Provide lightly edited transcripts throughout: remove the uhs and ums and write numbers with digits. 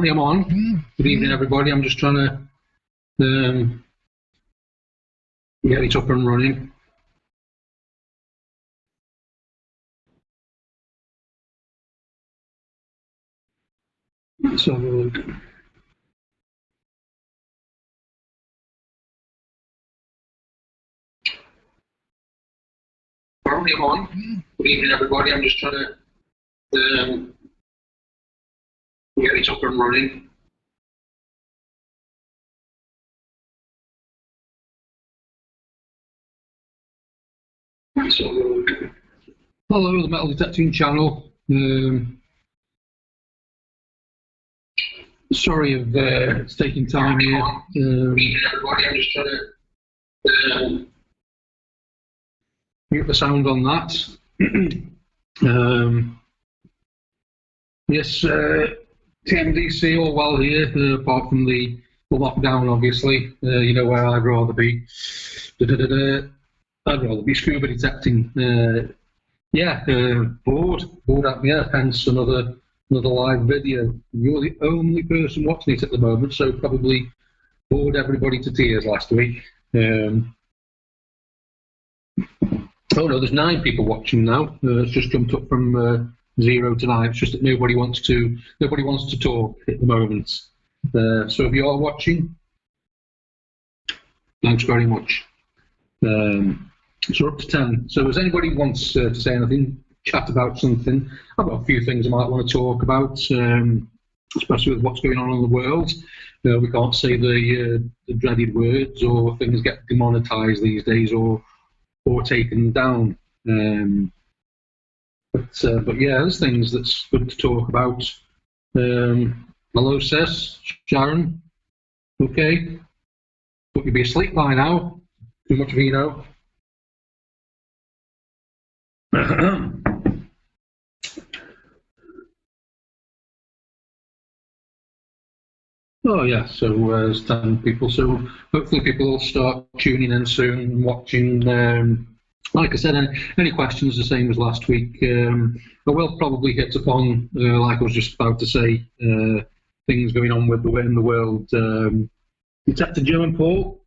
Apparently I'm on. Good evening, everybody. I'm just trying to get it up and running. Let's have a look. Apparently I'm on. Good evening, everybody. I'm just trying to get it up and running. Let's have a look. Hello, the Metal Detecting channel. Sorry if it's taking time here. Good evening, everybody. I'm just trying to mute the sound on that. Yes, TMDC all well here, apart from the lockdown, obviously. You know where I'd rather be. I'd rather be scuba detecting. Bored at me, hence another live video. You're the only person watching it at the moment, so probably bored everybody to tears last week. Oh no, there's 9 people watching now. It's just jumped up from 0 to 9. It's just that nobody wants to talk at the moment. So if you are watching, thanks very much. So we're up to 10. So if anybody wants to say anything, chat about something, I've got a few things I might want to talk about, especially with what's going on in the world. We can't say the dreaded words, or things get demonetized these days, or taken down. But yeah, there's things that's good to talk about. Hello, Sis, Sharon. Okay. But you'd be asleep by now. Too much vino. Oh yeah, so there's 10 people. So hopefully people will start tuning in soon and watching. Like I said, any questions the same as last week. I will probably hit upon, like I was just about to say, things going on in the world. Detector Joe and Paul,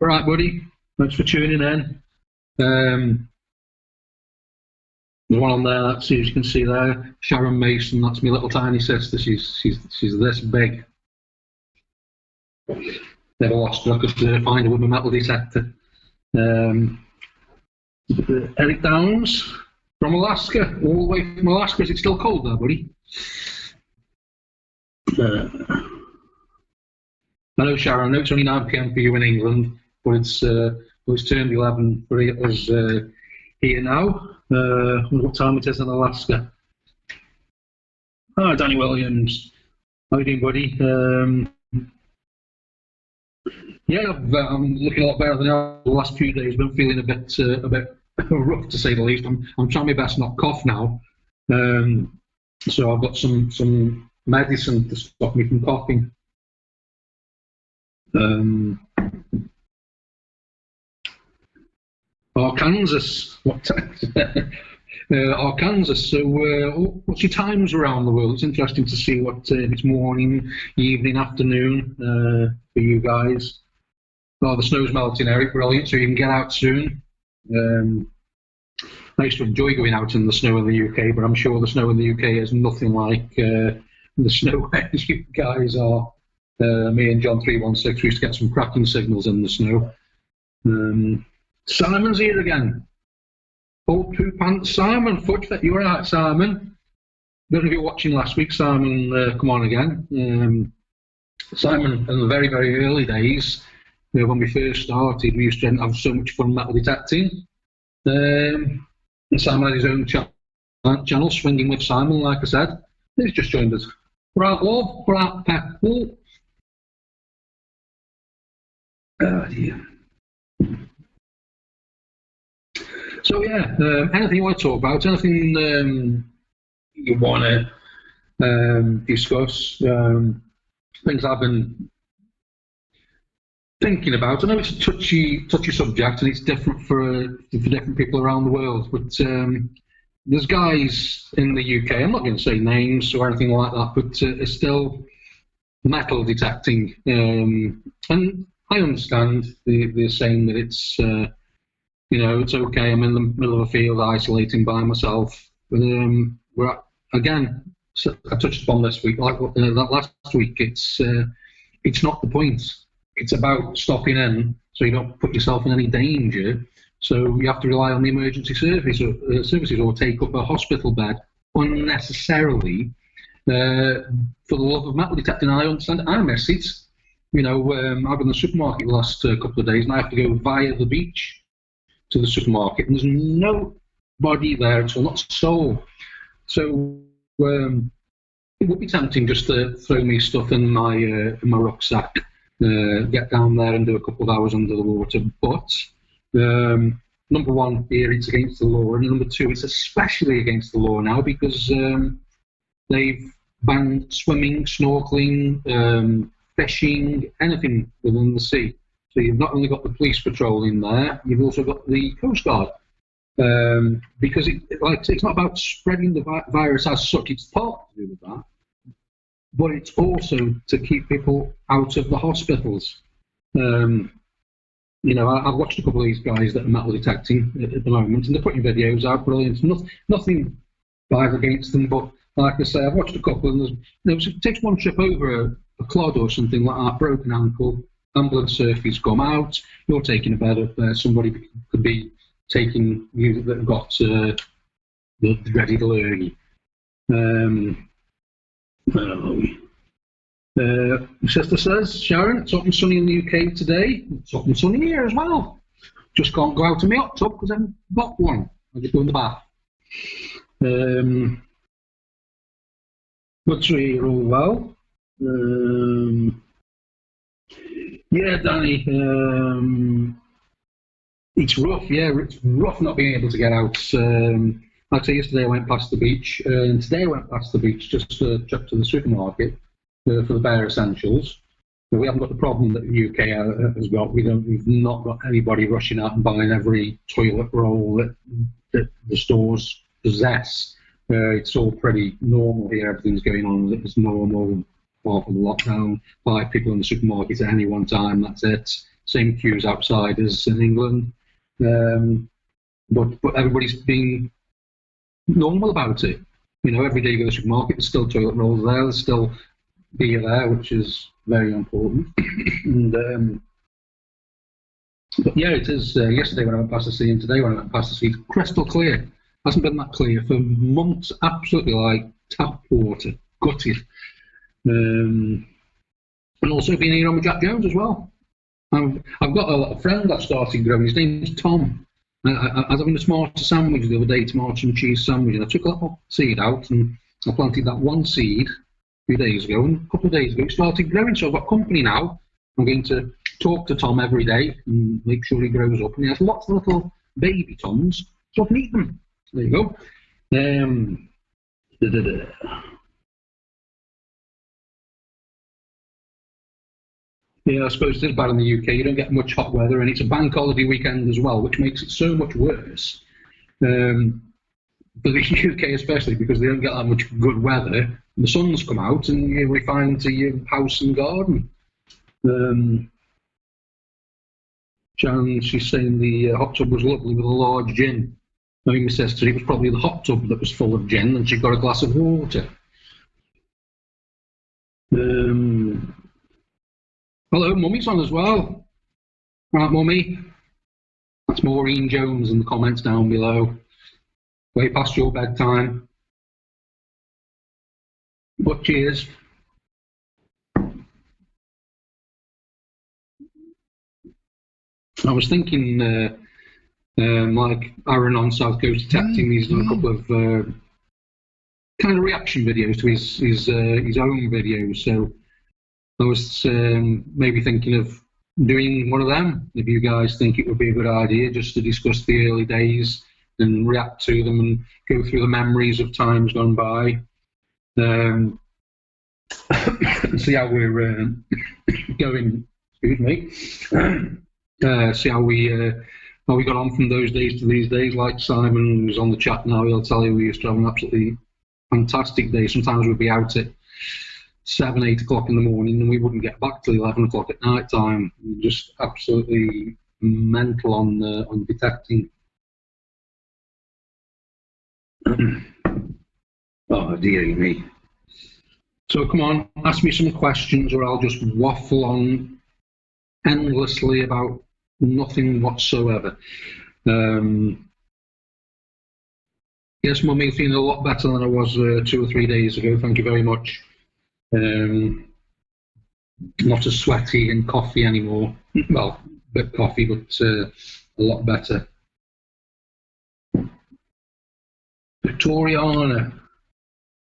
all right, buddy. Thanks for tuning in. There's one on there. That's, as you can see there, Sharon Mason. That's my little tiny sister. She's this big. Never lost her. I could find her with my metal detector. Eric Downs from Alaska, all the way from Alaska. Is it still cold there, buddy? I know, Sharon, I know it's only 9 PM for you in England, but it's turned 11 for us here now. What time it is in Alaska? Oh, Danny Williams. How you doing, buddy? Yeah, I'm looking a lot better than the last few days. Been feeling a bit rough, to say the least. I'm trying my best not cough now. So I've got some medicine to stop me from coughing. Arkansas. What time? Arkansas. So what's your times around the world? It's interesting to see what it's morning, evening, afternoon for you guys. Oh, the snow's melting, Eric. Brilliant. So you can get out soon. I used to enjoy going out in the snow in the UK, but I'm sure the snow in the UK is nothing like the snow where you guys are. Me and John 316, we used to get some cracking signals in the snow. Simon's here again. Old Two Pants Simon, Fudge, you were right, Simon. I don't know if you were watching last week, Simon, come on again. Simon, in the very, very early days, when we first started, we used to have so much fun metal detecting. And Simon had his own channel, Swinging with Simon, like I said. He's just joined us. Right, love, right, people. Oh dear. So yeah, anything you want to talk about, anything you want to discuss, things I've been thinking about. I know it's a touchy subject and it's different for different people around the world, but there's guys in the UK, I'm not going to say names or anything like that, but it's still metal detecting, and I understand they're saying that it's it's okay. I'm in the middle of a field isolating by myself. We're again, so I touched upon this week, like that last week. It's not the point. It's about stopping in so you don't put yourself in any danger. So you have to rely on the emergency services or take up a hospital bed unnecessarily for the love of metal detecting. I understand. I miss it. I've been in the supermarket the last couple of days and I have to go via the beach to the supermarket and there's nobody there at all, not a soul. So it would be tempting just to throw me stuff in my rucksack, get down there and do a couple of hours under the water. But number one, here it's against the law, and number two, it's especially against the law now because they've banned swimming, snorkeling, fishing, anything within the sea. So you've not only got the police patrolling there, you've also got the Coast Guard. Because it's not about spreading the virus as such, it's part to do with that, but it's also to keep people out of the hospitals. I've watched a couple of these guys that are metal detecting at the moment, and they're putting videos out, brilliant. Nothing bad against them, but like I say, I've watched a couple, and it takes one trip over a clod or something like that, broken ankle, ambulance surface come out, you're taking a bed up there, somebody could be taking you that have got the dreaded lurgy. Sister says, Sharon, it's hot and sunny in the UK today. It's hot and sunny here as well. Just can't go out in my hot tub because I haven't got one. I just go in the bath. But you're all well. Yeah, Danny. It's rough, yeah. It's rough not being able to get out. Like I say, yesterday I went past the beach, and today I went past the beach just to check to the supermarket for the bare essentials. But we haven't got the problem that the UK has got. We've not got anybody rushing out and buying every toilet roll that the stores possess. It's all pretty normal here. Everything's going on as normal. Apart from the lockdown, 5 people in the supermarket at any one time. That's it. Same queues outside as in England. But everybody's being normal about it. Every day you go to the supermarket, there's still toilet rolls there, there's still beer there, which is very important. And but yeah, it is. Yesterday when I went past the sea, and today when I went past the sea, it's crystal clear. Hasn't been that clear for months. Absolutely like tap water, gutted. And also being here on with Jack Jones as well. I've got a friend that started growing. His name's Tom. I was having a tomato sandwich the other day, tomato and cheese sandwich, and I took a little seed out and I planted that one seed a few days ago, and a couple of days ago it started growing. So I've got company now. I'm going to talk to Tom every day and make sure he grows up. And he has lots of little baby Toms, so I can eat them. There you go. Yeah, I suppose it is bad in the UK. You don't get much hot weather, and it's a bank holiday weekend as well, which makes it so much worse. For the UK especially, because they don't get that much good weather. The sun's come out, and you're refined to your house and garden. Sharon, she's saying the hot tub was lovely with a large gin. I mean, my sister, it was probably the hot tub that was full of gin, and she got a glass of water. Hello, Mummy's on as well. Right, Mummy. That's Maureen Jones in the comments down below. Way past your bedtime. But cheers. I was thinking, like Aaron on South Coast Detecting, he's done a couple of kind of reaction videos to his own videos. So I was maybe thinking of doing one of them, if you guys think it would be a good idea, just to discuss the early days and react to them and go through the memories of times gone by. See how we're going, excuse me, see how we got on from those days to these days. Like Simon, who's on the chat now, he'll tell you we used to have an absolutely fantastic day. Sometimes we'd be out at 7, 8 o'clock in the morning, and we wouldn't get back till 11 o'clock at night time. Just absolutely mental on detecting. Oh dear me. So come on, ask me some questions, or I'll just waffle on endlessly about nothing whatsoever. Yes, Mummy, feeling a lot better than I was 2 or 3 days ago. Thank you very much. Not as sweaty and coffee anymore. Well, a bit coffee, but a lot better. Victoriana,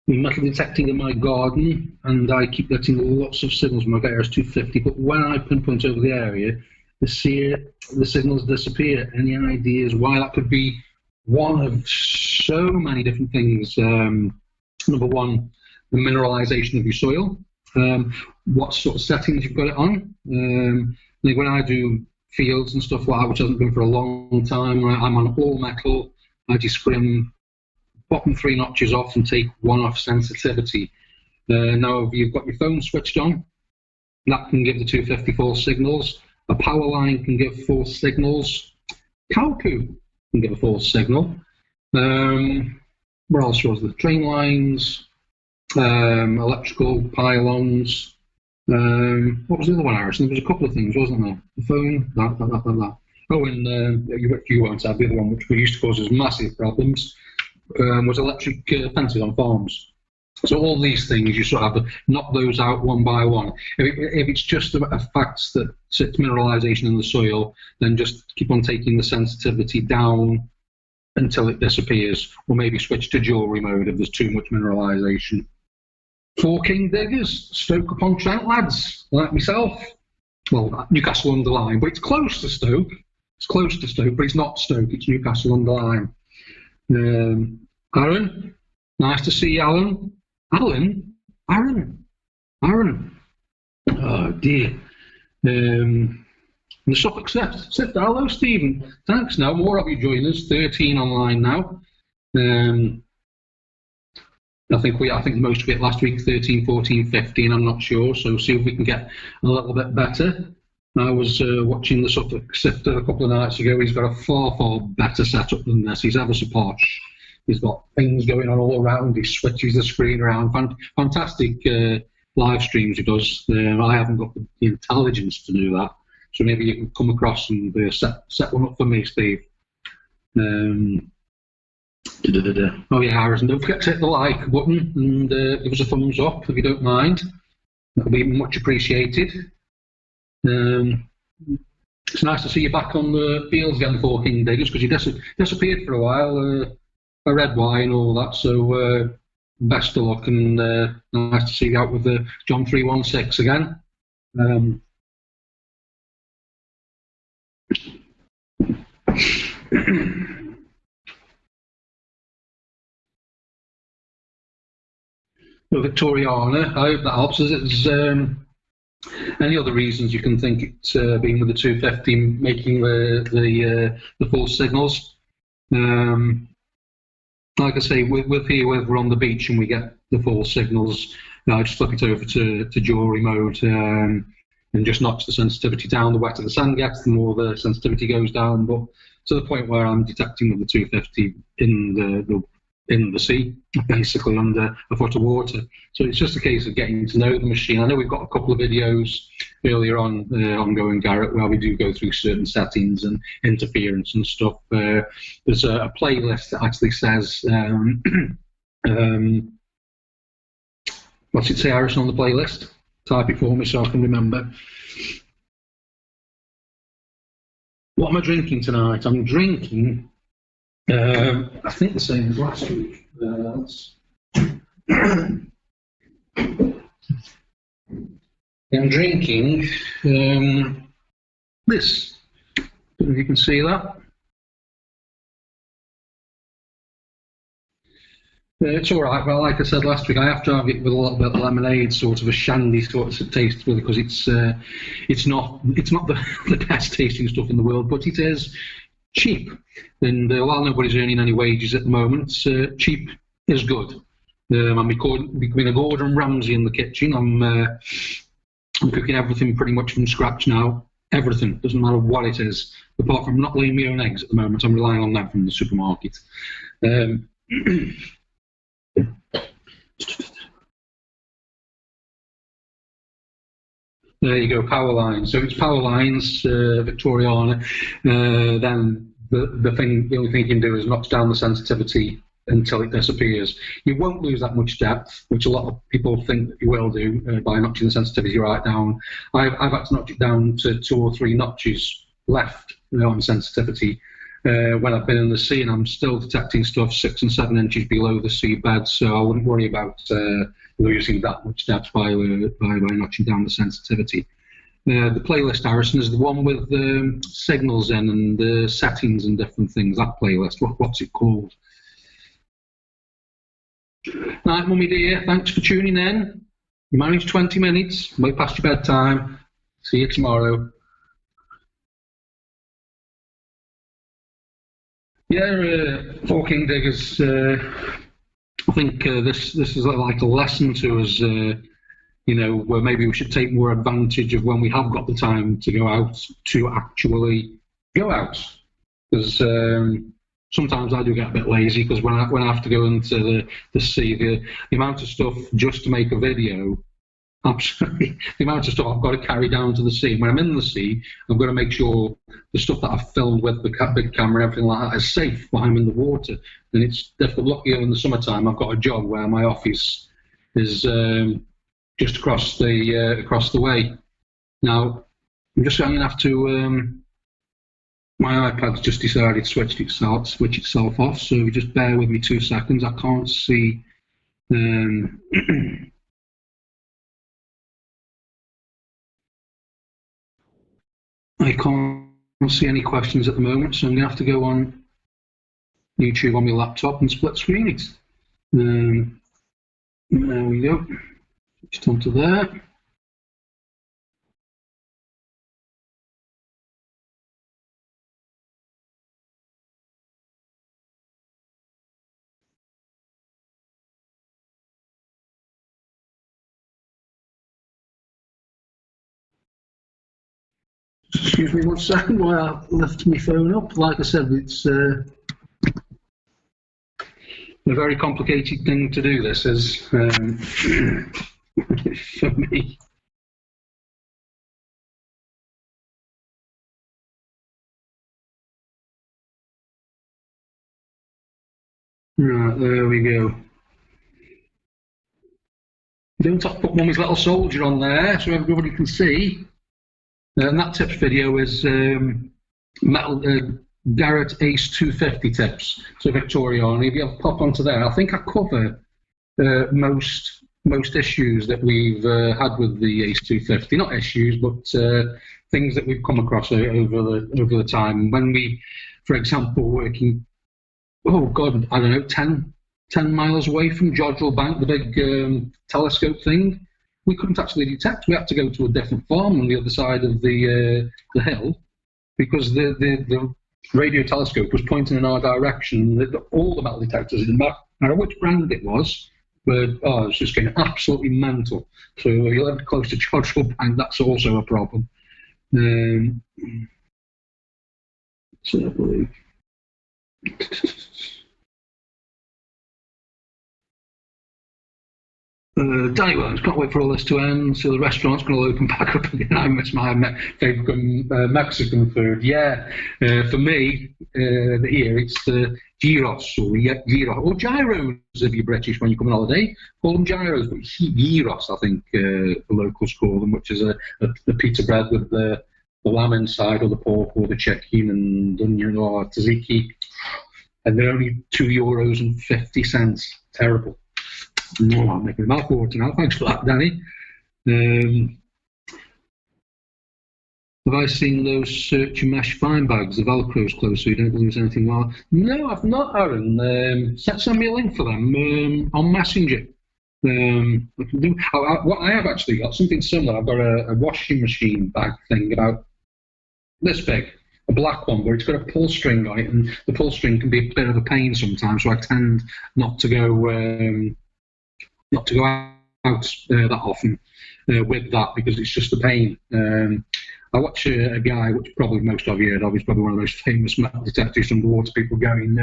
metal detecting in my garden, and I keep getting lots of signals from my GoAndGarrett 250, but when I pinpoint over the area, the signals disappear. Any ideas why that could be? One of so many different things. Number one, the mineralization of your soil, what sort of settings you've got it on. Like when I do fields and stuff like that, which hasn't been for a long time, I'm on all metal. I just scrim bottom 3 notches off and take 1 off sensitivity. Now, if you've got your phone switched on, that can give the 250 false signals. A power line can give false signals. Cow poo can give a false signal. What else was there? Train lines, electrical pylons. What was the other one, Harrison? There was a couple of things, wasn't there? The phone, that. Oh, and you won't have the other one, which we used to cause us massive problems, was electric fences on farms. So all these things, you sort of have to knock those out one by one. If it's just a fact that it's mineralization in the soil, then just keep on taking the sensitivity down until it disappears, or maybe switch to jewelry mode if there's too much mineralization. 4 King Diggers, Stoke-upon-Trent lads, like myself. Well, Newcastle under Lyme, but it's close to Stoke. It's close to Stoke, but it's not Stoke, it's Newcastle under Lyme. Aaron, nice to see you, Alan. Aaron. Oh dear. The Suffolk Sifter. Hello, Stephen. Thanks. Now more of you join us. 13 online now. I think most of it last week 13, 14, 15. I'm not sure. So see if we can get a little bit better. I was watching the Suffolk Sifter a couple of nights ago. He's got a far better setup than this. He's ever so posh. He's got things going on all around. He switches the screen around. Fantastic live streams he does. I haven't got the intelligence to do that. So maybe you can come across and set one up for me, Steve. Oh yeah, Harrison, don't forget to hit the like button and give us a thumbs up if you don't mind. That'll be much appreciated. It's nice to see you back on the fields again, 4 King Diggers, because you disappeared for a while. A red wine, all that. So best of luck, and nice to see you out with the John 316 again. Well, Victoriana, I hope that helps. Is any other reasons you can think it's being with the 250 making the false signals? Like I say, with here, whether we're on the beach and we get the false signals, I just flip it over to jewelry mode and just knocks the sensitivity down. The wetter the sand gets, the more the sensitivity goes down. But to the point where I'm detecting with the 250 in the sea, basically under a foot of water. So it's just a case of getting to know the machine. I know we've got a couple of videos earlier on GoAndGarrett where we do go through certain settings and interference and stuff. There's a playlist that actually says, what's it say, Harrison, on the playlist? Type it for me so I can remember. What am I drinking tonight? I'm drinking I think the same as last week. I'm drinking this. I don't know if you can see that. It's all right. Well, like I said last week, I have to have it with a little bit of lemonade, sort of a shandy sort of taste with it, because it's not the best tasting stuff in the world, but it is cheap. And while nobody's earning any wages at the moment, cheap is good. I'm becoming a Gordon Ramsay in the kitchen. I'm cooking everything pretty much from scratch now. Everything, doesn't matter what it is, apart from not laying my own eggs at the moment. I'm relying on them from the supermarket. There you go, power lines. So it's power lines, Victoriana. Then the only thing you can do is notch down the sensitivity until it disappears. You won't lose that much depth, which a lot of people think that you will do by notching the sensitivity right down. I've had to notch it down to 2 or 3 notches left on sensitivity when I've been in the sea, and I'm still detecting stuff 6 and 7 inches below the seabed, so I wouldn't worry about losing that much depth by notching down the sensitivity. The playlist, Harrison, is the one with the signals in and the settings and different things. That playlist, what's it called? Night, Mummy dear. Thanks for tuning in. You managed 20 minutes. Way past your bedtime. See you tomorrow. Yeah, Four King Diggers. I think this is like a lesson to us. Where maybe we should take more advantage of when we have got the time to go out to actually go out, because sometimes I do get a bit lazy, because when I have to go into the sea, the amount of stuff just to make a video, absolutely, the amount of stuff I've got to carry down to the sea. When I'm in the sea, I've got to make sure the stuff that I've filmed with the big camera and everything like that is safe while I'm in the water. And it's difficult. Luckily, in the summertime, I've got a job where my office is just across the way. Now, I'm just going to have to. My iPad's just decided to switch itself off, so just bear with me 2 seconds. I can't see. I can't see any questions at the moment, so I'm going to have to go on YouTube on my laptop and split screen it. There we go. Just onto there. Excuse me 1 second while I lift my phone up. Like I said, it's a very complicated thing to do. This is for me. Right, there we go. Don't have to put Mummy's Little Soldier on there so everybody can see. And that tips video is Garrett Ace 250 tips. So Victoriana, if you have pop onto there, I think I cover most issues that we've had with the Ace 250. Not issues, but things that we've come across over the time. When we, for example, working, oh God, I don't know, 10 miles away from Jodrell Bank, the big telescope thing, we couldn't actually detect. We had to go to a different farm on the other side of the hill, because the radio telescope was pointing in our direction. All the metal detectors, no matter which brand it was, but it was just getting absolutely mental. So if you live close to Jodrell Bank, that's also a problem. So I believe. Danny Williams, can't wait for all this to end. So the restaurant's going to open back up again. I miss my favourite Mexican food. Yeah, for me, here it's the gyros or gyros if you're British when you come on holiday. Call them gyros, but gyros, I think the locals call them, which is a pita bread with the lamb inside, or the pork, or the chicken, and onion or tzatziki. And they're only €2.50. Terrible. No, I'm making a mouth water now. Thanks for that, Danny. Have I seen those search and mesh fine bags? The Velcro's closed, so you don't lose anything while. No, I've not, Aaron. Send me a link for them on Messenger. What I have actually got something similar. I've got a washing machine bag thing about this big, a black one, where it's got a pull string on it, and the pull string can be a bit of a pain sometimes. So I tend not to go not to go out that often with that, because it's just a pain. I watch a guy, which probably most of you heard of, he's probably one of the most famous metal detectors underwater people going,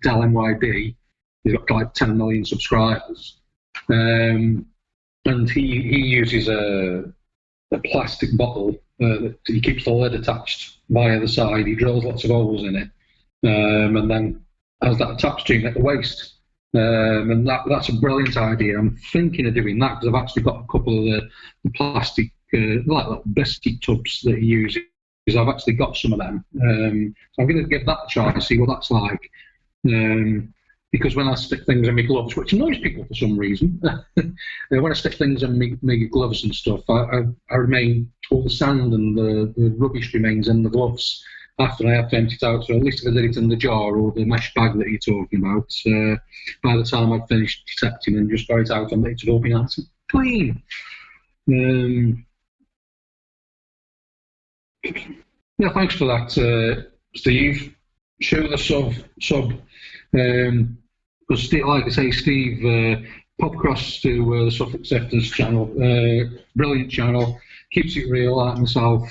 Del NYD. He's got like 10 million subscribers. And he uses a plastic bottle that he keeps the lid attached via the side. He drills lots of holes in it, and then has that attached to him at the waist. And that's a brilliant idea. I'm thinking of doing that because I've actually got a couple of the plastic, like little biscuit tubs that he uses. I've actually got some of them. So I'm going to give that a try and see what that's like. Because when I stick things in my gloves, which annoys people for some reason, when I stick things in my gloves and stuff, I remain, all the sand and the rubbish remains in the gloves after I have to empty it out. So at least if I did it in the jar or the mesh bag that you're talking about, by the time I've finished detecting and just got it out, it would all be nice and clean. Yeah, thanks for that, Steve. Show the sub. Because, like I say, Steve, pop across to the Suffolk Acceptance channel. Brilliant channel. Keeps it real, like myself.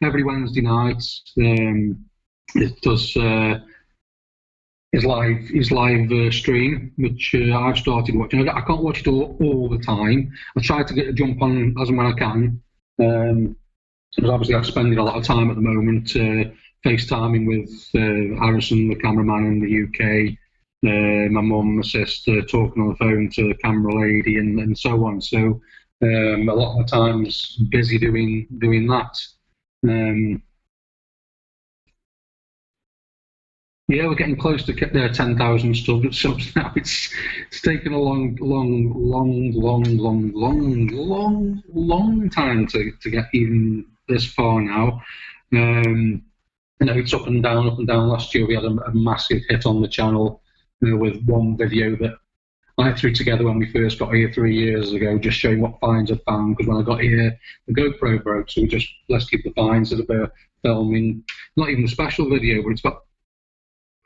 Every Wednesday night, it does his live stream, which I've started watching. I can't watch it all the time. I try to get a jump on as and when I can. Because obviously I'm spending a lot of time at the moment FaceTiming with Harrison, the cameraman in the UK, my mum, my sister, talking on the phone to the camera lady, and so on. So a lot of the times busy doing that. Yeah, we're getting close to 10,000 subs now. It's taken a long time to get even this far now. It's up and down. Last year we had a massive hit on the channel with one video that I threw together when we first got here 3 years ago, just showing what finds I'd found, because when I got here, the GoPro broke, so let's keep the finds as a bit of filming. Not even a special video, but it's got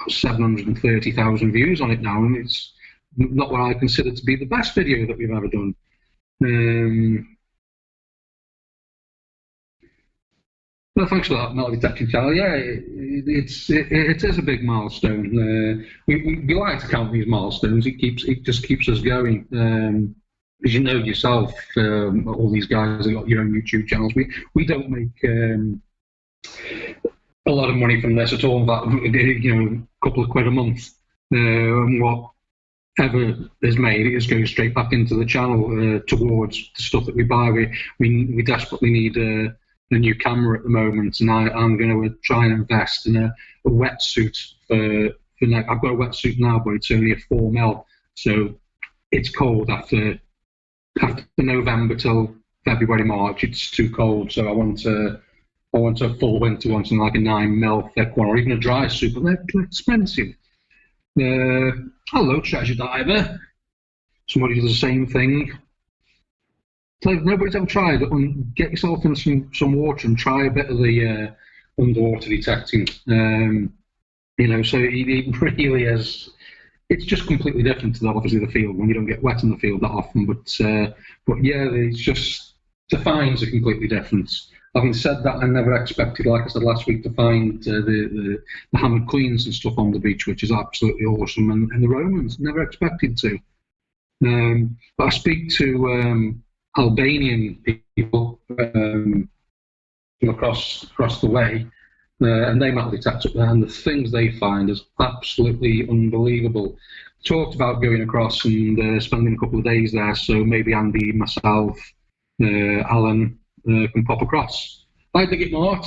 730,000 views on it now, and it's not what I consider to be the best video that we've ever done. Well, thanks for that, Metal Detecting channel. Yeah, it is a big milestone. We like to count these milestones. It just keeps us going. As you know yourself, all these guys have got your own YouTube channels. We don't make a lot of money from this at all. That, a couple of quid a month. And whatever is made, it just goes straight back into the channel towards the stuff that we buy. We desperately need a new camera at the moment, and I'm going to try and invest in a wetsuit for now. I've got a wetsuit now, but it's only a 4mm, so it's cold after November till February, March. It's too cold, so I want a full winter one, something like a 9mm thick one, or even a dry suit, but they're expensive. Hello, Treasure Diver. Somebody does the same thing. So if nobody's ever tried it, get yourself in some water and try a bit of the underwater detecting. So it really is. It's just completely different to obviously the field when you don't get wet in the field that often. But yeah, it's just the finds are completely different. Having said that, I never expected, like I said last week, to find the hammered queens and stuff on the beach, which is absolutely awesome, and the Romans. Never expected to. But I speak to Albanian people from across the way, and they metal detect up there, and the things they find is absolutely unbelievable. Talked about going across and spending a couple of days there, so maybe Andy, myself, Alan can pop across. Like to get Mort.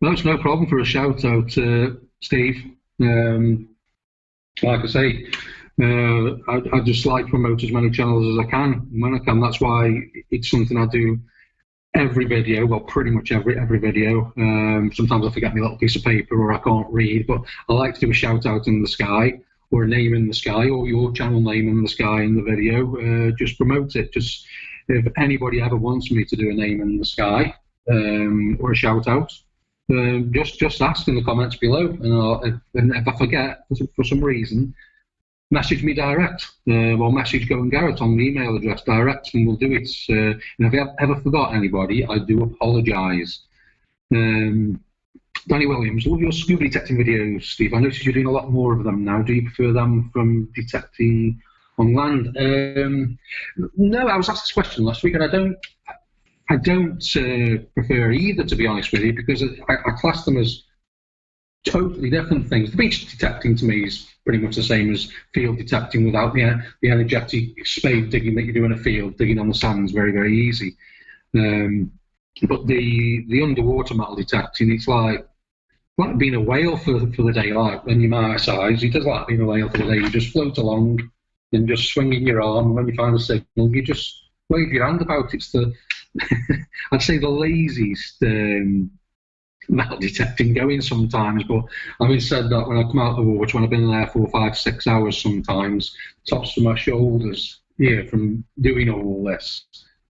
That's no problem for a shout out, Steve. Like I say, I just like promote as many channels as I can when I can. That's why it's something I do every video, well, pretty much every video. Sometimes I forget my little piece of paper or I can't read, but I like to do a shout out in the sky, or a name in the sky, or your channel name in the sky in the video. Just promote it. Just if anybody ever wants me to do a name in the sky or a shout out, just ask in the comments below, and if I forget for some reason, message me direct, or message GoAndGarrett on the email address direct, and we'll do it. And if I ever forgot anybody, I do apologise. Um, Danny Williams, love your scuba detecting videos, Steve. I noticed you're doing a lot more of them now. Do you prefer them from detecting on land? No, I was asked this question last week, and I don't prefer either, to be honest with you, because I class them as totally different things. The beach detecting to me is pretty much the same as field detecting without the energetic spade digging that you do in a field. Digging on the sand is very, very easy. But the underwater metal detecting, it's like being a whale for the day. Like when you're my size, it does like being a whale for the day. You just float along and just swinging your arm. And when you find a signal, you just wave your hand about. It's the I'd say the laziest metal detecting going sometimes. But having said that, when I come out of the water, when I've been there 4, 5, 6 hours sometimes, tops to my shoulders, yeah, from doing all this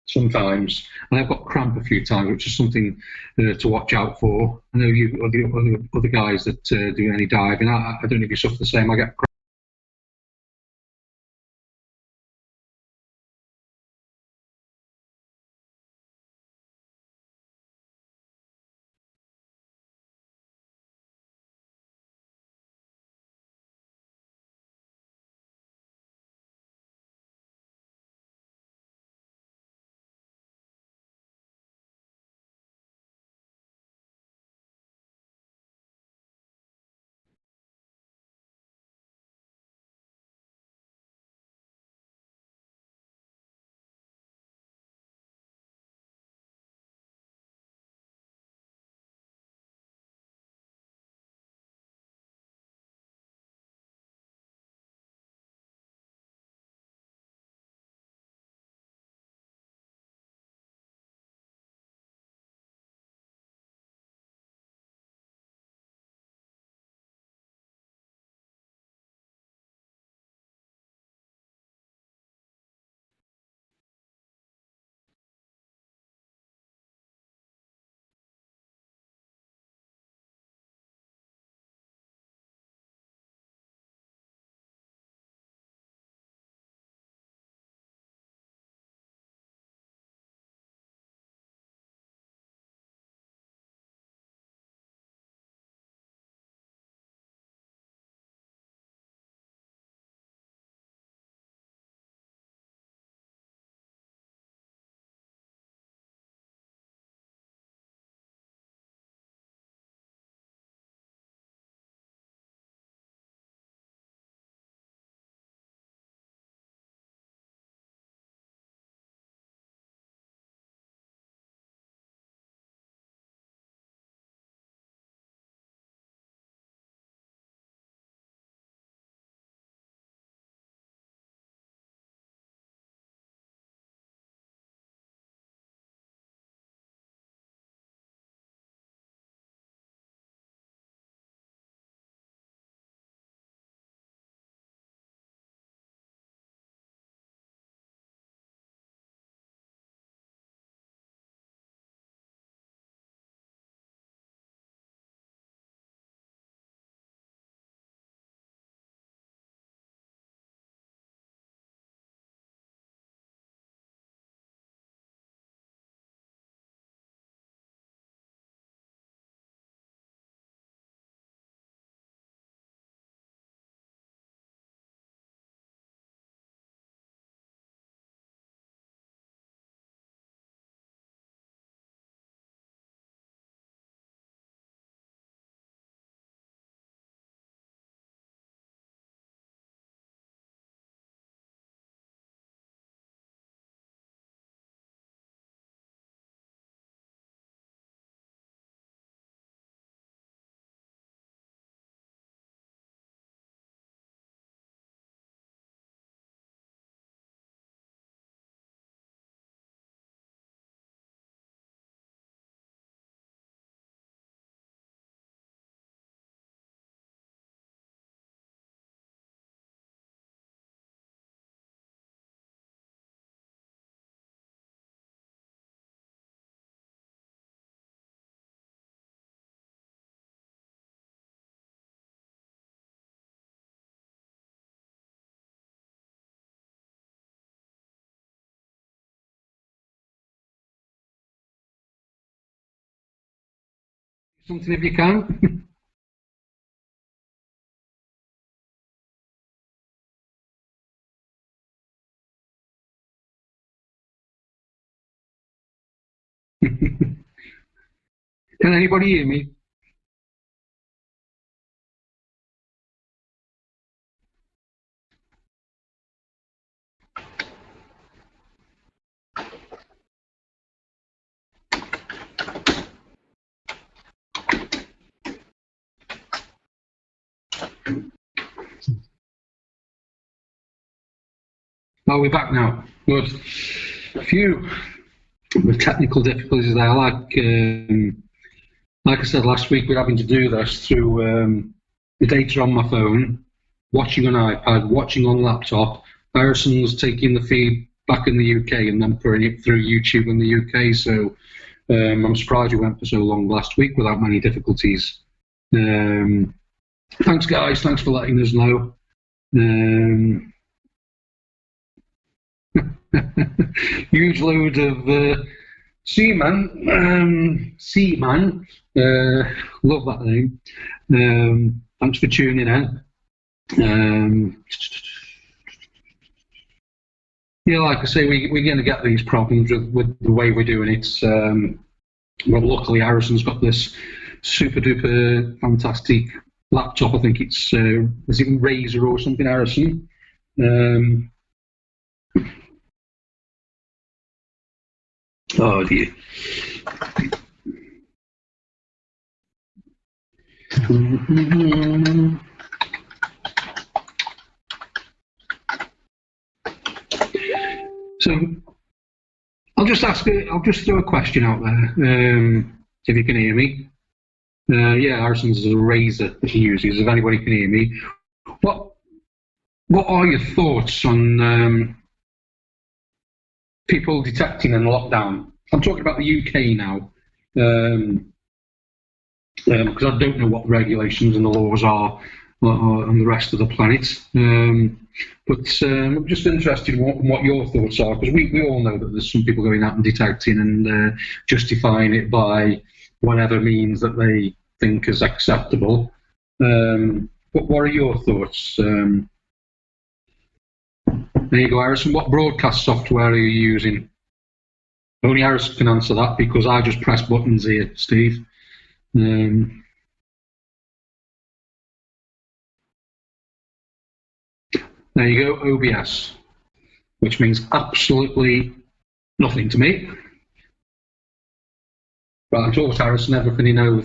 sometimes. And I've got cramp a few times, which is something to watch out for. I know you other guys that do any diving. I don't know if you suffer the same. I get Something if you can. Can anybody hear me? Oh, we're back now. Good. Phew. With technical difficulties there, like I said last week, we're having to do this through the data on my phone, watching on iPad, watching on laptop. Harrison's taking the feed back in the UK and then putting it through YouTube in the UK. So I'm surprised we went for so long last week without many difficulties. Thanks, guys. Thanks for letting us know. Huge load of Seaman. Love that name. Thanks for tuning in. Yeah, like I say, we're going to get these problems with the way we're doing it. Well, luckily, Harrison's got this super duper fantastic laptop. I think it's is it Razer or something, Harrison? Oh dear. So I'll just throw a question out there, if you can hear me. Yeah, Harrison's is a Razer that he uses, if anybody can hear me. What are your thoughts on people detecting in lockdown? I'm talking about the UK now, because I don't know what the regulations and the laws are on the rest of the planet. But I'm just interested in what your thoughts are, because we all know that there's some people going out and detecting and justifying it by whatever means that they think is acceptable. But what are your thoughts? There you go, Harrison. What broadcast software are you using? Only Harrison can answer that because I just press buttons here, Steve. There you go, OBS, which means absolutely nothing to me. But I taught Harrison everything he knows.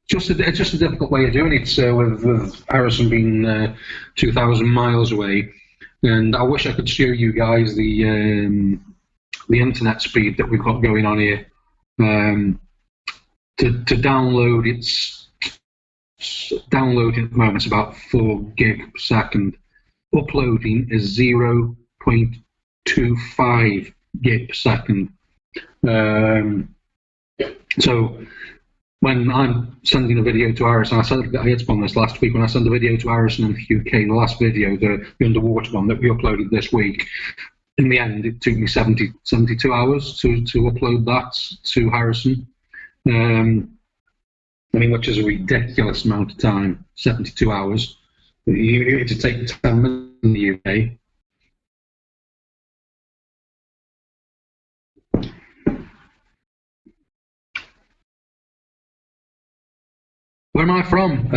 It's just a difficult way of doing it, with Harrison being 2,000 miles away. And I wish I could show you guys the internet speed that we've got going on here. To download, it's downloading at the moment, it's about 4 gig per second. Uploading is 0.25 gig per second. So when I'm sending a video to Harrison, I had on this last week, when I sent a video to Harrison in the UK, the last video, the underwater one that we uploaded this week, in the end it took me 72 hours to upload that to Harrison. I mean, which is a ridiculous amount of time, 72 hours. You had to take 10 minutes in the UK. Where am I from?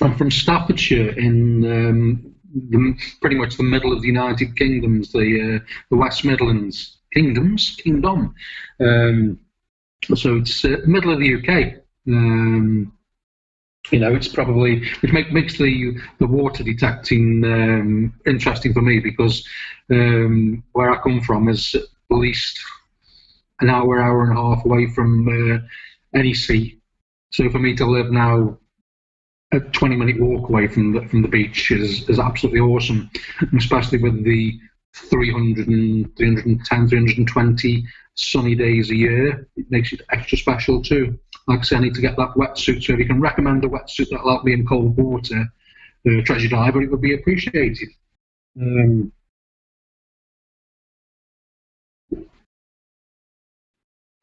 I'm from Staffordshire, in pretty much the middle of the United Kingdoms, the West Midlands. Kingdom. So it's middle of the UK. It's probably, which makes the water detecting interesting for me, because where I come from is at least an hour and a half away from any sea. So for me to live now a 20-minute walk away from the beach is absolutely awesome, especially with the 310, 320 sunny days a year. It makes it extra special too. Like I say, I need to get that wetsuit, so if you can recommend a wetsuit that'll help me in cold water, treasured library, it would be appreciated.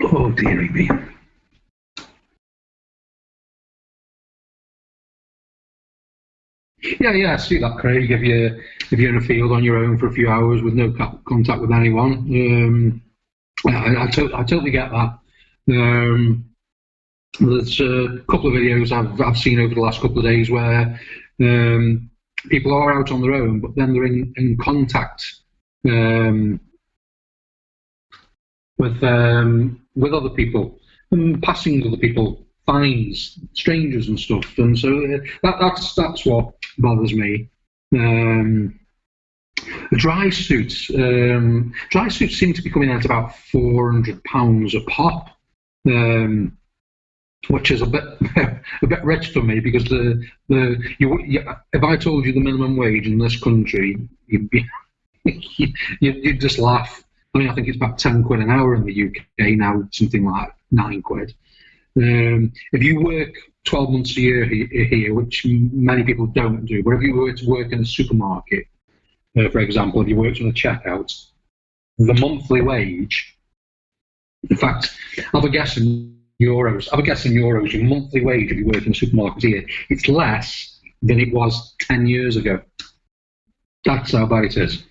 Oh dearie me. Yeah, I see that, Craig. If you're in a field on your own for a few hours with no contact with anyone, I totally get that. There's a couple of videos I've seen over the last couple of days where people are out on their own, but then they're in contact with other people, and passing other people, finds strangers and stuff, and so that's what bothers me. Dry suits seem to be coming out about £400 a pop, which is a bit a bit rich for me, because if I told you the minimum wage in this country, you'd just laugh. I mean, I think it's about 10 quid an hour in the UK now, something like 9 quid. If you work 12 months a year here, which many people don't do, but if you were to work in a supermarket, for example, if you worked on a checkout, the monthly wage, in fact, have a guess in euros, your monthly wage if you work in a supermarket here, it's less than it was 10 years ago. That's how bad it is.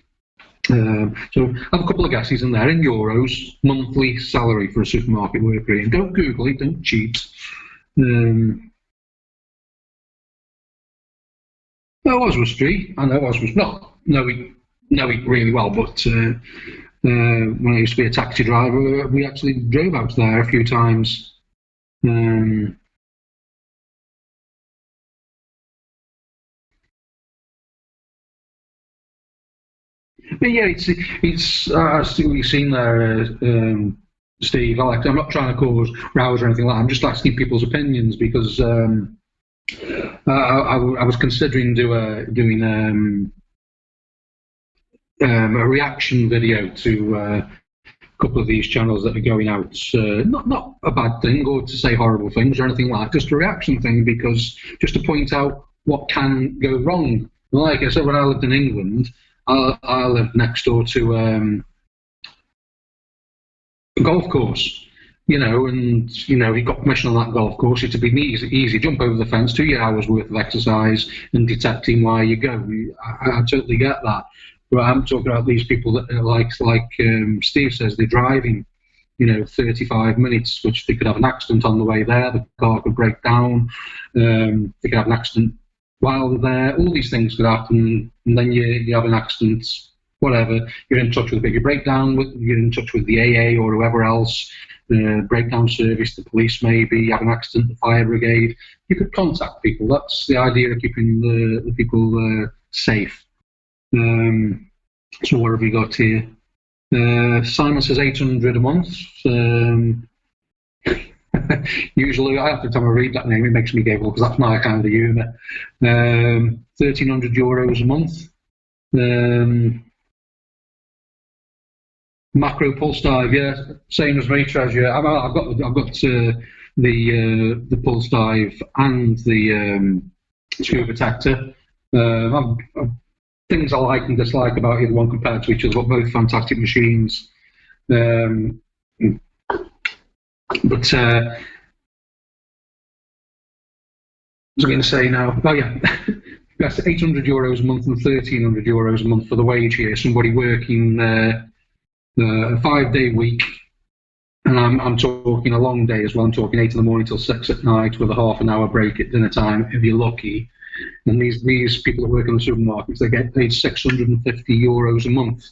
So have a couple of guesses in there in euros, monthly salary for a supermarket worker. And don't Google it, don't cheat. Oswald Street, I know Oswald, not know it really well, but when I used to be a taxi driver, we actually drove out there a few times. But yeah, it's I see what you've seen there, Steve. I'm not trying to cause rows or anything like that. I'm just asking people's opinions, because I was considering doing a reaction video to a couple of these channels that are going out. Not a bad thing, or to say horrible things or anything like that, just a reaction thing, because just to point out what can go wrong. Like I said, when I lived in England, I lived next door to a golf course, and you got permission on that golf course. It'd be an easy jump over the fence, 2 hours worth of exercise and detecting where you go. I totally get that. But I'm talking about these people that are like Steve says, they're driving, 35 minutes, which they could have an accident on the way there. The car could break down. They could have an accident while they're there. All these things could happen, and then you have an accident, whatever. You're in touch with you're in touch with the AA or whoever else, the breakdown service, the police maybe. You have an accident, the fire brigade. You could contact people. That's the idea of keeping the people safe. So what have we got here? Simon says 800 a month. Usually, every time I read that name, it makes me giggle, because that's my kind of humour. 1,300 euros a month. Macro pulse dive, yeah, same as me, Treasure. I've got the pulse dive and the scuba detector. Things I like and dislike about either one compared to each other, but both fantastic machines. But what was I going to say now? Oh yeah, that's 800 euros a month and 1,300 euros a month for the wage here. Somebody working a 5-day week, and I'm talking a long day as well. I'm talking 8 in the morning till 6 at night, with a half an hour break at dinner time if you're lucky. And these people that work in the supermarkets, they get paid 650 euros a month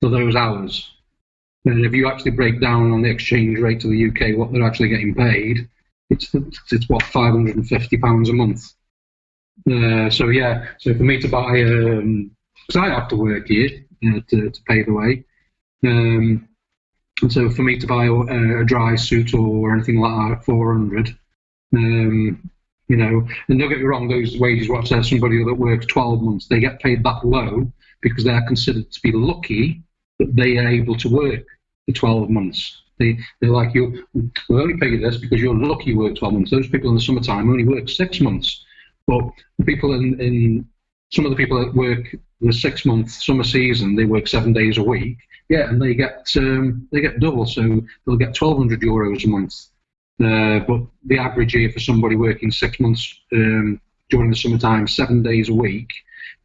for those hours. And if you actually break down on the exchange rate to the UK what they're actually getting paid, it's what, £550 a month. So for me to buy, because I have to work here to pay the way, and so for me to buy a dry suit or anything like that, 400. And don't get me wrong, those wages, what says somebody that works 12 months, they get paid that low because they are considered to be lucky that they are able to work for 12 months. They're like, we'll only pay you this because you're lucky you work 12 months. Those people in the summertime only work 6 months. But the people in some of the people that work the 6 month summer season, they work 7 days a week. Yeah, and they get double, so they'll get €1,200 a month. But the average here for somebody working 6 months during the summertime, 7 days a week,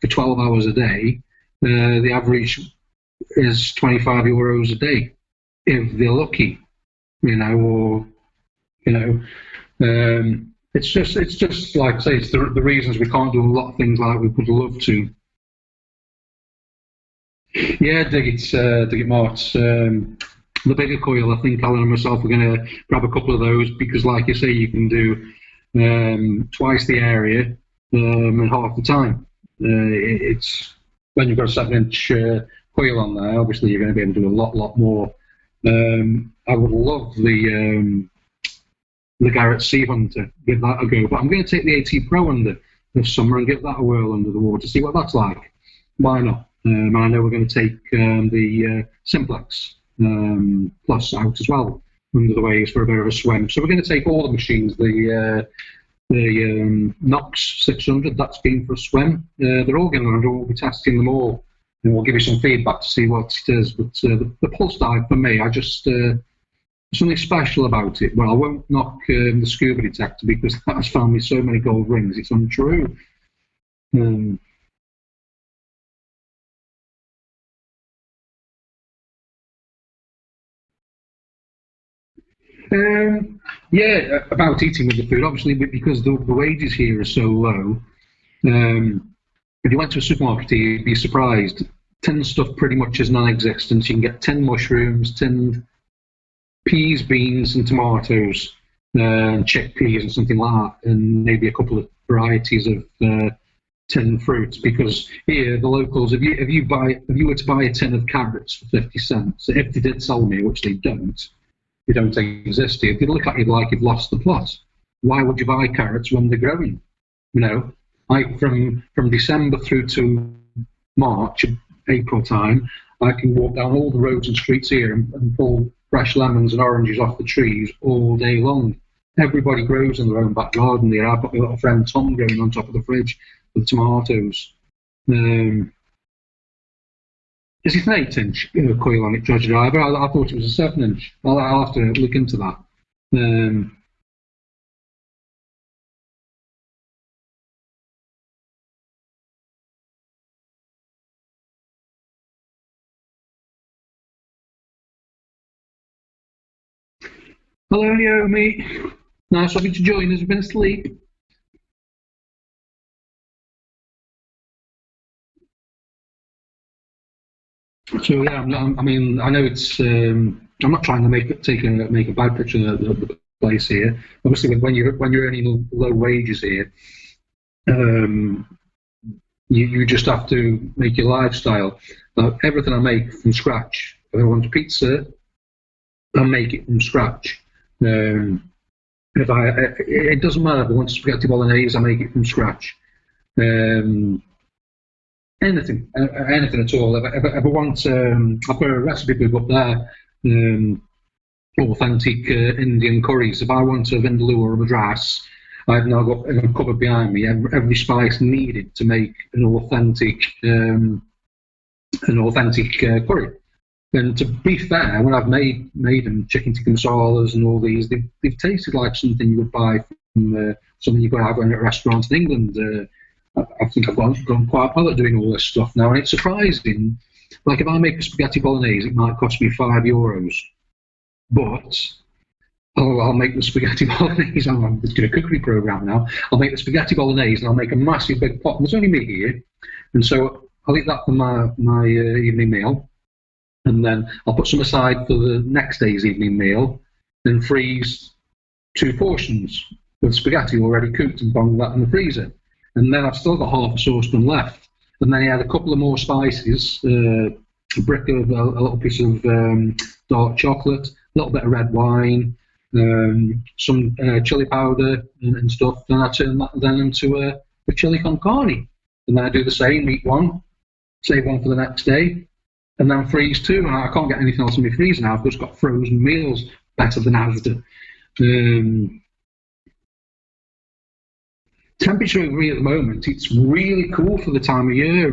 for 12 hours a day, the average is €25 a day, if they're lucky, or it's just like I say, it's the reasons we can't do a lot of things like we would love to. Yeah, dig it, Mark. The bigger coil, I think Alan and myself are going to grab a couple of those because, like you say, you can do twice the area in half the time. It's when you've got a 7-inch coil on there, obviously you're going to be able to do a lot more. I would love the Garrett Sea Hunter, give that a go, but I'm going to take the AT Pro under this summer and give that a whirl under the water, see what that's like. Why not? And I know we're going to take the Simplex Plus out as well under the waves for a bit of a swim. So we're going to take all the machines, the Knox 600, that's been for a swim. They're all going to, we'll be testing them all, and we'll give you some feedback to see what it is. But the pulse dive for me, I just something special about it. Well, I won't knock the scuba detector because that has found me so many gold rings. It's untrue. Yeah, about eating with the food. Obviously, because the wages here are so low. If you went to a supermarket, you'd be surprised. Tinned stuff pretty much is non-existent. You can get tinned mushrooms, tinned peas, beans, and tomatoes, and chickpeas, and something like that, and maybe a couple of varieties of tinned fruits. Because here, the locals, if you were to buy a tin of carrots for 50 cents, if they did sell me, which they don't exist here, they'd look at you like you've lost the plot. Why would you buy carrots when they're growing? From December through to March, April time, I can walk down all the roads and streets here and pull fresh lemons and oranges off the trees all day long. Everybody grows in their own back garden there. I've got my little friend Tom growing on top of the fridge with tomatoes. Is it an 8-inch coil on it, Judge Driver? I thought it was a 7-inch. I'll have to look into that. Hello, Naomi. Nice of you to join us. You've been asleep. So yeah, I mean, I know it's. I'm not trying to make a bad picture of the place here. Obviously, when you're earning low wages here, you just have to make your lifestyle. Everything I make from scratch. If I want a pizza, I make it from scratch. It doesn't matter if I want spaghetti bolognese, I make it from scratch. Anything at all. If I want, I've got a recipe book up there, authentic Indian curries. If I want a vindaloo or a madras, I've now got in a cupboard behind me every spice needed to make an authentic curry. And to be fair, when I've made them chicken tikka masalas and all these, they've tasted like something you would buy from something you could have in a restaurant in England. I think I've gone quite well at doing all this stuff now, and it's surprising. Like if I make a spaghetti bolognese, it might cost me €5, but I'll make the spaghetti bolognese. I'm doing a cookery program now. I'll make the spaghetti bolognese, and I'll make a massive big pot. And there's only me here, and so I'll eat that for my evening meal. And then I'll put some aside for the next day's evening meal and freeze 2 portions with spaghetti already cooked and bung that in the freezer. And then I've still got half a saucepan left. And then I add a couple of more spices, a brick of a little piece of dark chocolate, a little bit of red wine, some chili powder and stuff. Then I turn that then into a chili con carne. And then I do the same, eat one, save one for the next day, and then freeze 2. And I can't get anything else in my freezer now. I've just got frozen meals better than Asda. Temperature over here at the moment, it's really cool for the time of year.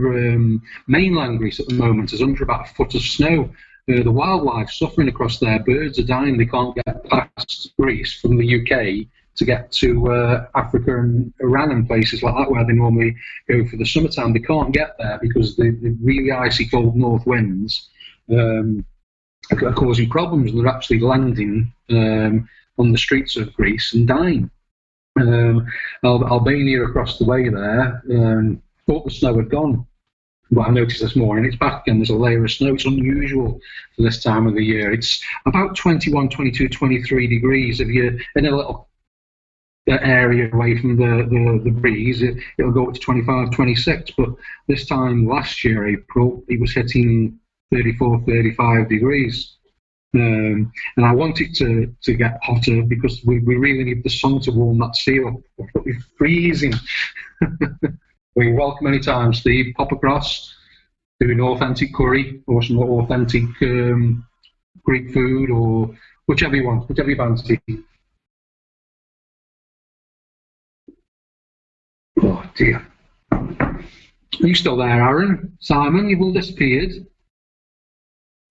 Mainland Greece at the moment is under about a foot of snow. The wildlife suffering across there. Birds are dying. They can't get past Greece from the UK to get to Africa and Iran and places like that where they normally go for the summertime. They can't get there because the really icy cold north winds are causing problems. They're actually landing on the streets of Greece and dying. Albania across the way there thought the snow had gone, but I noticed this morning it's back again. There's a layer of snow. It's unusual for this time of the year. It's about 21, 22, 23 degrees. If you're in a little area away from the breeze, it'll go up to 25, 26. But this time last year, April, it was hitting 34, 35 degrees. And I want it to get hotter because we really need the sun to warm that sea up. It's freezing. We're welcome anytime, Steve. Pop across, do an authentic curry or some authentic Greek food or whichever you want, whichever you fancy. Oh dear. Are you still there, Aaron? Simon, you've all disappeared.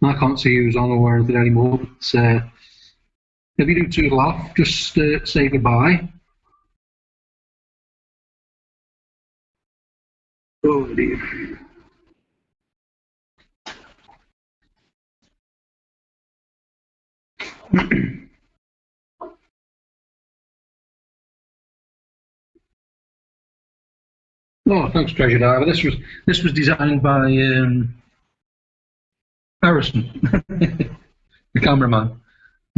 I can't see who's on or anything anymore, but if you do toodle off, just say goodbye. Oh dear. Oh, thanks, Treasure Diver. This was designed by Harrison, the cameraman.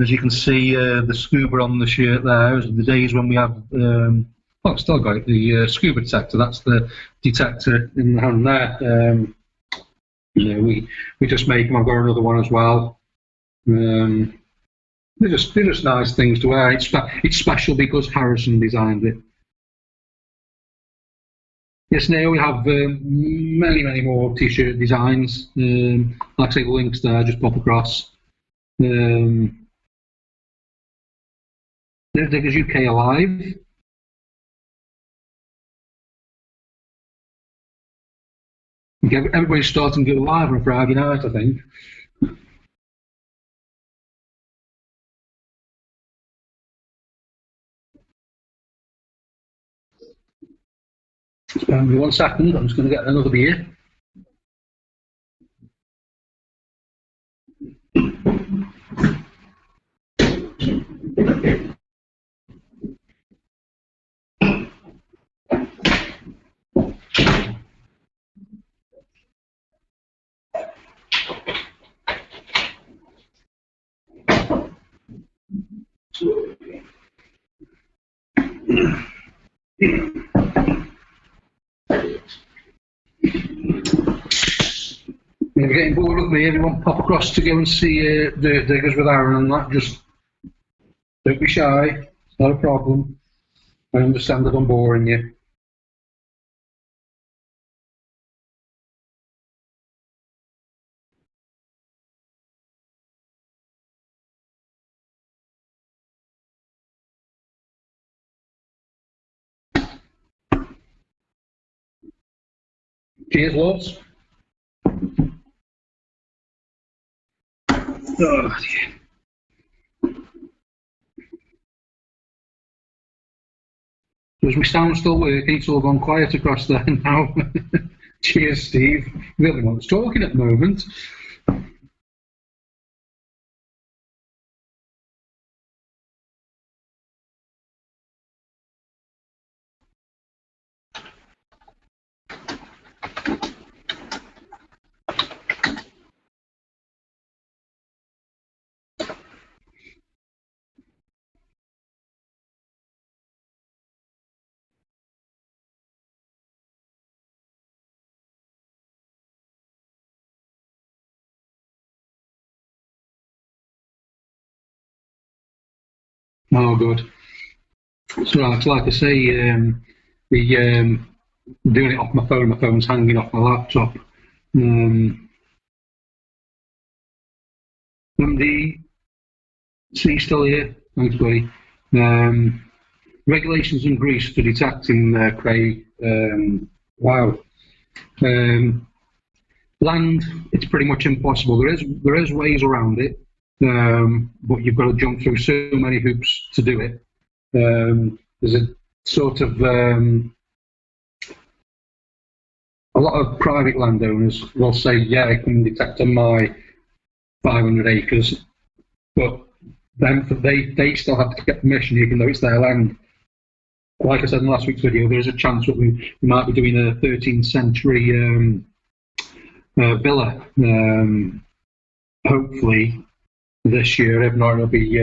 As you can see, the scuba on the shirt there is the days when we have, well, still got it, the scuba detector. That's the detector in the hand there. We just make them. I've got another one as well. They're just nice things to wear. It's special because Harrison designed it. Yes, now we have many more t-shirt designs. Like I say, the links there, just pop across. There's UK Alive. Everybody's starting to go live on Friday night, I think. Spare me 1 second, I'm just going to get another beer. If you're getting bored with me, everyone pop across to go and see the Diggers with Aaron and that. Just don't be shy, it's not a problem. I understand that I'm boring you. Cheers, lots. Oh, dear. Does my sound still working? It's all gone quiet across there now. Cheers, Steve. You're the one that's talking at the moment. Oh, good. So, like I say, doing it off my phone. My phone's hanging off my laptop. Andy, see, still here. Thanks, buddy. regulations in Greece for detecting Craig. Wow. Land, it's pretty much impossible. There is ways around it, but you've got to jump through so many hoops to do it. There's a sort of a lot of private landowners will say, yeah, I can detect on my 500 acres, but then they still have to get permission, even though it's their land. Like I said in last week's video, there's a chance that we might be doing a 13th century villa, hopefully this year. If not, it'll be,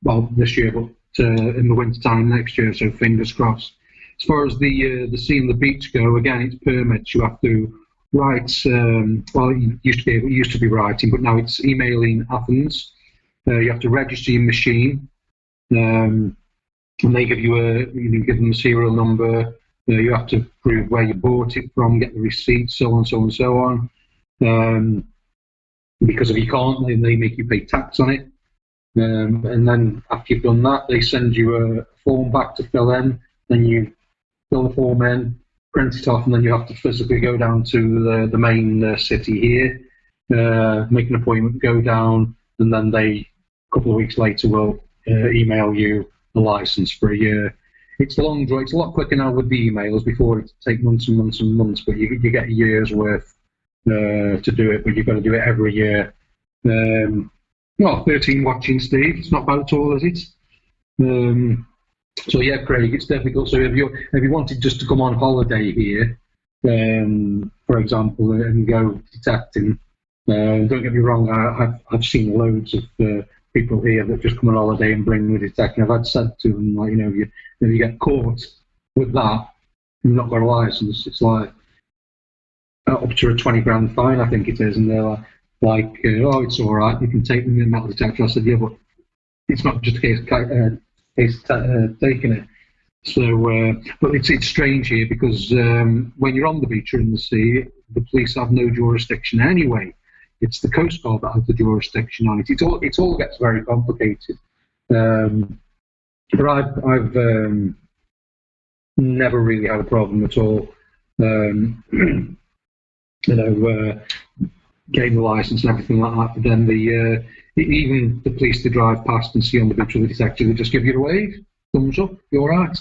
well, this year, but in the winter time next year, so fingers crossed. As far as the sea and the beach go, again, it's permits. You have to write, well, it used to be writing, but now it's emailing Athens. You have to register your machine, and they give you give them a serial number. You have to prove where you bought it from, get the receipt, so on, so on, so on. Because if you can't, then they make you pay tax on it. And then after you've done that, they send you a form back to fill in. Then you fill the form in, print it off, and then you have to physically go down to the main city here, make an appointment, go down, and then they, a couple of weeks later, will email you a license for a year. It's a long draw. It's a lot quicker now with the emails. Before it take months and months and months, but you get a year's worth to do it, but you've got to do it every year. Well, 13 watching, Steve. It's not bad at all, is it? So yeah, Craig, it's difficult. So if you wanted just to come on holiday here, for example, and go detecting, don't get me wrong, I've seen loads of people here that just come on holiday and bring the detecting. I've had said to them, like, if you get caught with that, you've not got a license. It's like up to a 20 grand fine, I think it is, and they're like, oh, it's all right, you can take them in metal detector. I said, yeah, but it's not just a case taking it. So, but it's strange here because when you're on the beach or in the sea, the police have no jurisdiction anyway. It's the Coast Guard that has the jurisdiction on it. It all gets very complicated. But I've never really had a problem at all. Getting the license and everything like that. But then even the police to drive past and see on the beach with the detector, they just give you a wave, thumbs up, you're all right.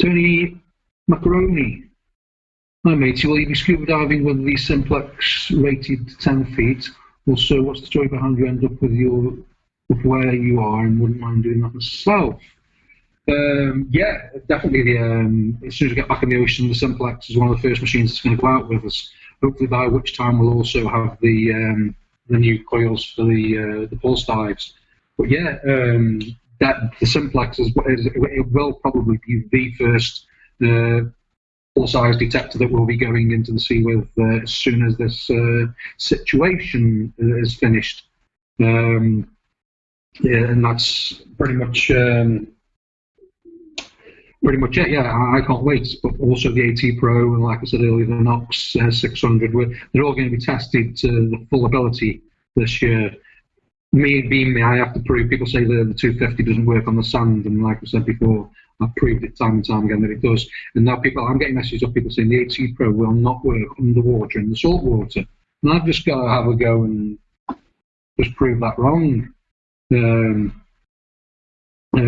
Tony Macaroni. Hi mate, will you be scuba diving with the Simplex rated 10 feet? Also, what's the story behind you end up with where you are, and wouldn't mind doing that myself? Yeah, definitely. As soon as we get back in the ocean, the Simplex is one of the first machines that's going to go out with us. Hopefully, by which time we'll also have the new coils for the pulse dives. But yeah, the Simplex it will probably be the first full-size detector that we'll be going into the sea with as soon as this situation is finished. Yeah, and that's pretty much it. Yeah, I can't wait. But also the AT Pro, and like I said earlier, the Nox 600, they're all going to be tested to the full ability this year. Me being me, I have to prove. People say the 250 doesn't work on the sand, and like I said before, I've proved it time and time again that it does. And now I'm getting messages of people saying the AT Pro will not work underwater in the salt water, and I've just got to have a go and just prove that wrong.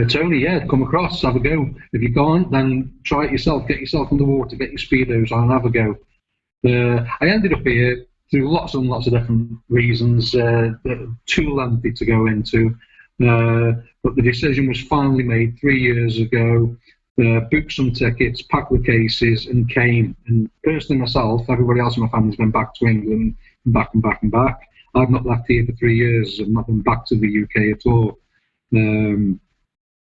Tony, yeah, come across, have a go. If you can't, then try it yourself. Get yourself in the water, get your speedos on, have a go. I ended up here through lots and lots of different reasons, too lengthy to go into. But the decision was finally made 3 years ago. Booked some tickets, packed the cases, and came. And personally myself, everybody else in my family's been back to England, and back and back and back. I've not left here for 3 years. I've not been back to the UK at all.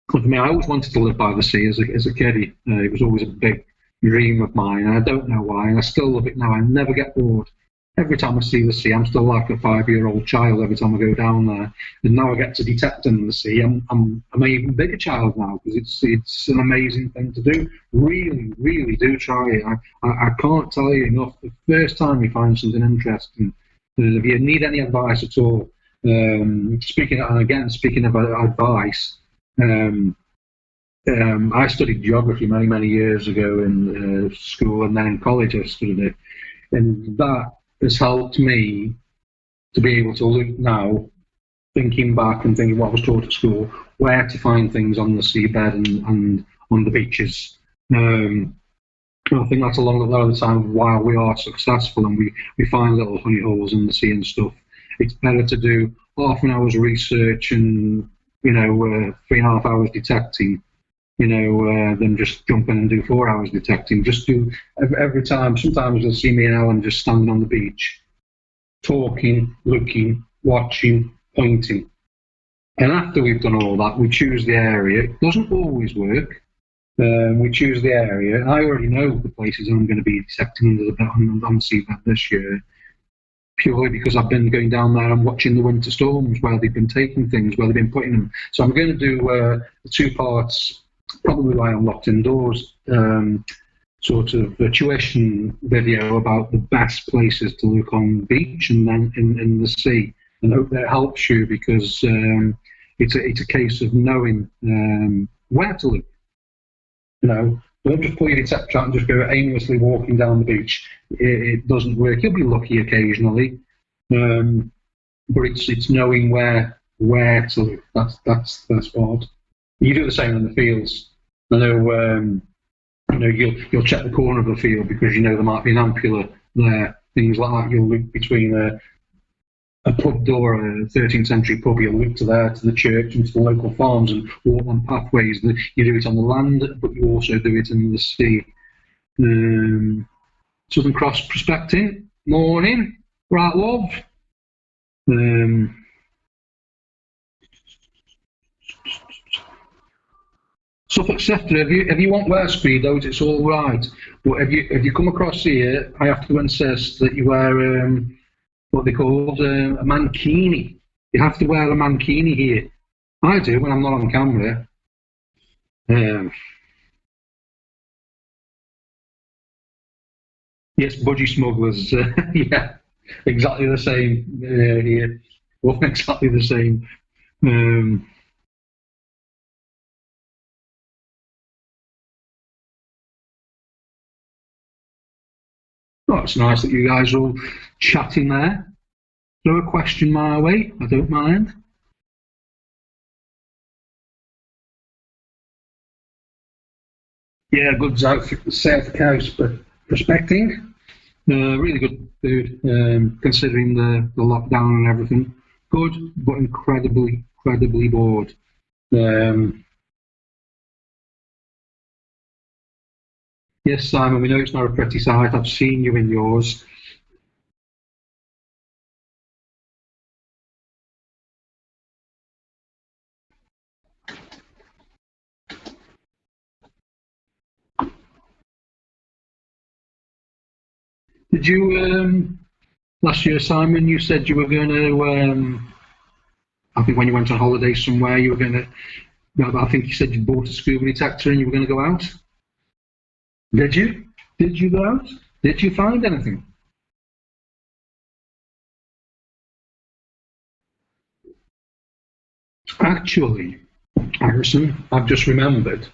For me, I always wanted to live by the sea as a kid. It was always a big dream of mine. And I don't know why, and I still love it now. I never get bored. Every time I see the sea, I'm still like a 5-year-old child every time I go down there. And now I get to detect in the sea. I'm an even bigger child now because it's an amazing thing to do. Really, really do try it. I can't tell you enough. The first time you find something interesting, if you need any advice at all, Speaking of advice, I studied geography many years ago in school, and then in college I studied it, and that has helped me to be able to look now, thinking back and thinking what I was taught at school, where to find things on the seabed and on the beaches. I think that's a lot of the time why we are successful and we find little honey holes in the sea and stuff. It's better to do half an hour's research and 3.5 hours detecting, than just jump in and do 4 hours detecting. Just do every time. Sometimes you'll see me and Alan just standing on the beach, talking, looking, watching, pointing. And after we've done all that, we choose the area. It doesn't always work. We choose the area. I already know the places I'm going to be detecting under on seabed this year, purely because I've been going down there and watching the winter storms, where they've been taking things, where they've been putting them. So I'm going to do the 2 parts, probably why I'm locked indoors, sort of a tuition video about the best places to look on the beach and then in the sea, and hope that helps you, because it's a case of knowing where to look. Don't just pull your detector out and just go aimlessly walking down the beach. It doesn't work. You'll be lucky occasionally, but it's knowing where to look. That's the best part. You do the same in the fields. I know, you'll check the corner of the field because there might be an ampulla there. Things like that. You'll look between a pub door, a 13th century pub. You'll look to the church and to the local farms and walk on pathways. You do it on the land, but you also do it in the sea. Southern Cross prospecting. Morning. Right, love. Suffolk Sefton, if you want wear speedos, it's all right. But if you come across here, I have to insist that you wear what they call a mankini. You have to wear a mankini here. I do when I'm not on camera. Yes, budgie smugglers. Yeah, exactly the same here. Well, exactly the same. Oh, it's nice that you guys are all chatting there. Throw a question my way, I don't mind. Yeah, good South Coast prospecting. Really good food, considering the lockdown and everything. Good, but incredibly bored. Yes, Simon, we know it's not a pretty sight. I've seen you in yours. Did you, last year, Simon, you said you were going to, I think when you went on holiday somewhere, you were going to, I think you said you bought a scuba detector and you were going to go out? Did you? Did you go out? Did you find anything? Actually, Harrison, I've just remembered.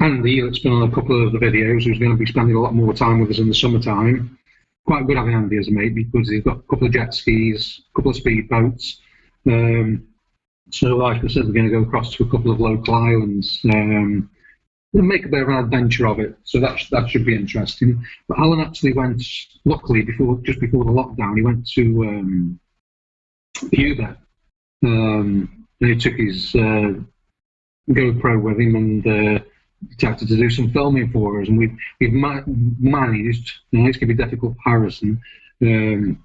Andy, that's been on a couple of the videos, who's going to be spending a lot more time with us in the summertime. Quite good having Andy as a mate because he's got a couple of jet skis, a couple of speedboats. So, like I said, we're going to go across to a couple of local islands and make a bit of an adventure of it. So that should be interesting. But Alan actually went, luckily, just before the lockdown, he went to Cuba. And he took his GoPro with him and detected to do some filming for us, and we've managed. It's going to be difficult for Harrison to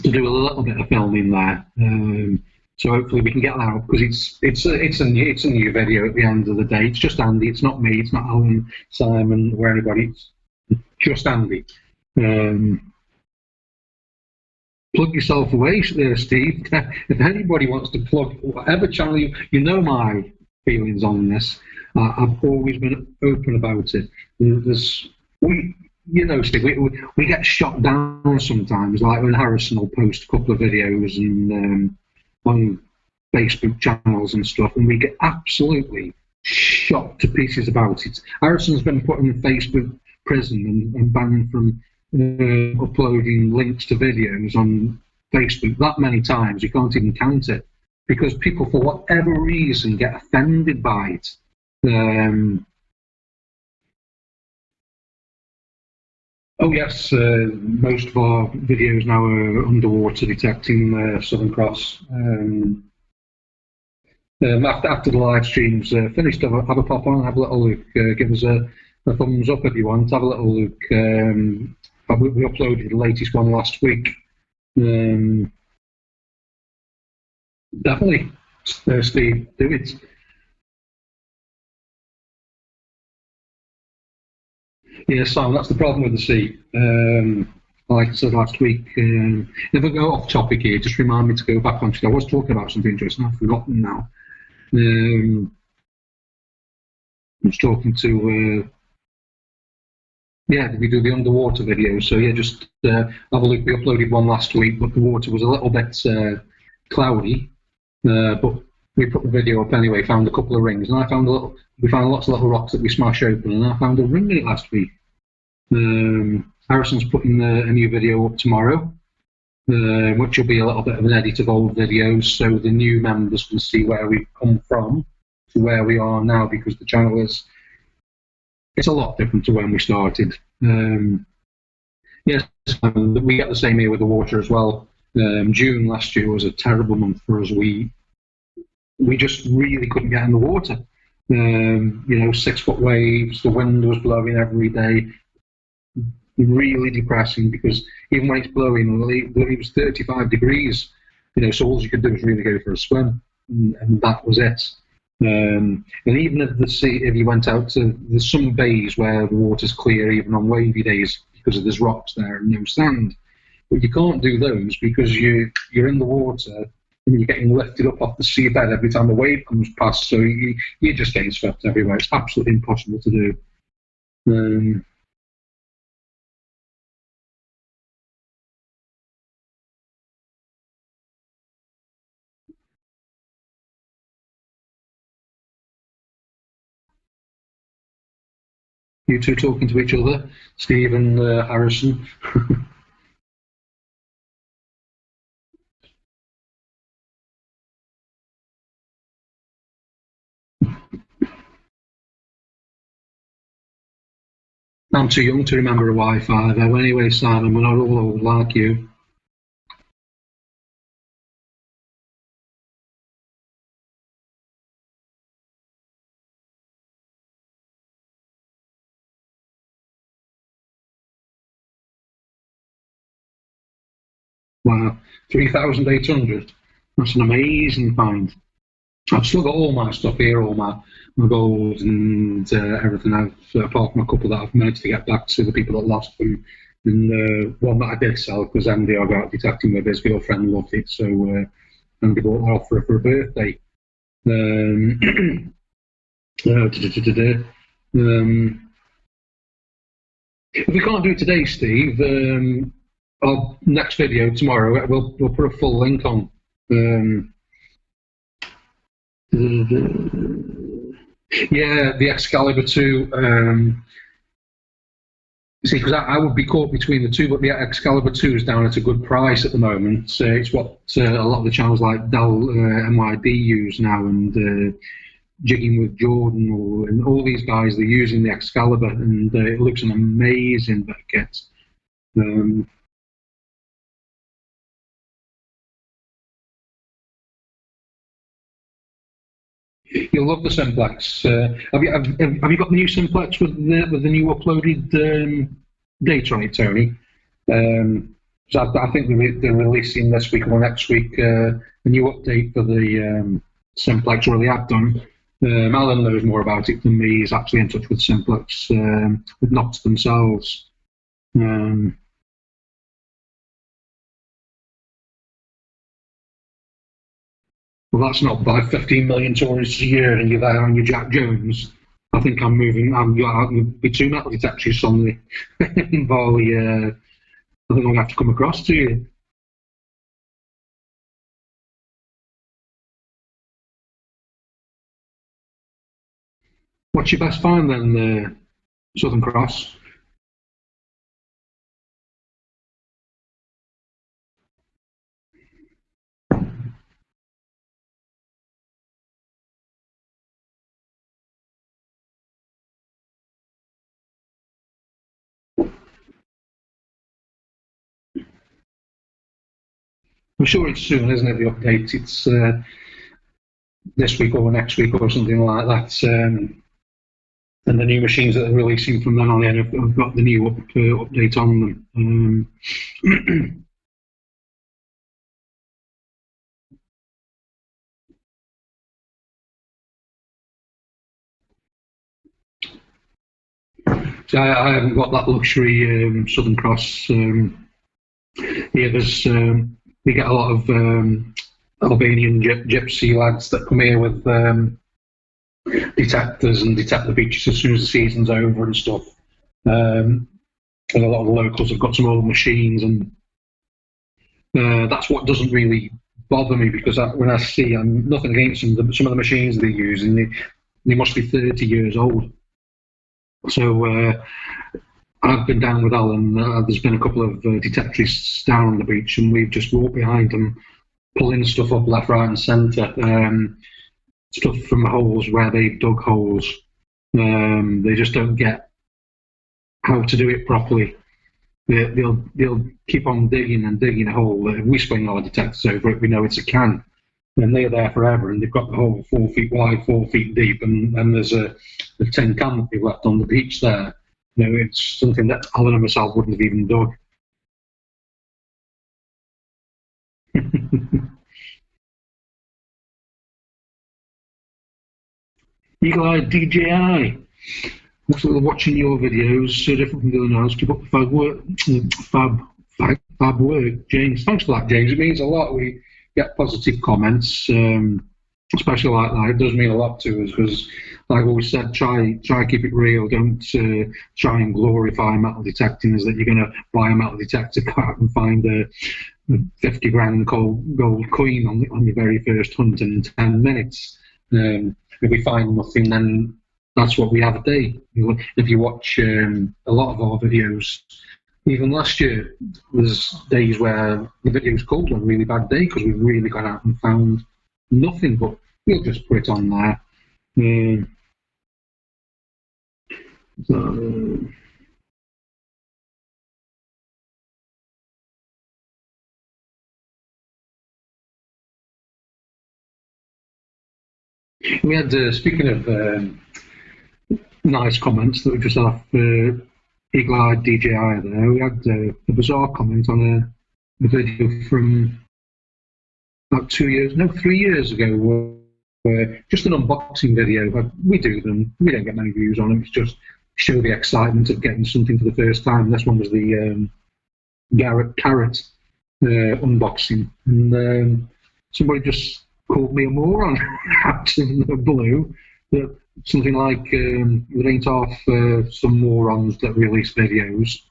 do a little bit of filming there. So hopefully we can get that out because it's a new video at the end of the day. It's just Andy. It's not me. It's not Alan, Simon, or anybody. It's just Andy. Plug yourself away there, Steve. If anybody wants to plug whatever channel, you know my feelings on this. I've always been open about it. you know, Steve, we get shot down sometimes, like when Harrison will post a couple of videos and on Facebook channels and stuff, and we get absolutely shot to pieces about it. Harrison's been put in Facebook prison and banned from uploading links to videos on Facebook that many times, you can't even count it, because people, for whatever reason, get offended by it. Oh yes, most of our videos now are underwater detecting Southern Cross. After the live streams finished, have a pop on, have a little look, give us a thumbs up if you want, have a little look. We uploaded the latest one last week. Definitely, Steve, do it. Yeah, Simon, that's the problem with the sea. Like I said last week, if I go off topic here, just remind me to go back on. I was talking about something interesting, I've forgotten now. I was talking to, yeah, we do the underwater videos. So yeah, just have a look. We uploaded one last week, but the water was a little bit cloudy. But we put the video up anyway. Found a couple of rings, and we found lots of little rocks that we smash open, and I found a ring in it last week. Harrison's putting a new video up tomorrow, which will be a little bit of an edit of old videos, so the new members can see where we've come from to where we are now, because the channel it's a lot different to when we started. Yes, we get the same here with the water as well. June last year was a terrible month for us. We just really couldn't get in the water. 6-foot waves, the wind was blowing every day. Really depressing, because even when it's blowing, it was 35 degrees. So all you could do was really go for a swim, and that was it. And even if you went out to, there's some bays where the water's clear even on wavy days because there's rocks there and no sand. But you can't do those because you're in the water and you're getting lifted up off the seabed every time the wave comes past. So you're just getting swept everywhere. It's absolutely impossible to do. You two talking to each other, Steve and Harrison. I'm too young to remember a Wi-Fi though. Anyway, Simon, we're not all old like you. Wow, 3,800. That's an amazing find. I've still got all my stuff here, all my gold and everything. Apart from a couple that I've managed to get back to the people that lost them. And one that I did sell, because Andy I got detecting with, his girlfriend loved it, so Andy bought that off for her birthday. If we can't do it today, Steve, our next video tomorrow, we'll put a full link on. Yeah, the Excalibur 2. See, because I would be caught between the two, but the Excalibur 2 is down at a good price at the moment. It's what a lot of the channels like Dell MYD use now, and Jigging with Jordan, and all these guys, they're using the Excalibur, and it looks an amazing bit of kit. You'll love the Simplex. Have you got the new Simplex with the new uploaded data on it, Tony? So I think they're releasing this week or next week a new update for the Simplex, or they have done. Alan knows more about it than me. He's actually in touch with Simplex, with Knox themselves. Well, that's not bad. 15 million tourists a year, and you're there on your Jack Jones. I think I'm moving. I'll be two metal detectors on the Volley. I think I'm going to have to come across to you. What's your best find then, Southern Cross? I'm sure it's soon, isn't it? The update. It's this week or next week or something like that. And the new machines that they're releasing from then on in have got the new update on them. So I haven't got that luxury Southern Cross. Here, we get a lot of Albanian gypsy lads that come here with detectors and detect the beaches as soon as the season's over and stuff. And a lot of the locals have got some old machines, and that's what doesn't really bother me, because when I see, I'm nothing against some of the machines they're using, they must be 30 years old. So I've been down with Alan. There's been a couple of detectorists down on the beach, and we've just walked behind them, pulling stuff up left, right, and centre. Stuff from holes where they dug holes. They just don't get how to do it properly. They'll keep on digging and digging a hole. If we swing our detectors over it, we know it's a can, and they're there forever. And they've got the hole 4 feet wide, 4 feet deep, and there's a tin can that they've left on the beach there. You know, it's something that Alan and myself wouldn't have even dug. Eagle-eyed DJI. Also watching your videos, so different from the other notes. Keep up the fab work, James. Thanks for that, James. It means a lot. We get positive comments, especially like that. It does mean a lot to us because, like I always said, try keep it real. Don't try and glorify metal detecting as that you're going to buy a metal detector, go out and find a 50 grand gold coin on your very first hunt in 10 minutes. If we find nothing, then that's what we have a day. If you watch a lot of our videos, even last year, there's days where the video's called a really bad day because we've really gone out and found nothing, but we'll just put it on there. So, we had, speaking of nice comments that we just had off Eagle-eyed DJI there, we had a bizarre comment on a video from about 3 years ago, where just an unboxing video. We do them, we don't get many views on them, it's just show the excitement of getting something for the first time. This one was the GoAndGarrett unboxing, and somebody just called me a moron out of the blue. Something like there ain't half some morons that release videos.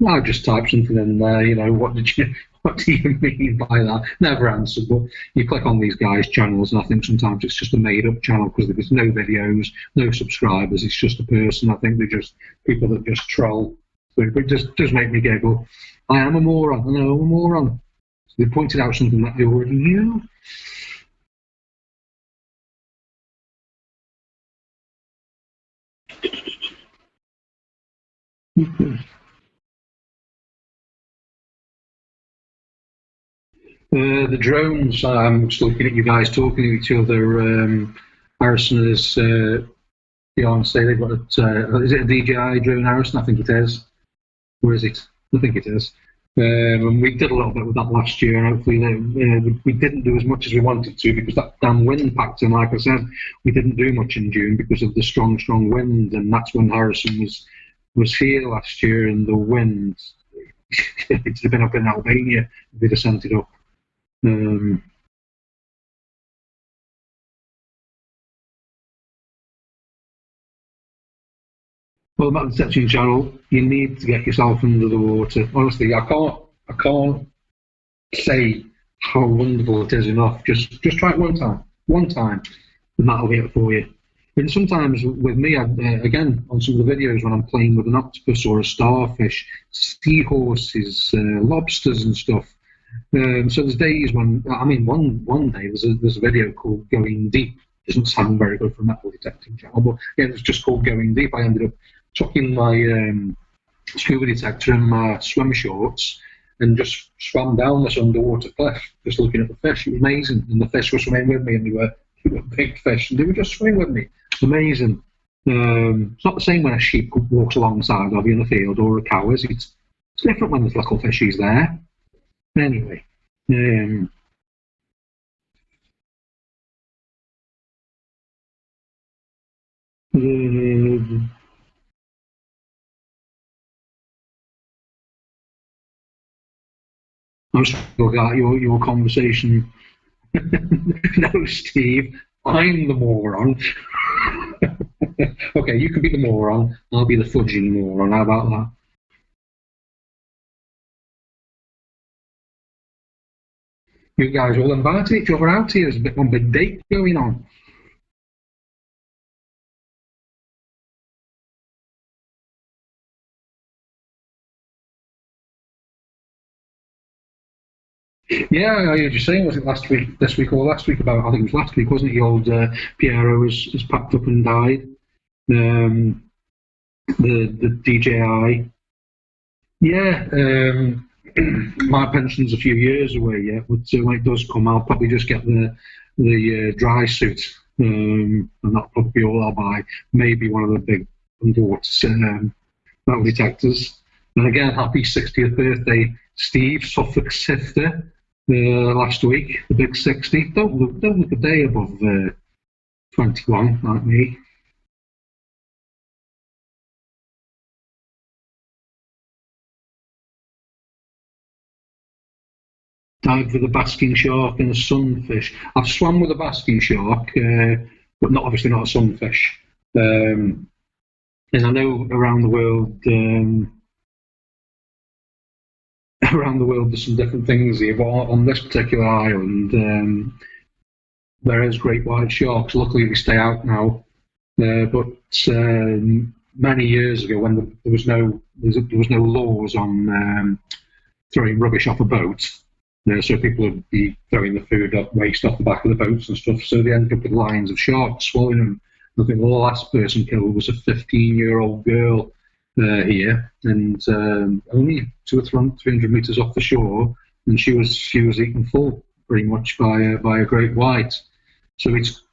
I just typed something in there. What do you mean by that? Never answered. But you click on these guys' channels, and I think sometimes it's just a made-up channel because there's no videos, no subscribers. It's just a person. I think they're just people that just troll. So it just does make me giggle. I am a moron. I know I'm a moron. So they pointed out something that they already knew. The drones, I'm just looking at you guys talking to each other. Harrison and his fiance, they've got is it a DJI drone, Harrison? I think it is. Or is it? I think it is. And we did a little bit with that last year, and hopefully we didn't do as much as we wanted to because that damn wind packed in. Like I said, we didn't do much in June because of the strong wind, and that's when Harrison was here last year, and the wind, it's been up in Albania, they'd have sent it up. Well, about the Detecting channel, you need to get yourself under the water. Honestly, I can't say how wonderful it is enough. Just try it one time, and that'll be it for you. And sometimes with me, again, on some of the videos when I'm playing with an octopus or a starfish, seahorses, lobsters and stuff. So there's days when, I mean, one day there's a video called Going Deep. Doesn't sound very good for a metal detecting channel, but yeah, it was just called Going Deep. I ended up chucking my scuba detector in my swim shorts and just swam down this underwater cliff, just looking at the fish. It was amazing, and the fish were swimming with me, and they were big fish, and they were just swimming with me. It's amazing. It's not the same when a sheep walks alongside of you in the field or a cow is. It's different when there's little fishies there. Anyway, uh, I'm still at your conversation. No, Steve, I'm the moron. Okay, you can be the moron. I'll be the fudging moron. How about that? You guys all invite each other out here. There's a bit one big date going on. Yeah, I heard you saying, was it last week, this week, or last week about, I think it was last week, wasn't it? The old Piero has packed up and died. Um, the DJI. Yeah, my pension's a few years away yet, but when it does come, I'll probably just get the dry suit, and that'll probably be all I'll buy. Maybe one of the big underwater metal detectors. And again, happy 60th birthday, Steve, Suffolk Sifter, last week, the big 60. Don't look a day above 21, like me. Dived with a basking shark and a sunfish. I've swum with a basking shark, but not obviously not a sunfish. Um, and I know around the world, around the world, there's some different things here. But on this particular island, there is great white sharks. Luckily, they stay out now. But many years ago, when there was no laws on throwing rubbish off a boat, so people would be throwing the food up, waste off the back of the boats and stuff. So they ended up with lines of sharks swallowing them. I think the last person killed was a 15-year-old girl here, and only 200 or 300 meters off the shore, and she was eaten full pretty much by a great white. So it's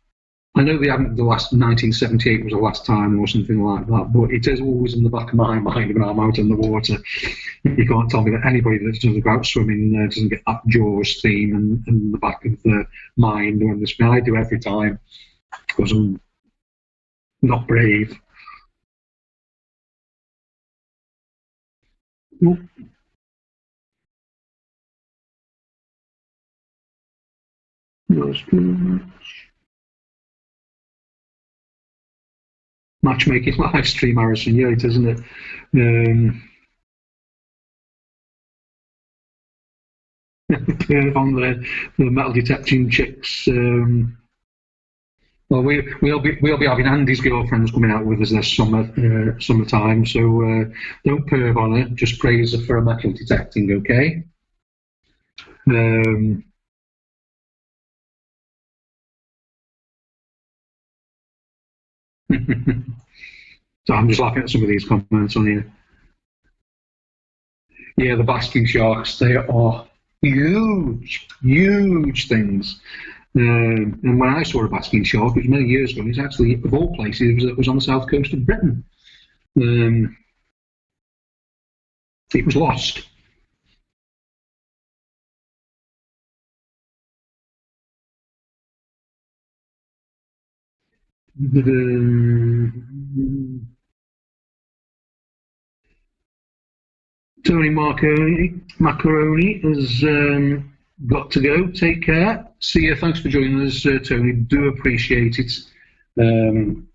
I know they haven't. The last 1978 was the last time or something like that, but it is always in the back of my mind when I'm out in the water. You can't tell me that anybody that doesn't go out swimming doesn't get that Jaws theme in the back of the mind when this. I do every time because I'm not brave. Well, matchmaking live stream, Harrison. Yeah, it isn't it? Um, on the metal detecting chicks. Well, we'll be having Andy's girlfriends coming out with us this summertime. So don't perv on her. Just praise her for her metal detecting, okay? Um, so I'm just laughing at some of these comments on here. Yeah, the basking sharks. They are huge, huge things. And when I saw a basking shark, it was many years ago. It was actually, of all places, it was on the south coast of Britain. Um, it was lost. Tony Macaroni has got to go. Take care. See you. Thanks for joining us, Tony. Do appreciate it. Um,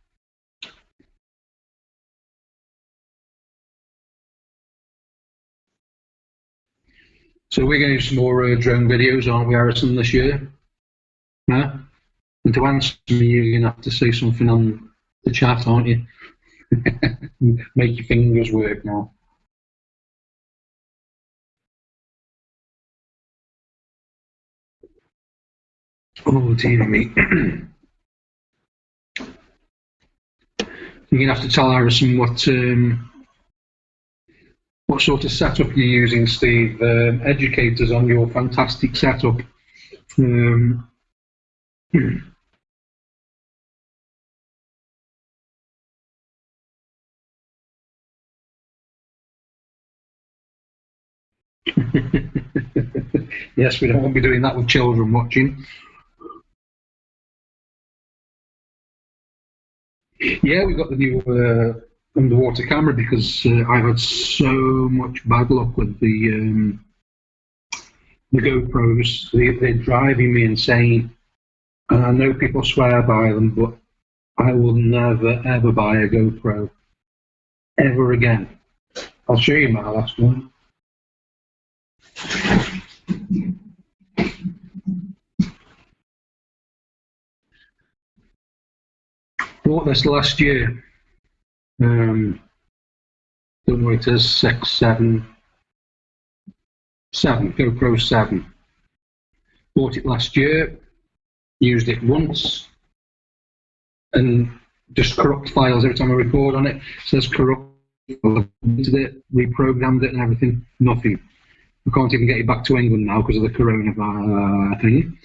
So we're going to do some more drone videos, aren't we, Harrison, this year? Yeah? And to answer me, you're going to have to say something on the chat, aren't you? Make your fingers work now. Oh, dear me. You're going to have to tell Harrison what sort of setup you're using, Steve. Educate us on your fantastic setup. Yes, we don't want to be doing that with children watching. Yeah, we got the new underwater camera because I've had so much bad luck with the GoPros. They're driving me insane. And I know people swear by them, but I will never ever buy a GoPro ever again. I'll show you my last one. Bought this last year. Don't know what it is, 6, 7, GoPro 7. Bought it last year, used it once, and just corrupt files every time I record on it. It says corrupt. I've deleted it, reprogrammed it, and everything. Nothing. I can't even get it back to England now because of the coronavirus thing.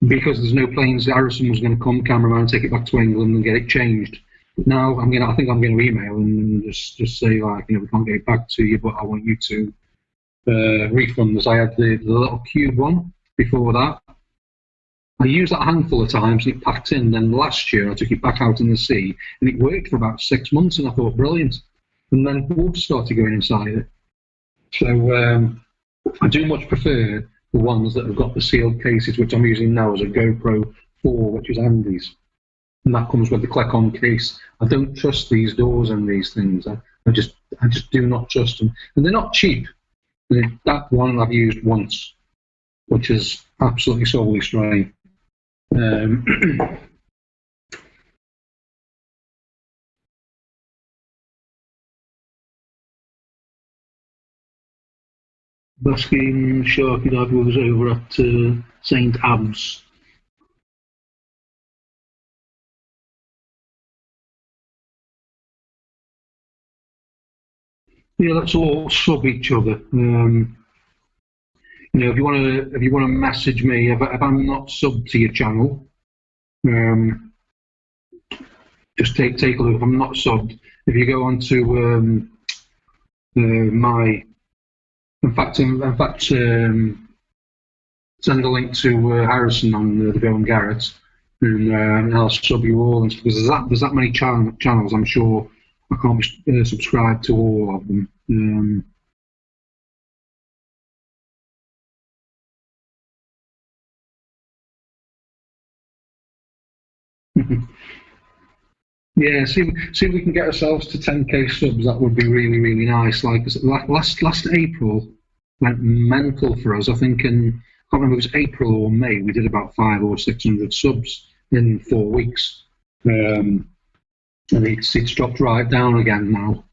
Because there's no planes, Harrison was going to come, cameraman, take it back to England and get it changed. But now I think I'm going to email and just say, like, we can't get it back to you, but I want you to refund us. I had the little cube one before that. I used that a handful of times and it packed in. Then last year I took it back out in the sea and it worked for about 6 months and I thought, brilliant. And then wolves started going inside it. So I do much prefer the ones that have got the sealed cases, which I'm using now as a GoPro 4, which is Andy's. And that comes with the click-on case. I don't trust these doors and these things. I just do not trust them. And they're not cheap. That one I've used once, which is absolutely soul destroying. Basking Sharky Dad was over at St. Ab's. Yeah, let's all sub each other. If you want to message me, if I'm not subbed to your channel, just take a look. If I'm not subbed, if you go on to my, in fact, send a link to Harrison on the GoAndGarrett, and I'll sub you all. And because there's that many channels, I'm sure I can't be subscribed to all of them. Yeah, see if we can get ourselves to 10k subs. That would be really, really nice. Like last April went mental for us. I think I can't remember if it was April or May. We did about 500 or 600 subs in 4 weeks, and it's dropped right down again now.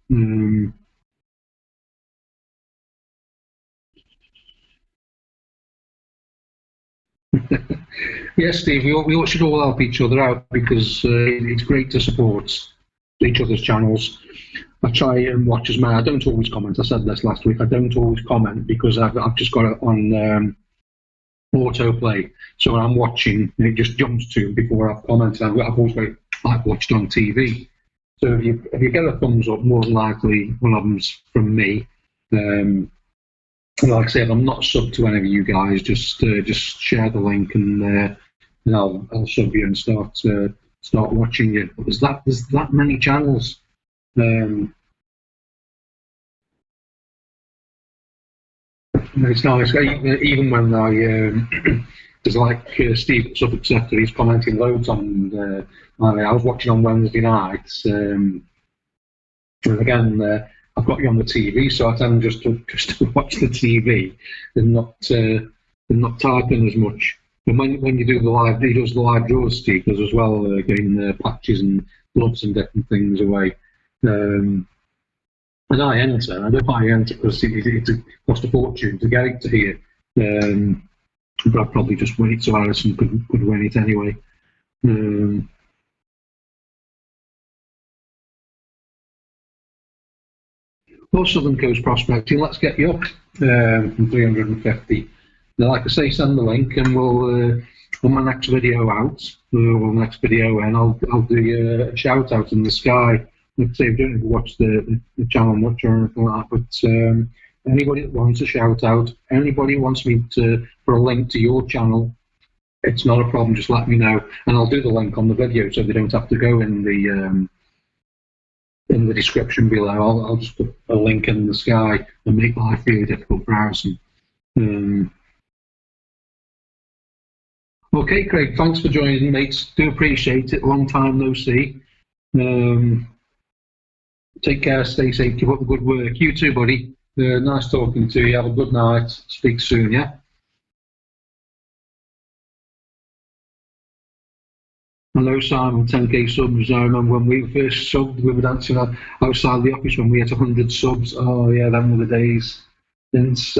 Yes, Steve, we should all help each other out because it's great to support each other's channels. I try and watch as many. I don't always comment. I said this last week. I don't always comment because I've just got it on autoplay. So when I'm watching, it just jumps to before I've commented. I've always got it like watched on TV. So if you get a thumbs up, more than likely one of them's from me. Like I said, I'm not subbed to any of you guys. Just share the link and I'll sub you and start watching you. But there's that many channels. It's nice, even when there's like Steve Suffolk Sector, he's commenting loads on. I was watching on Wednesday nights, and again, I've got you on the TV, so I tend just to watch the TV and not typing as much. And when you do the live, he does the live draws, Steve does as well, getting patches and gloves and different things away. And I enter. I don't buy enter because it costs a fortune to get it to here. But I'd probably just wait so Harrison could win it anyway. Well, Southern Coast Prospecting, let's get you up from 350. Now, like I say, send the link and we'll, on my next video out, or next video, and I'll do a shout out in the sky. Like I say, I don't watch the channel much or anything like that, but anybody that wants a shout out, anybody who wants me to for a link to your channel, it's not a problem, just let me know, and I'll do the link on the video so they don't have to go in the description below. I'll just put a link in the sky and make life really difficult for Harrison. Okay, Craig, thanks for joining, mates. Do appreciate it. Long time no see. Take care, stay safe, keep up the good work. You too, buddy. Nice talking to you. Have a good night. Speak soon, yeah? Hello, Simon. 10k subs. I remember when we first subbed, we were dancing outside the office when we had 100 subs. Oh, yeah, them were the days. It's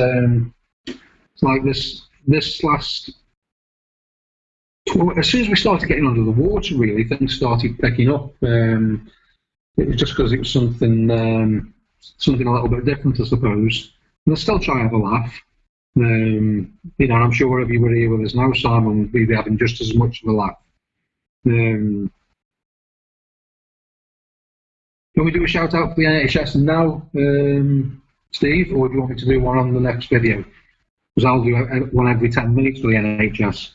like this last. As soon as we started getting under the water, really, things started picking up. It was just because it was something a little bit different, I suppose. And I'll still try and have a laugh. I'm sure everybody here with us now, Simon, will be having just as much of a laugh. Can we do a shout out for the NHS now, Steve, or do you want me to do one on the next video? Because I'll do one every 10 minutes for the NHS.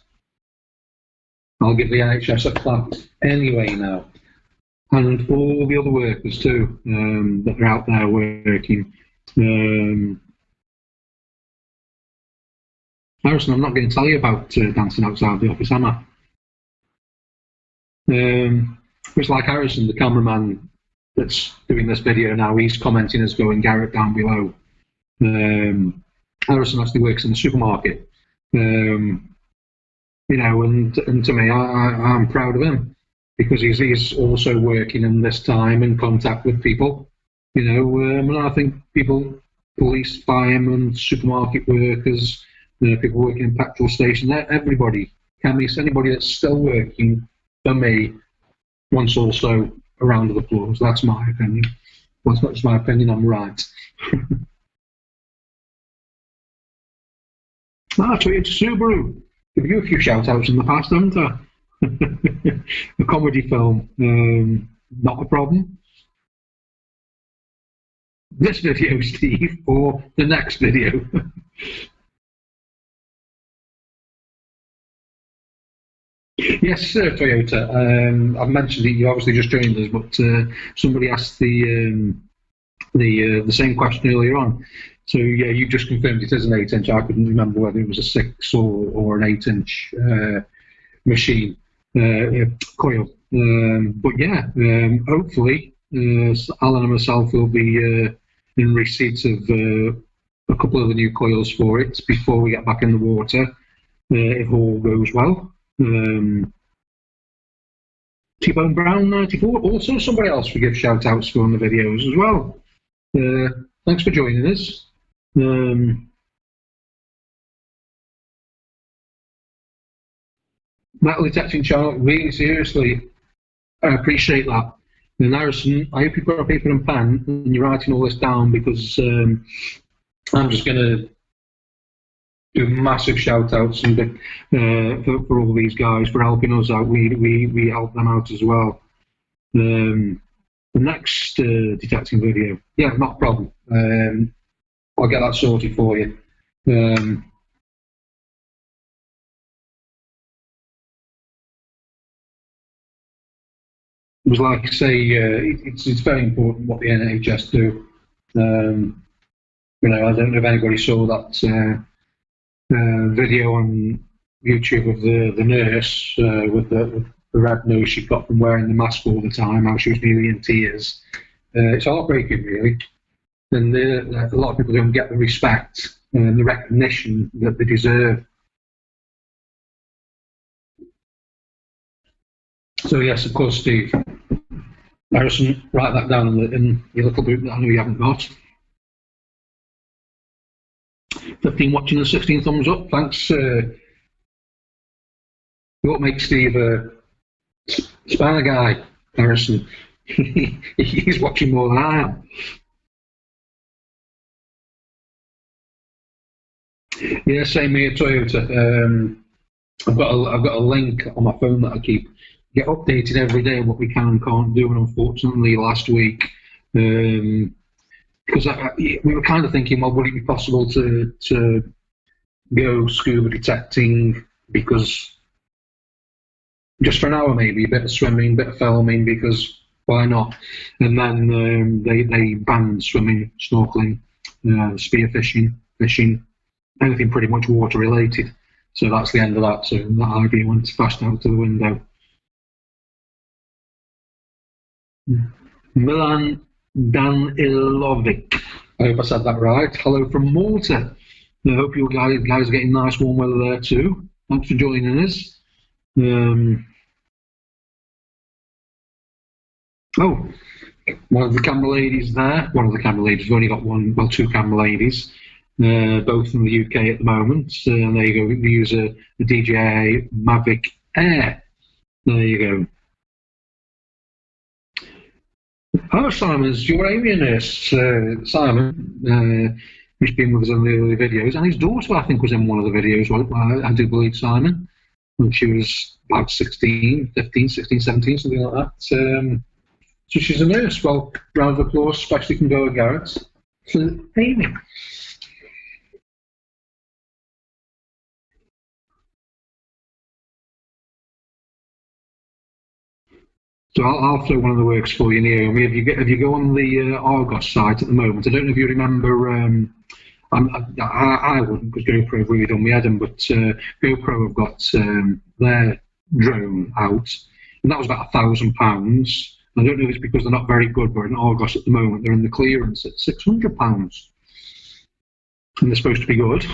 I'll give the NHS a clap anyway now. And all the other workers too, that are out there working. Harrison, I'm not going to tell you about dancing outside the office, am I? It's like Harrison, the cameraman that's doing this video now, he's commenting as GoAndGarrett down below. Harrison actually works in the supermarket. And to me, I'm proud of him because he's also working in this time in contact with people. And I think police, firemen, supermarket workers, people working in petrol stations, everybody, chemists, anybody that's still working, for me, wants also a round of applause. That's my opinion. Well, it's not just my opinion, I'm right. Toyota Subaru. Give you a few shout outs in the past, haven't I? A comedy film, not a problem. This video, Steve, or the next video? Yes, sir, Toyota. I've mentioned it. You obviously just joined us, but somebody asked the same question earlier on. So yeah, you just confirmed it is an 8-inch. I couldn't remember whether it was a 6 or an 8-inch machine coil. But yeah, hopefully Alan and myself will be in receipt of a couple of the new coils for it before we get back in the water, if all goes well. T-Bone Brown 94, also somebody else we give shout outs for on the videos as well. Thanks for joining us. Metal detecting channel, really seriously, I appreciate that. And Harrison, I hope you've got a paper and pen and you're writing all this down because I'm just going to do massive shout outs and for all these guys for helping us out. We help them out as well. The next detecting video, yeah, not a problem. I'll get that sorted for you. It was like I say, it's very important what the NHS do. I don't know if anybody saw that video on YouTube of the nurse with the red nose she got from wearing the mask all the time, how she was nearly in tears. It's heartbreaking, really. and a lot of people don't get the respect and the recognition that they deserve. So yes, of course, Steve. Harrison, write that down in your little book that I know you haven't got. 15 watching and 16 thumbs up. Thanks. You won't make Steve a Spanner guy, Harrison. He's watching more than I am. Yeah, same here, Toyota. I've got a link on my phone that I get updated every day what we can and can't do. And unfortunately, last week, because we were kind of thinking, well, would it be possible to go scuba detecting? Because just for an hour, maybe a bit of swimming, a bit of filming, because why not? And then they banned swimming, snorkeling, spearfishing, fishing, anything pretty much water related. So that's the end of that. So that idea went fast out to the window. Milan Danilovic. I hope I said that right. Hello from Malta. I hope you guys are getting nice warm weather there too. Thanks for joining us. Oh, one of the camera ladies there. One of the camera ladies. We've only got two camera ladies. Both in the UK at the moment. And there you go. We use a DJI Mavic Air. There you go. Oh, Simon's Euralianist. Simon, who's been with us on the early videos, and his daughter, I think, was in one of the videos. I do believe Simon, when she was about 16, 15, 16, 17, something like that. So she's a nurse. Well, round of applause, especially from GoAndGarrett, for Amy. So I'll throw one of the works for you, Naomi. If you go on the Argos site at the moment, I don't know if you remember. I wouldn't, because GoPro have really done me head in, but GoPro have got their drone out, and that was about £1,000. I don't know if it's because they're not very good, but in Argos at the moment they're in the clearance at £600, and they're supposed to be good.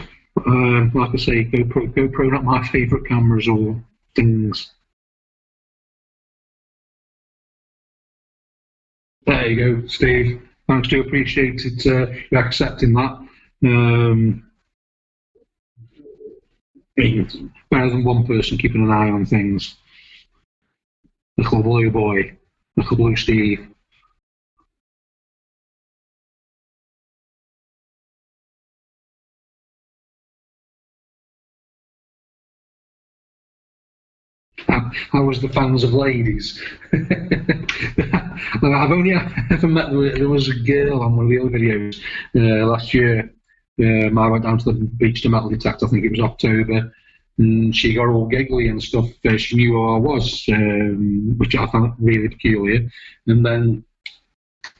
Like I say, GoPro not my favourite cameras or things. There you go, Steve. Thanks, do appreciate it. You accepting that. Better than one person keeping an eye on things. Little blue boy, little blue Steve. How was the fans of ladies? I've only ever met, there was a girl on one of the other videos last year. I went down to the beach to metal detect, I think it was October, and she got all giggly and stuff. She knew who I was, which I found really peculiar. And then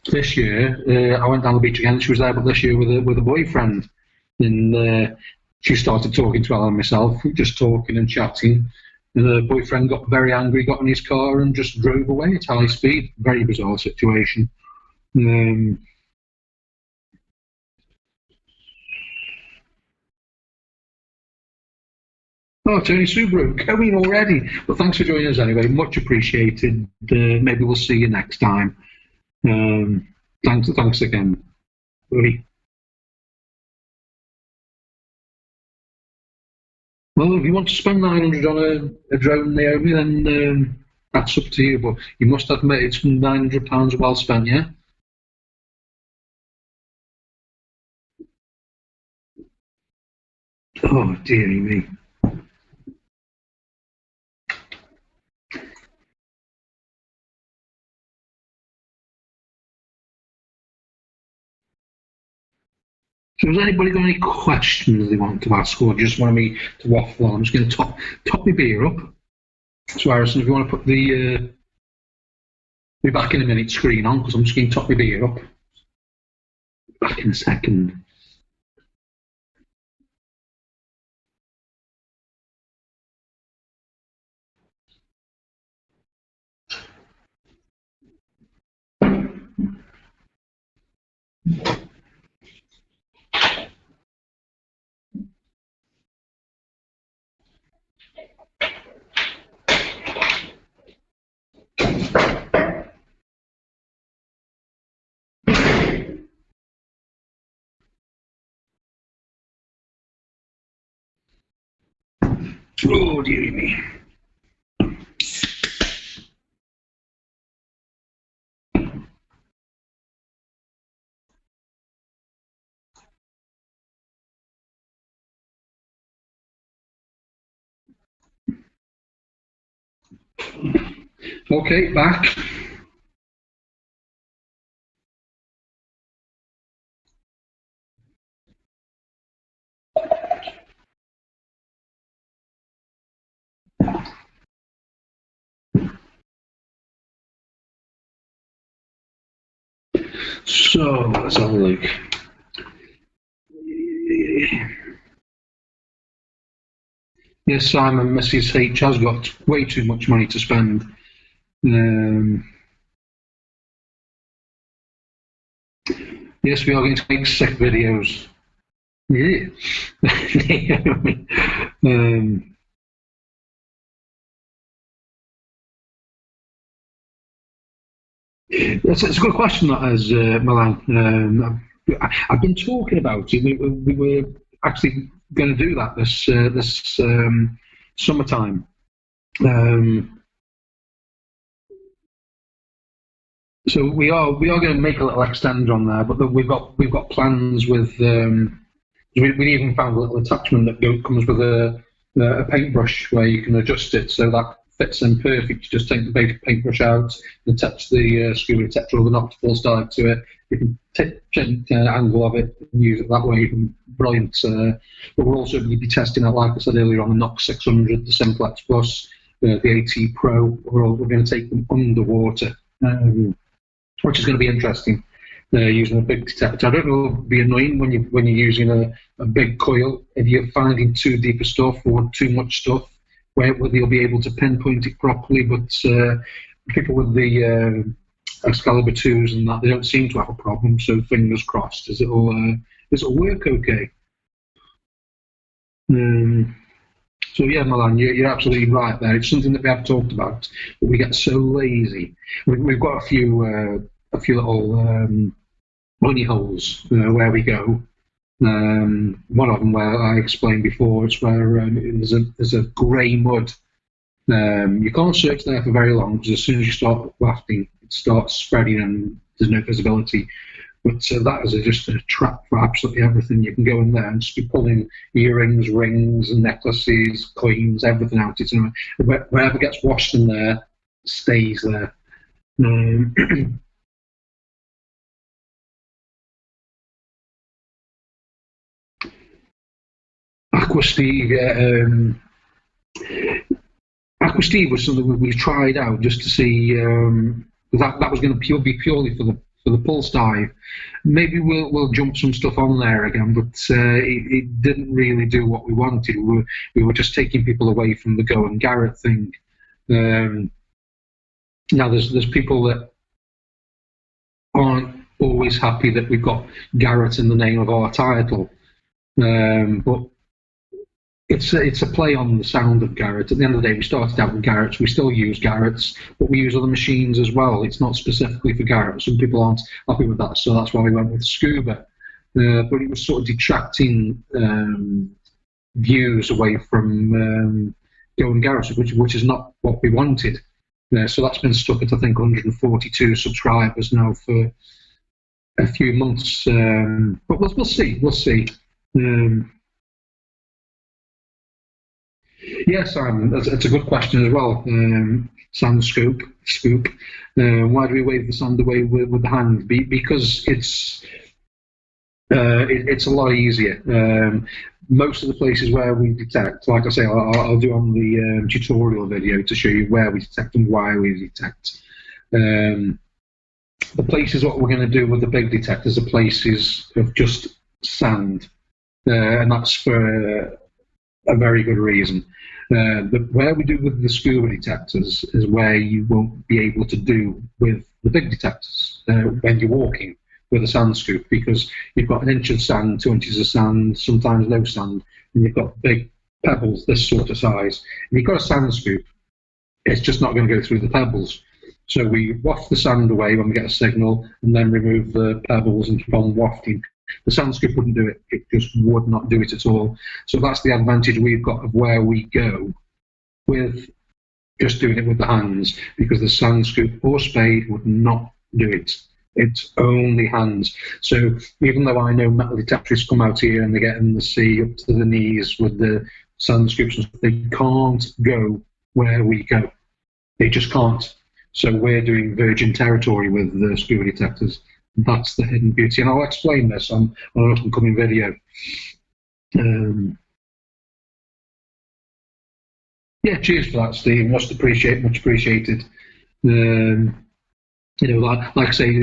this year, I went down the beach again, and she was there, but this year with a boyfriend. And she started talking to Alan and myself, just talking and chatting. And the boyfriend got very angry, got in his car and just drove away at high speed. Very bizarre situation. Oh, Tony Subaru, going already. But thanks for joining us anyway. Much appreciated. Maybe we'll see you next time. Thanks again. Bye. Well, if you want to spend 900 on a drone, Naomi, then that's up to you. But you must admit it's £900 well spent, yeah? Oh, dearie me. So has anybody got any questions they want to ask, or just want me to waffle on? I'm just going to top my beer up. So Harrison, if you want to put the be back in a minute screen on, because I'm just going to top my beer up. Back in a second. Oh, dear me. Okay, back. So, let's have a look. Yes, Simon, Mrs. H has got way too much money to spend. Yes, we are going to make sick videos. Yeah. It's a good question, that is, Milan. I've been talking about it. We were actually going to do that this summertime. So we are going to make a little extender on there, but we've got plans with. We even found a little attachment that comes with a paintbrush where you can adjust it so that fits in perfect. You just take the base paintbrush out and attach the scuba detector or the noctiluls direct to it. You can change the angle of it and use it that way. Brilliant. But we're also going to be testing out, like I said earlier, on the Nox 600, the Simplex Plus, the AT Pro. We're going to take them underwater. Which is going to be interesting. Using a big detector. I don't know, it'll be annoying when you're using a big coil. If you're finding too deep of stuff or too much stuff, whether you'll be able to pinpoint it properly. But people with the Excalibur 2s and that, they don't seem to have a problem. So fingers crossed, as it'll work okay. So yeah, Milan, you're absolutely right there. It's something that we have talked about, but we get so lazy. We've got a few little honey holes where we go. One of them, where I explained before, it's where there's a grey mud. You can't search there for very long, because as soon as you start wafting, it starts spreading and there's no visibility. But that is just a trap for absolutely everything. You can go in there and just be pulling earrings, rings, necklaces, coins, everything out. It's, whatever gets washed in there stays there. Aqua Steve, Aqua Steve was something we tried out just to see. That was going to be purely for the pulse dive. Maybe we'll jump some stuff on there again, but it didn't really do what we wanted. We were just taking people away from the GoAndGarrett thing. Now there's people that aren't always happy that we've got Garrett in the name of our title, but it's a play on the sound of Garrett. At the end of the day, we started out with Garretts. We still use Garretts, but we use other machines as well. It's not specifically for Garrett. Some people aren't happy with that, so that's why we went with Scuba. But it was sort of detracting views away from GoAndGarrett, which is not what we wanted. So that's been stuck at, I think, 142 subscribers now for a few months. But we'll see. We'll see. Yes, Simon, that's a good question as well. Sand scoop. Why do we wave the sand away with the hand? Because it's a lot easier. Most of the places where we detect, like I say, I'll do on the tutorial video to show you where we detect and why we detect. The places what we're going to do with the big detectors are places of just sand, and that's for a very good reason. Where we do with the scuba detectors is where you won't be able to do with the big detectors when you're walking with a sand scoop, because you've got an inch of sand, 2 inches of sand, sometimes no sand, and you've got big pebbles this sort of size. If you've got a sand scoop, it's just not going to go through the pebbles. So we waft the sand away when we get a signal, and then remove the pebbles and keep on wafting. The sand scoop wouldn't do it. It just would not do it at all. So that's the advantage we've got of where we go with just doing it with the hands, because the sand scoop or spade would not do it. It's only hands. So even though I know metal detectorists come out here and they get in the sea up to the knees with the sand scoops and stuff, they can't go where we go. They just can't. So we're doing virgin territory with the scuba detectors. That's the hidden beauty. And I'll explain this on an up-and-coming video. Yeah, cheers for that, Steve. Much appreciated. You know, like I say,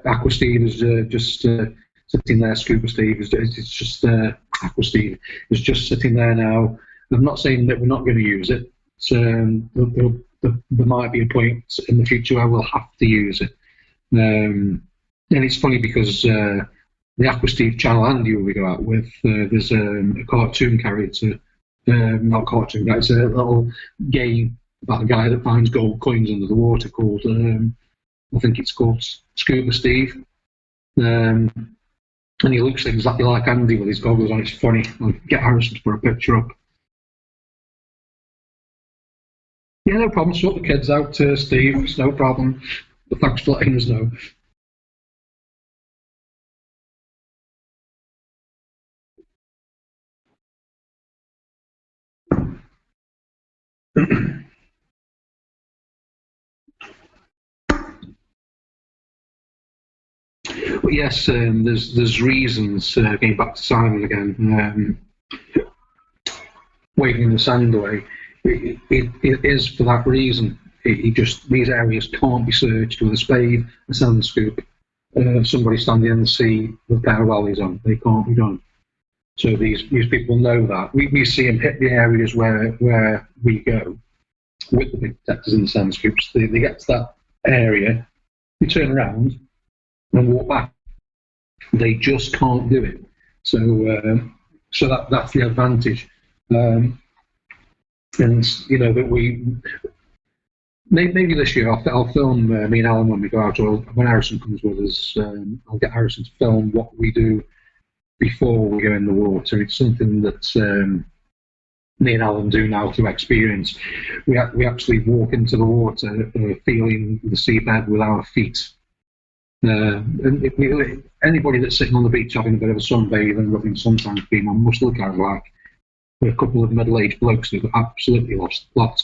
Aqua Steve is just sitting there. Scuba Steve is it's just Aqua Steve is just sitting there now. I'm not saying that we're not going to use it. There might be a point in the future where we'll have to use it. And it's funny because the Aqua Steve channel Andy we go out with, there's a cartoon character, not cartoon, it's a little game about a guy that finds gold coins under the water called, I think it's called Scuba Steve. And he looks exactly like Andy with his goggles on. It's funny. I'll get Harrison to put a picture up. Yeah, no problem. Sort the kids out, Steve. It's no problem. But thanks for letting us know. But yes, there's reasons, going back to Simon again, waving the sand away. It is for that reason. These areas can't be searched with a spade, a sand scoop, somebody standing in the sea with a pair of wellies on. They can't be done. So these people know that. We see them hit the areas where we go with the big detectors and the sand scoops. They get to that area, they turn around and walk back. They just can't do it. So that's the advantage. And you know that maybe this year I'll film me and Alan when we go out, or when Harrison comes with us. I'll get Harrison to film what we do before we go in the water. It's something that me and Alan do now through experience. We actually walk into the water feeling the seabed with our feet. And anybody that's sitting on the beach having a bit of a sunbathe and rubbing suntan cream on must look at like a couple of middle-aged blokes who've absolutely lost the plot.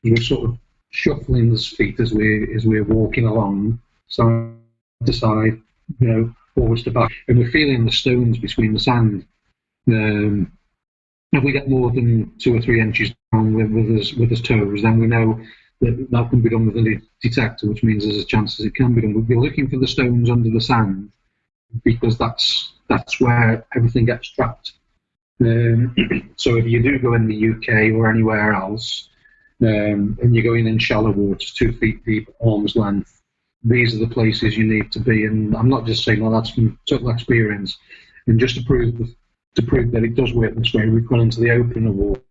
We're sort of shuffling the feet as we're walking along, side to side, you know, forwards to back, and we're feeling the stones between the sand. If we get more than 2 or 3 inches down with his toes, then we know that can be done with a detector, which means there's a chance that it can be done. We'll be looking for the stones under the sand because that's where everything gets trapped. So if you do go in the UK or anywhere else, and you're going in shallow waters, 2 feet deep, arm's length, these are the places you need to be. And I'm not just saying, well, that's from total experience. And just to prove that it does work this way, we've gone into the opener water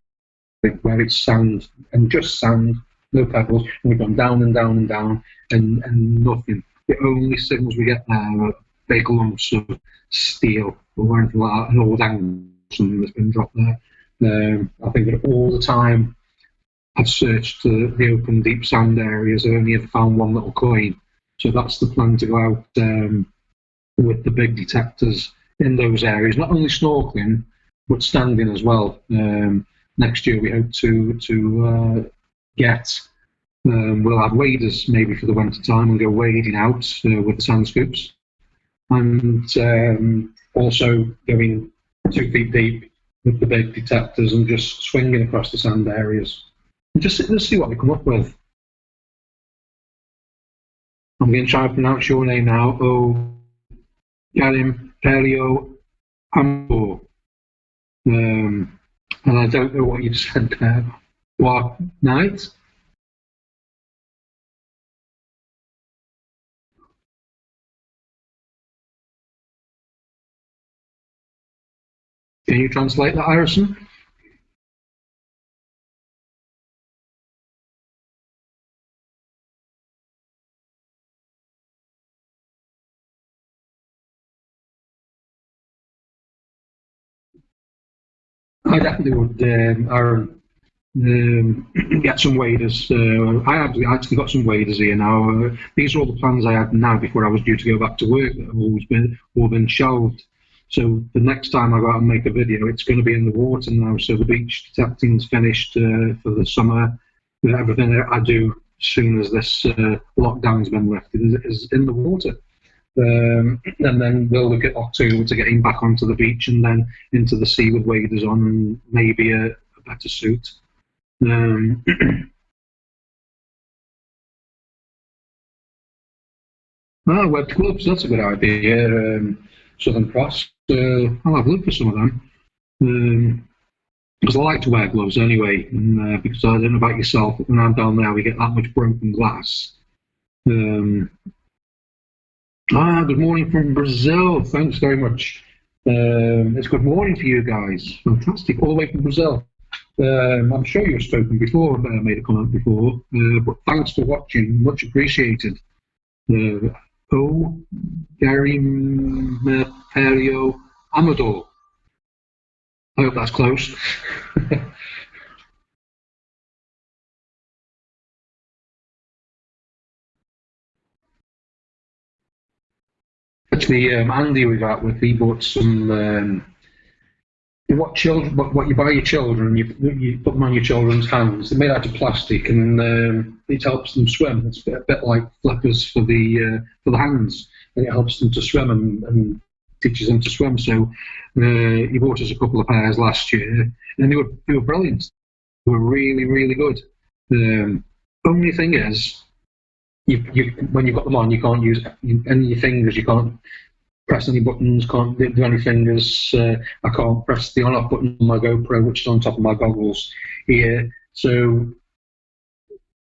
where it's sand and just sand, no pebbles, and we've gone down and down and down, and nothing. The only signals we get there are big lumps of steel or anything like that, an old angle, something that's been dropped there. I think that all the time I've searched the open deep sand areas, I've only ever found one little coin. So that's the plan, to go out with the big detectors in those areas, not only snorkeling but standing as well. Next year we hope to get. We'll have waders maybe for the winter time and go wading out with the sand scoops, and also going 2 feet deep with the big detectors and just swinging across the sand areas. And just see what we come up with. I'm going to try to pronounce your name now. Galim Pelio Ambo. And I don't know what you've said there. What night? Can you translate that, Harrison? I definitely would, Aaron, get some waders. I have actually got some waders here now. These are all the plans I had now before I was due to go back to work that have all been shelved. So the next time I go out and make a video, it's going to be in the water now. So the beach detecting's finished for the summer. Everything I do as soon as this lockdown's been lifted is in the water. And then we'll look at October to getting back onto the beach and then into the sea with waders on and maybe a better suit. Webbed gloves, that's a good idea. Southern Cross, I'll have a look for some of them. Because I like to wear gloves anyway, and, because I don't know about yourself, but when I'm down there, we get that much broken glass. Um, Good morning from Brazil. Thanks very much. It's good morning for you guys. Fantastic, all the way from Brazil. I'm sure you've spoken before, made a comment before, but thanks for watching. Much appreciated. Oh, Gary Perio Amador. I hope that's close. Actually, Andy we got with he bought some. What you buy your children, you put them on your children's hands. They're made out of plastic, and it helps them swim. It's a bit like flippers for the hands, and it helps them to swim and teaches them to swim. So he bought us a couple of pairs last year, and they were brilliant. They were really really good. Only thing is, when you've got them on, you can't use any of your fingers. You can't press any buttons, can't do any fingers. I can't press the on-off button on my GoPro, which is on top of my goggles here. So,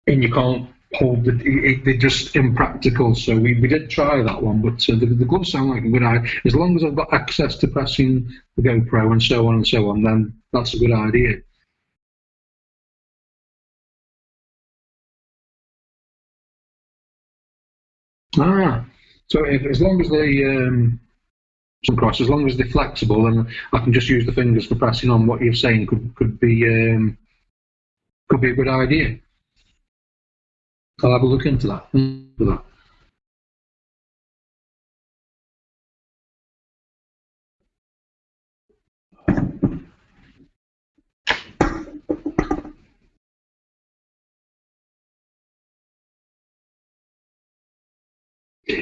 and you can't hold they're just impractical. So we did try that one, but the gloves sound like a good idea. As long as I've got access to pressing the GoPro and so on and so on, then that's a good idea. So as long as they across, as long as they're flexible, and I can just use the fingers for pressing on. What you're saying could be a good idea. I'll have a look into that.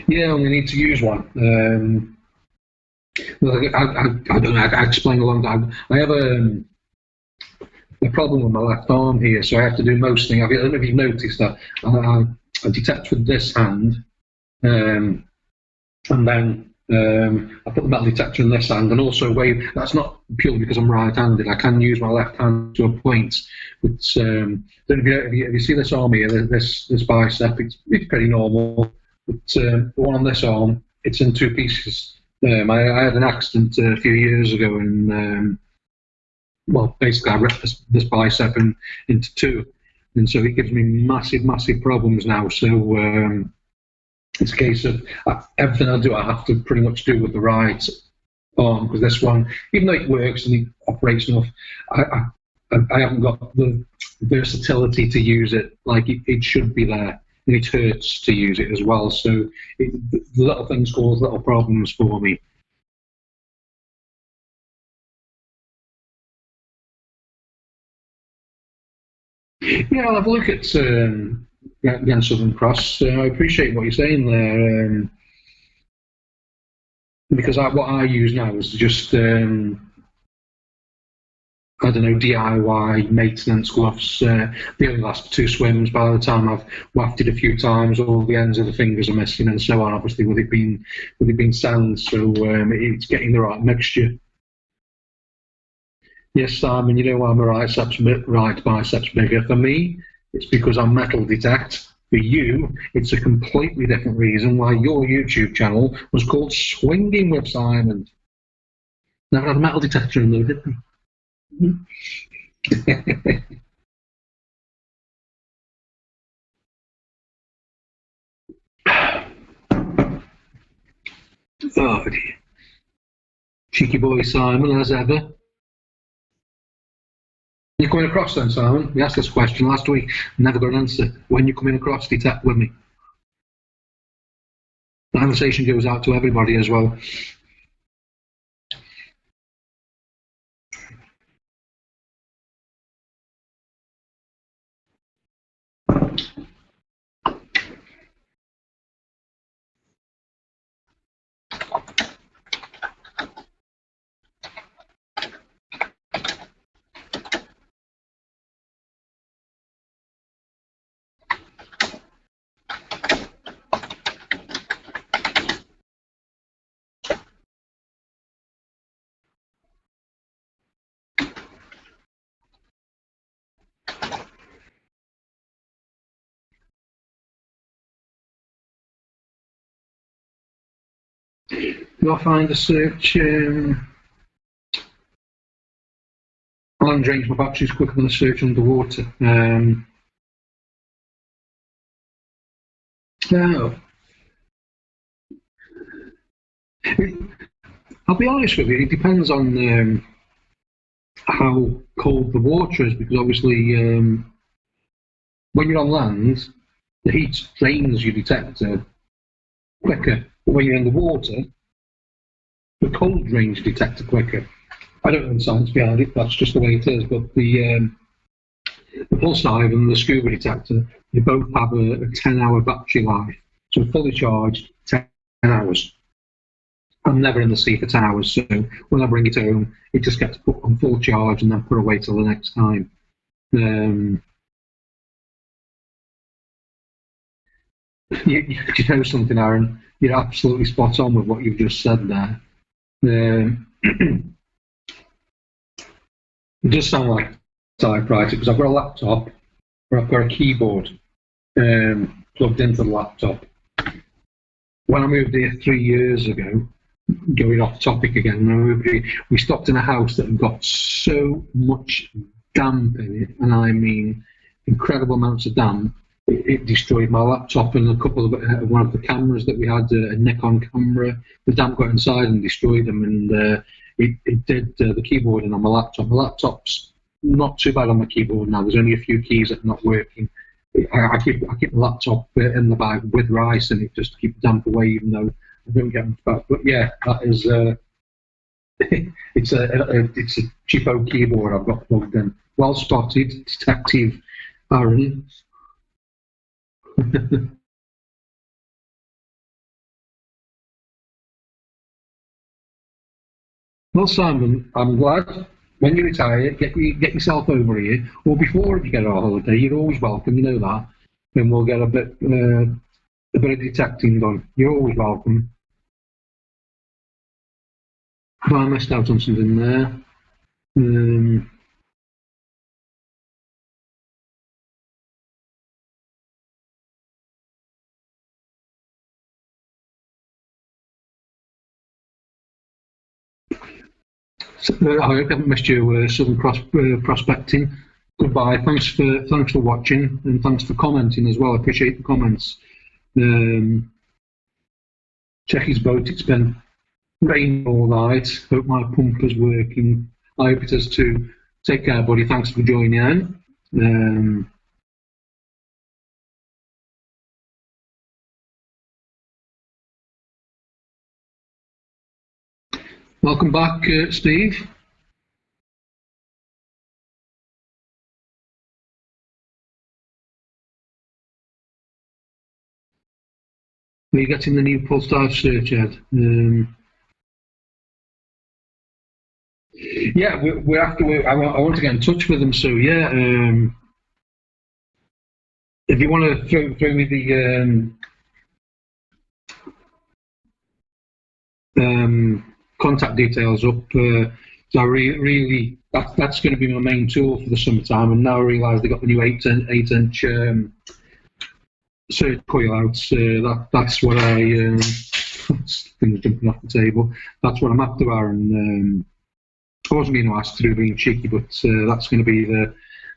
Yeah, only need to use one. Well, I don't know. I explained a long time. I have a problem with my left arm here, so I have to do most things. I don't know if you've noticed that I detect with this hand, um, and then I put the metal detector in this hand, and also wave. That's not purely because I'm right-handed. I can use my left hand to a point. But don't know if you see this arm here, this bicep, it's pretty normal. But the one on this arm, it's in two pieces. I had an accident a few years ago, and well, basically I ripped this bicep into two, and so it gives me massive, massive problems now. So it's a case of everything I do, I have to pretty much do with the right arm, because this one, even though it works and it operates enough, I haven't got the versatility to use it like it should be there, and it hurts to use it as well. So the little things cause little problems for me. Yeah, I'll have a look at again Southern Cross. I appreciate what you're saying there, because what I use now is just I don't know, DIY maintenance gloves. They only last two swims. By the time I've wafted a few times, all the ends of the fingers are missing and so on. Obviously, with it being sand, so it's getting the right mixture. Yes, Simon, you know why my right biceps bigger. For me, it's because I'm metal detect. For you, it's a completely different reason why your YouTube channel was called Swinging with Simon. Never had a metal detector in there, did they? Oh dear. Cheeky boy Simon, as ever. You're coming across then, Simon? We asked this question last week, never got an answer. When you're coming across, detect with me. The conversation goes out to everybody as well. You'll find the search on drains my batteries quicker than a search underwater. No. I'll be honest with you, it depends on how cold the water is, because obviously when you're on land, the heat drains your detector quicker. But when you're in the water, the cold drains your detector quicker. I don't know the science behind it, that's just the way it is. But the pulse dive and the scuba detector, they both have a 10-hour battery life. So fully charged, 10 hours. I'm never in the sea for 10 hours, so when I bring it home, it just gets put on full charge and then put away till the next time. You know something, Aaron? You're absolutely spot on with what you've just said there. It does sound like a typewriter, because I've got a laptop where I've got a keyboard plugged into the laptop. When I moved here 3 years ago, going off topic again, when I moved here, we stopped in a house that had got so much damp in it, and I mean incredible amounts of damp. It destroyed my laptop and a couple of one of the cameras that we had, a Nikon camera. The damp got inside and destroyed them, and it did the keyboard in on my laptop. My laptop's not too bad on my keyboard now. There's only a few keys that are not working. I keep the laptop in the bag with rice in it just to keep the damp away, even though I don't get much back. But yeah, that is it's a cheapo keyboard I've got plugged in. Well spotted, Detective Aaron. Well, Simon, I'm glad when you retire, get yourself over here, or before you get on holiday. You're always welcome, you know that. And we'll get a bit of detecting done. You're always welcome. But I missed out on something there. I hope I haven't missed you, Southern Cross prospecting. Goodbye. Thanks for watching, and thanks for commenting as well. I appreciate the comments. Check his boat. It's been raining all night. Hope my pump is working. I hope it is too. Take care, buddy. Thanks for joining in. Welcome back, Steve. Are you getting the new pulse dive search, Ed? Yeah, we're after. I want to get in touch with them. So yeah, if you want to throw me the contact details up, so really that's going to be my main tool for the summertime. And now I realise they got the new 8-inch search coil out. That's what I things jumping off the table. That's what I'm after, Aaron. I wasn't going to ask through being cheeky, but that's going to be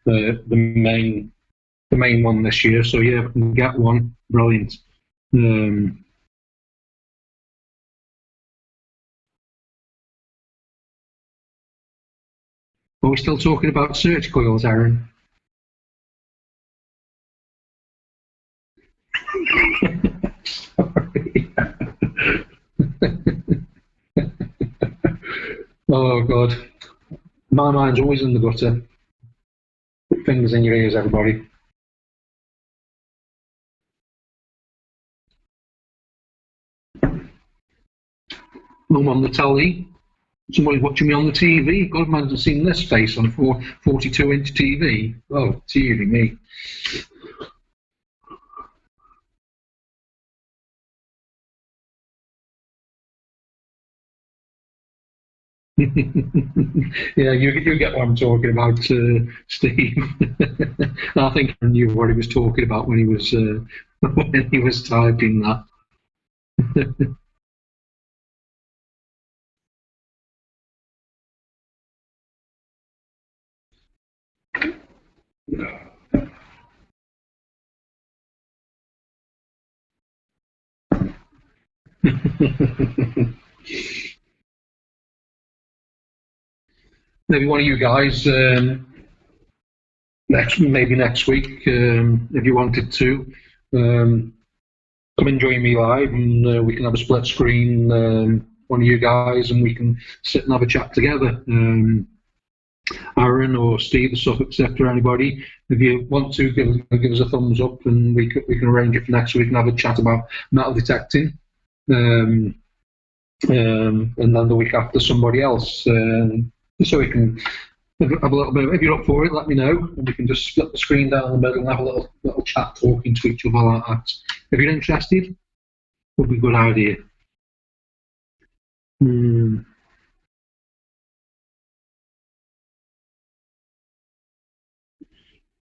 the main one this year. So yeah, if I can get one, brilliant. Are we still talking about search coils, Aaron? Sorry. Oh, God. My mind's always in the gutter. Put fingers in your ears, everybody. I'm on the telly. Somebody's watching me on the TV. God, man, has seen this face on a 42-inch TV. Oh, dearie me. Yeah, you get what I'm talking about, Steve. I think I knew what he was talking about when he was when he was typing that. Maybe one of you guys maybe next week, if you wanted to, come and join me live, and we can have a split screen. One of you guys, and we can sit and have a chat together. Aaron or Steve, etc. Anybody, if you want to, give us a thumbs up, and we can arrange it for next week and have a chat about metal detecting. And then the week after, somebody else, so we can have a little bit. If you're up for it, let me know, and we can just split the screen down the middle and have a little chat, talking to each other like that. If you're interested, would be a good idea.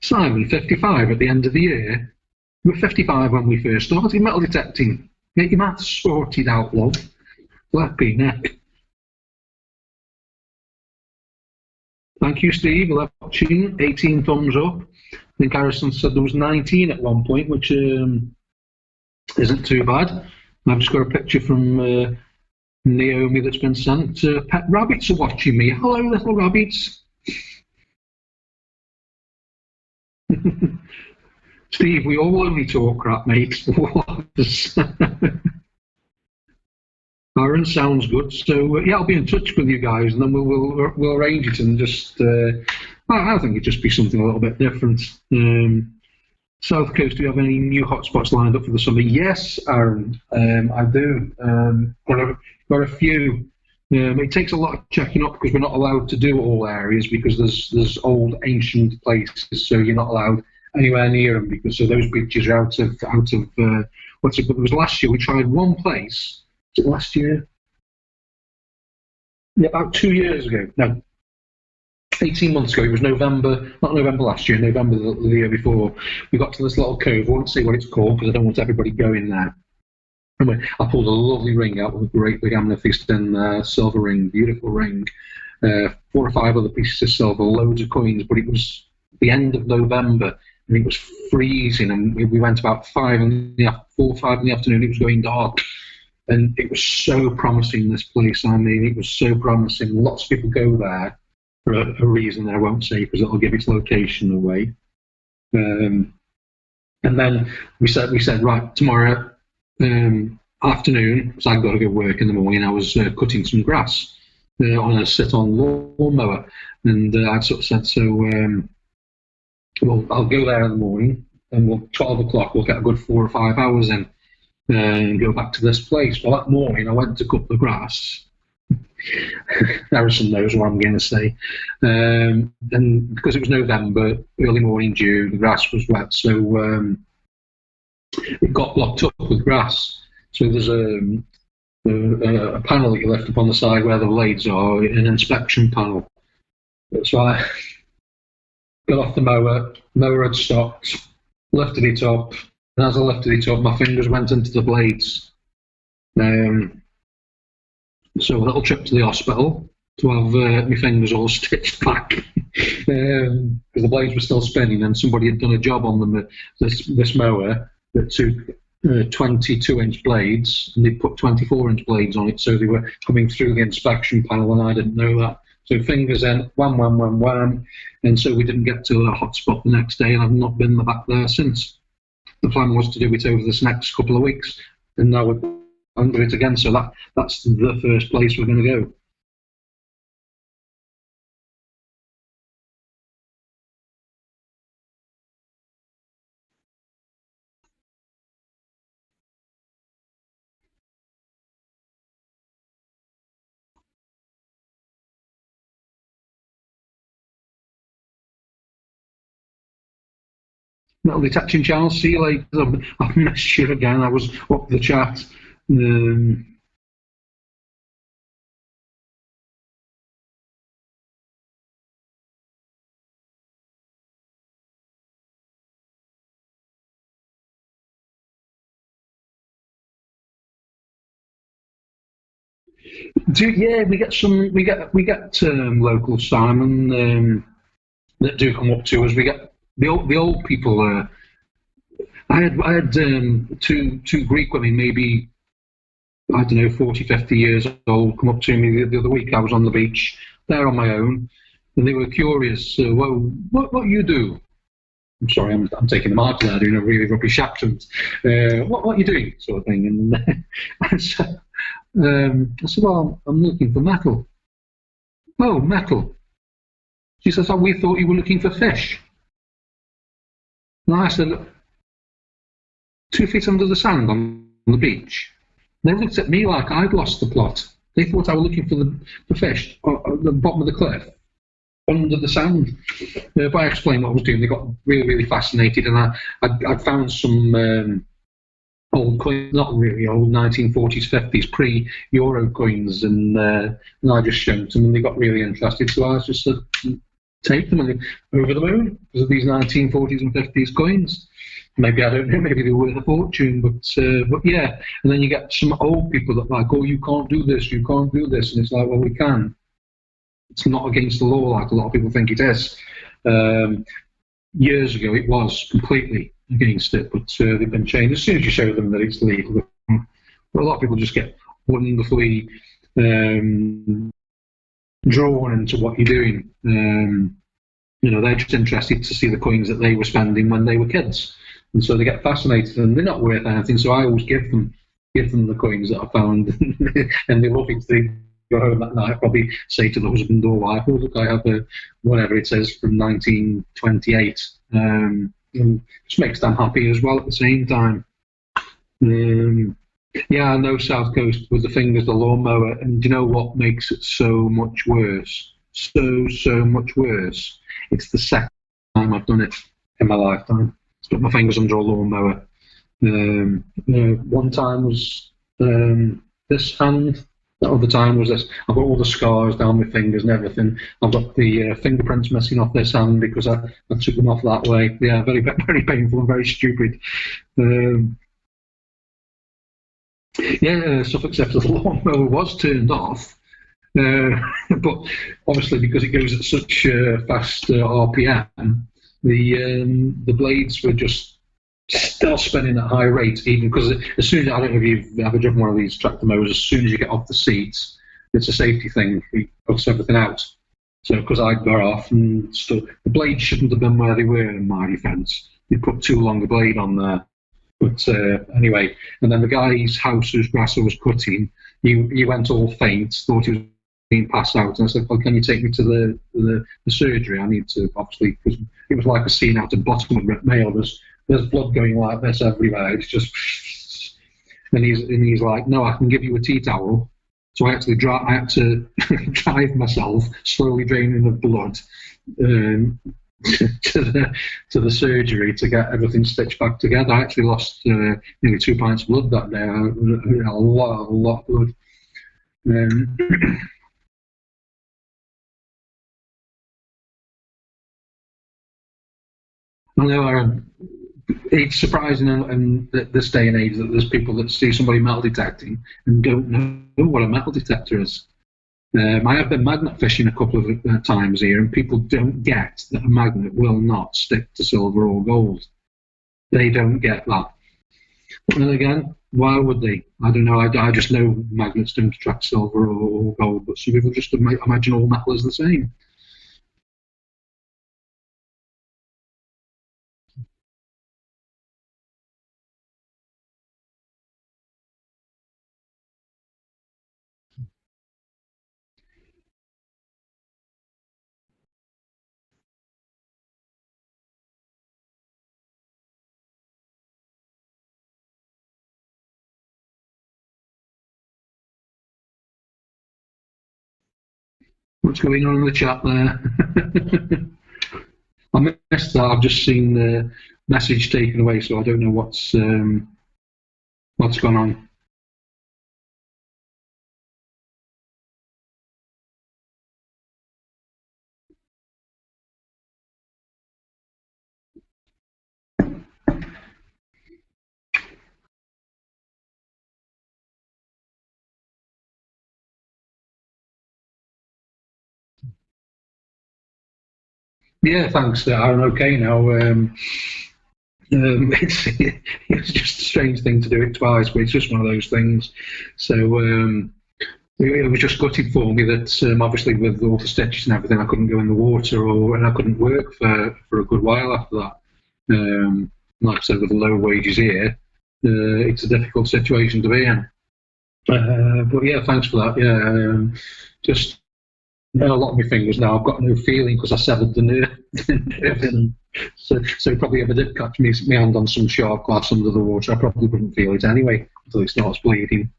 Simon, 55 at the end of the year. You were 55 when we first started metal detecting. Get your maths sorted out, love. Flappy neck. Thank you, Steve. Watching. 18 thumbs up. I think Harrison said there was 19 at one point, which isn't too bad. I've just got a picture from Naomi that's been sent. Pet rabbits are watching me. Hello, little rabbits. Steve, we all only talk crap, mate. Aaron, sounds good. So yeah, I'll be in touch with you guys, and then we'll arrange it, and just I think it'd just be something a little bit different. South Coast, do you have any new hotspots lined up for the summer? Yes, Aaron, I do. Got a few. It takes a lot of checking up because we're not allowed to do all areas because there's old ancient places, so you're not allowed anywhere near them because so those beaches are out of what's it? It was last year. We tried one place. Was it last year? Yeah, about 2 years ago. No, 18 months ago. It was November, not November last year, November the year before. We got to this little cove. I won't say what it's called because I don't want everybody going there. Anyway, I pulled a lovely ring out with a great big amethyst and silver ring, beautiful ring. 4 or 5 other pieces of silver, loads of coins, but it was the end of November and it was freezing, and we went about 4 or 5 in the afternoon. It was going dark. And it was so promising, this place. I mean, it was so promising. Lots of people go there for a reason that I won't say because it'll give its location away. And then we said right, tomorrow afternoon, because I've got to go work in the morning, I was cutting some grass on a sit-on lawnmower. And I sort of said, so, well, I'll go there in the morning, and 12 o'clock, we'll get a good 4 or 5 hours in. And go back to this place. Well, that morning I went to cut the grass. Harrison knows what I'm going to say. And because it was November, early morning dew, the grass was wet, so it got blocked up with grass. So there's a panel that you lift up on the side where the blades are, an inspection panel. So I got off the mower had stopped, lifted it up. And as I lifted it up, my fingers went into the blades. So a little trip to the hospital to have my fingers all stitched back because the blades were still spinning, and somebody had done a job on them. This mower that took 22-inch blades, and they put 24-inch blades on it, so they were coming through the inspection panel, and I didn't know that. So fingers in, wham, wham, wham, wham. And so we didn't get to a hotspot the next day, and I've not been back there since. The plan was to do it over this next couple of weeks, and now we're under it again. So that's the first place we're going to go. Metal detection, Charles. See you later. I've missed you again. I was up the chat. Yeah, we get some. We get local Simon that do come up to us. We get the old people. I had two Greek women, maybe I don't know, 40, 50 years old, come up to me the other week. I was on the beach there on my own, and they were curious. What you do? I'm sorry, I'm taking the mark there, doing a really rubbish accent. What are you doing, sort of thing? And I said, well, I'm looking for metal. Oh, metal. She says, oh, we thought you were looking for fish. And I said, 2 feet under the sand on the beach. They looked at me like I'd lost the plot. They thought I was looking for the fish at the bottom of the cliff, under the sand. If I explained what I was doing, they got really, really fascinated, and I'd found some old coins, not really old, 1940s, 50s, pre-Euro coins, and I just showed them, and they got really interested. So I just said, take them and over the moon because of these 1940s and 50s coins. Maybe, I don't know, maybe they're worth a fortune, but yeah. And then you get some old people that like, oh, you can't do this, you can't do this, and it's like, well, we can. It's not against the law like a lot of people think it is. Years ago, it was completely against it, but they've been changed. As soon as you show them that it's legal, but a lot of people just get wonderfully drawn into what you're doing. They're just interested to see the coins that they were spending when they were kids, and so they get fascinated, and they're not worth anything. So I always give them the coins that I found, and they love it. They go home that night, probably say to the husband or wife, "Oh, look, I have a whatever it says from 1928." And just makes them happy as well at the same time. Yeah, I know South Coast with the fingers, the lawnmower, and do you know what makes it so much worse? So much worse. It's the second time I've done it in my lifetime. Put my fingers under a lawnmower. One time was this hand. The other time was this. I've got all the scars down my fingers and everything. I've got the fingerprints missing off this hand because I took them off that way. Yeah, very, very painful and very stupid. Yeah, stuff except the lawnmower was turned off. But obviously, because it goes at such fast RPM, the blades were just still spinning at high rate, even because as soon as, I don't know if you've ever driven one of these tractor mowers, as soon as you get off the seats, it's a safety thing, it puts everything out. So because I got off and stuff, the blades shouldn't have been where they were in my defence. They put too long a blade on there. But anyway, and then the guy's house whose grass I was cutting, he went all faint, thought he was being passed out, and I said, well, can you take me to the surgery? I need to, obviously, because it was like a scene out of Bottom of Red Mail. There's blood going like this everywhere. It's just, and he's like, no, I can give you a tea towel. So I had to drive myself, slowly draining of blood, to the surgery to get everything stitched back together. I actually lost nearly 2 pints of blood that day. A lot of blood. I know, it's surprising in this day and age that there's people that see somebody metal detecting and don't know what a metal detector is. I have been magnet fishing a couple of times here, and people don't get that a magnet will not stick to silver or gold. They don't get that. But then again, Why would they? I don't know. I just know magnets don't attract silver or gold, but some people just imagine all metal is the same. What's going on in the chat there? I missed that. I've just seen the message taken away, so I don't know what's gone on. Yeah, thanks. I'm okay now. It's just a strange thing to do it twice, but it's just one of those things. So it was just gutted for me that obviously with all the stitches and everything, I couldn't go in the water and I couldn't work for a good while after that. Like I said, with the low wages here, it's a difficult situation to be in. But yeah, thanks for that. Yeah, just a lot of my fingers now. I've got no feeling because I severed the nerve. So probably if I did catch my hand on some sharp glass under the water, I probably wouldn't feel it anyway until it starts bleeding.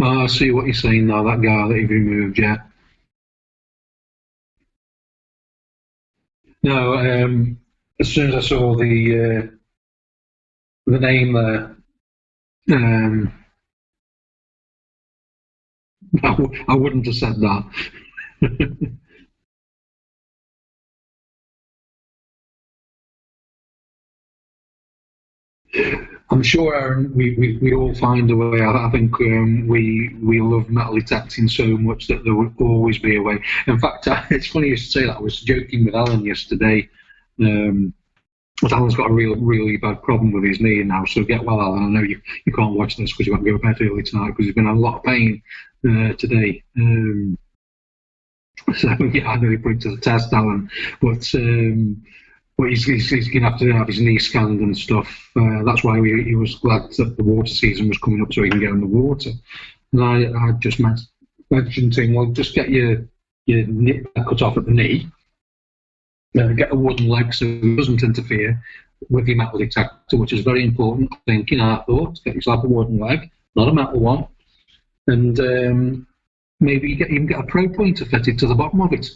I see what you're saying now. That guy that you've removed, yeah. No, as soon as I saw the name there, um, I wouldn't have said that. I'm sure, Aaron, we all find a way. I think we love metal detecting so much that there will always be a way. In fact, it's funny you should say that. I was joking with Alan yesterday. Um, but Alan's got a really bad problem with his knee now, so get well, Alan. I know you can't watch this because you've got to go to bed early tonight because he's been in a lot of pain today. So yeah, I know he put it to the test, Alan. But he's going to have to have his knee scanned and stuff. That's why he was glad that the water season was coming up so he can get in the water. And I just mentioned to him, well, just get your knee cut off at the knee, get a wooden leg so it doesn't interfere with your metal detector, which is very important. Thinking, I thought, get yourself a wooden leg, not a metal one, and maybe even get a pro pointer fitted to the bottom of it.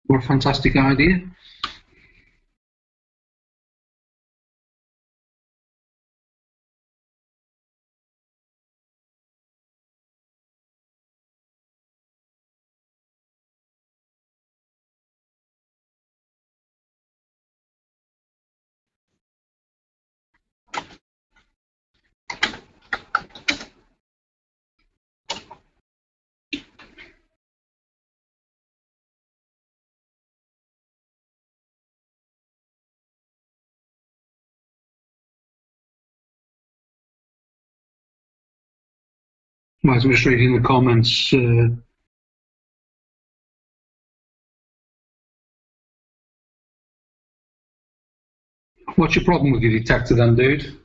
What a fantastic idea. I was just reading the comments. What's your problem with your detector then, dude?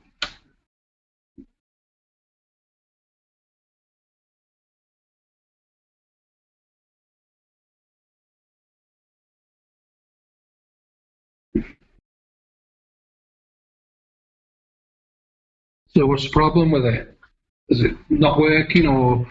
So what's the problem with it? Is it not working or?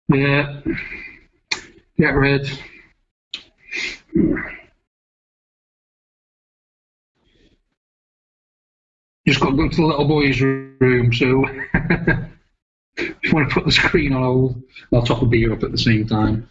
Yeah, get rid. Just got to go to the little boy's room, so if you want to put the screen on hold, I'll top a beer up at the same time.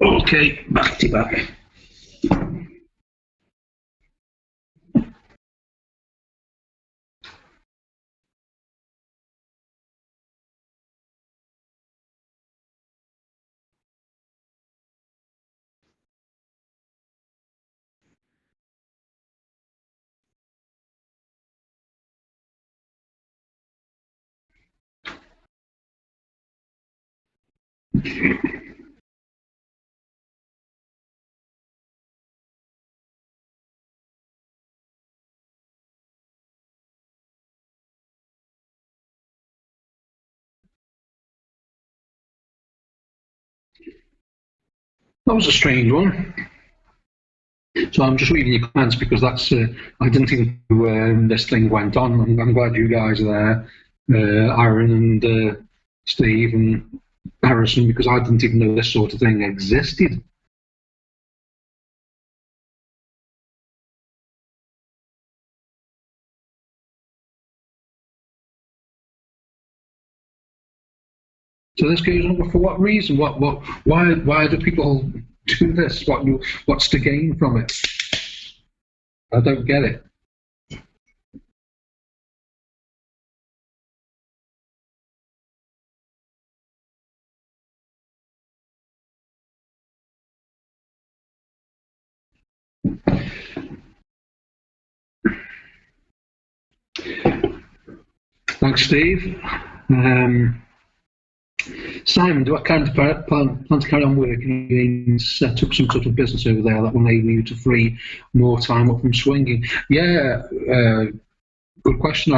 Okay, back to back. That was a strange one. So I'm just reading your comments because that's I didn't think this thing went on. I'm glad you guys are there, Aaron and Steve and Harrison, because I didn't even know this sort of thing existed. So this goes on for what reason? Why do people do this? What's the gain from it? I don't get it. Thanks, Steve. Simon, do I kind of plan to carry on working and set up some sort of business over there that will enable you to free more time up from swinging? Yeah, good question,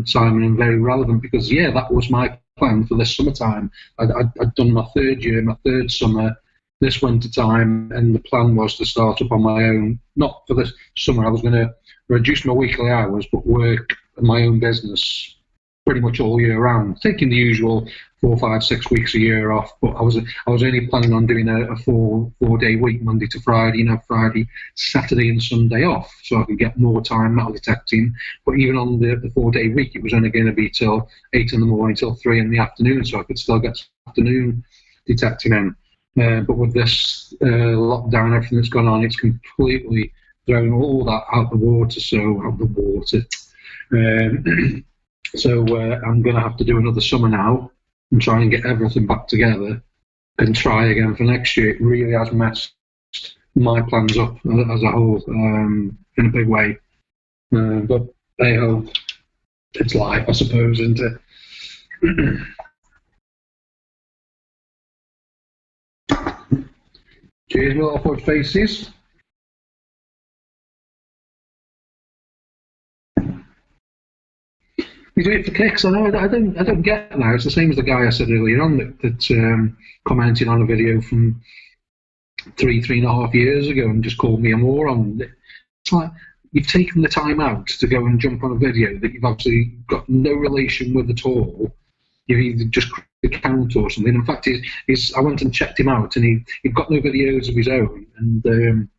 Simon, and very relevant because, yeah, that was my plan for this summertime. I'd done my third year, my third summer, this winter time, and the plan was to start up on my own. Not for this summer, I was going to reduce my weekly hours, but work my own business pretty much all year round, taking the usual 4, 5, 6 weeks a year off. But I was only planning on doing a 4 day week, Monday to Friday, Friday, Saturday, and Sunday off, so I could get more time metal detecting. But even on the 4 day week, it was only going to be till 8 in the morning till 3 in the afternoon, so I could still get afternoon detecting in. But with this lockdown and everything that's gone on, it's completely thrown all that out the water. So I'm going to have to do another summer now and try and get everything back together and try again for next year. It really has messed my plans up as a whole in a big way. But hey ho, it's life, I suppose, isn't it? Cheers, little fudge faces. You do it for kicks. I know. I don't get that. It's the same as the guy I said earlier on that commented on a video from 3.5 years ago and just called me a moron. It's like you've taken the time out to go and jump on a video that you've obviously got no relation with at all. You've either just created an account or something. In fact, I went and checked him out, and he'd got no videos of his own, and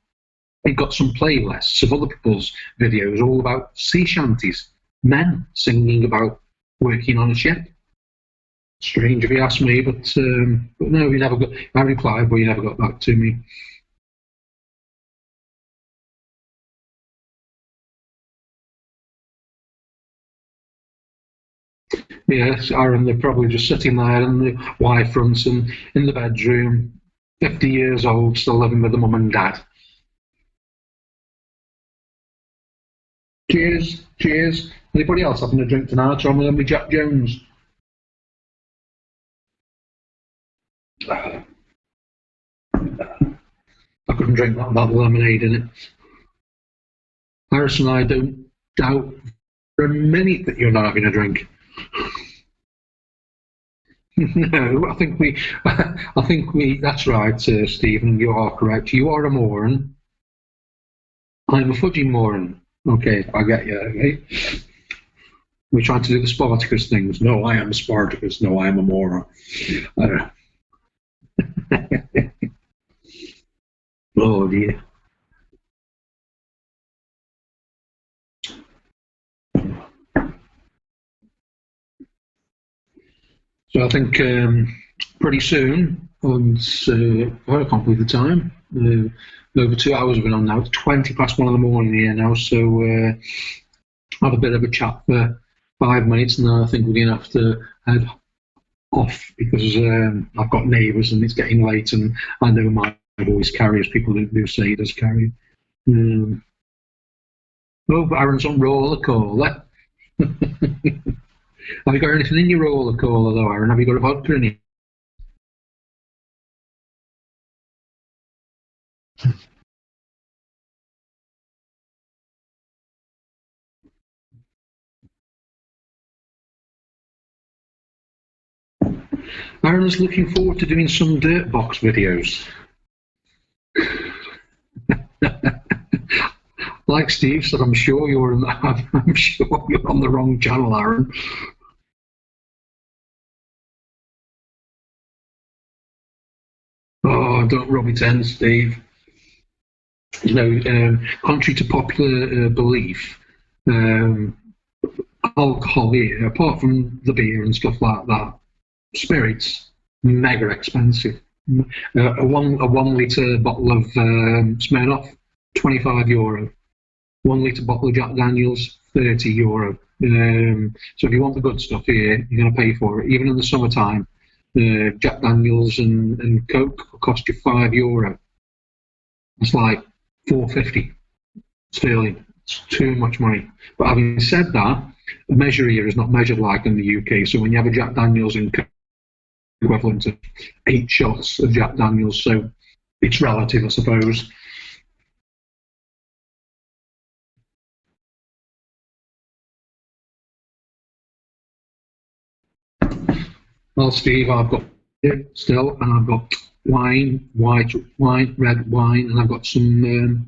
he'd got some playlists of other people's videos all about sea shanties, men singing about working on a ship. Strange if he asked me, but no, he never got. I replied, but he never got back to me. Yes, Aaron, they're probably just sitting there in the Y-fronts and in the bedroom, 50 years old, still living with the mum and dad. Cheers, cheers. Anybody else having a drink tonight, or am I going to be Jack Jones? I couldn't drink that lemonade in it. Harrison, I don't doubt for a minute that you're not having a drink. No, I think we. That's right, Stephen. You are correct. You are a moron. I'm a fudging moron. Okay, I get you. Okay? We're trying to do the Spartacus things. No, I am a Spartacus. No, I am a moron. Oh dear. So I think pretty soon, and I can't believe the time. Over 2 hours have been on now. It's 1:20 in the morning here now. So have a bit of a chat for 5 minutes, and then I think we're going to have to head off because I've got neighbours and it's getting late, and I know my voice carries. People do say it does carry. Oh, but Aaron's on roller cola. Have you got anything in your roller cola though, Aaron? Have you got a vodka in it? Aaron is looking forward to doing some dirt box videos. Like Steve said, I'm sure you're on the wrong channel, Aaron. Oh, don't rub it in, Steve. You know, contrary to popular belief, alcohol here, apart from the beer and stuff like that, spirits mega expensive. A 1 litre bottle of Smirnoff, €25. 1 litre bottle of Jack Daniels, €30. So if you want the good stuff here, you're going to pay for it. Even in the summertime, Jack Daniels and Coke will cost you €5. It's like 450 sterling. It's too much money. But having said that, the measure here is not measured like in the UK. So when you have a Jack Daniels and Coke, equivalent of 8 shots of Jack Daniels, so it's relative, I suppose. Well, Steve, I've got it still, and I've got wine, white wine, red wine, and I've got some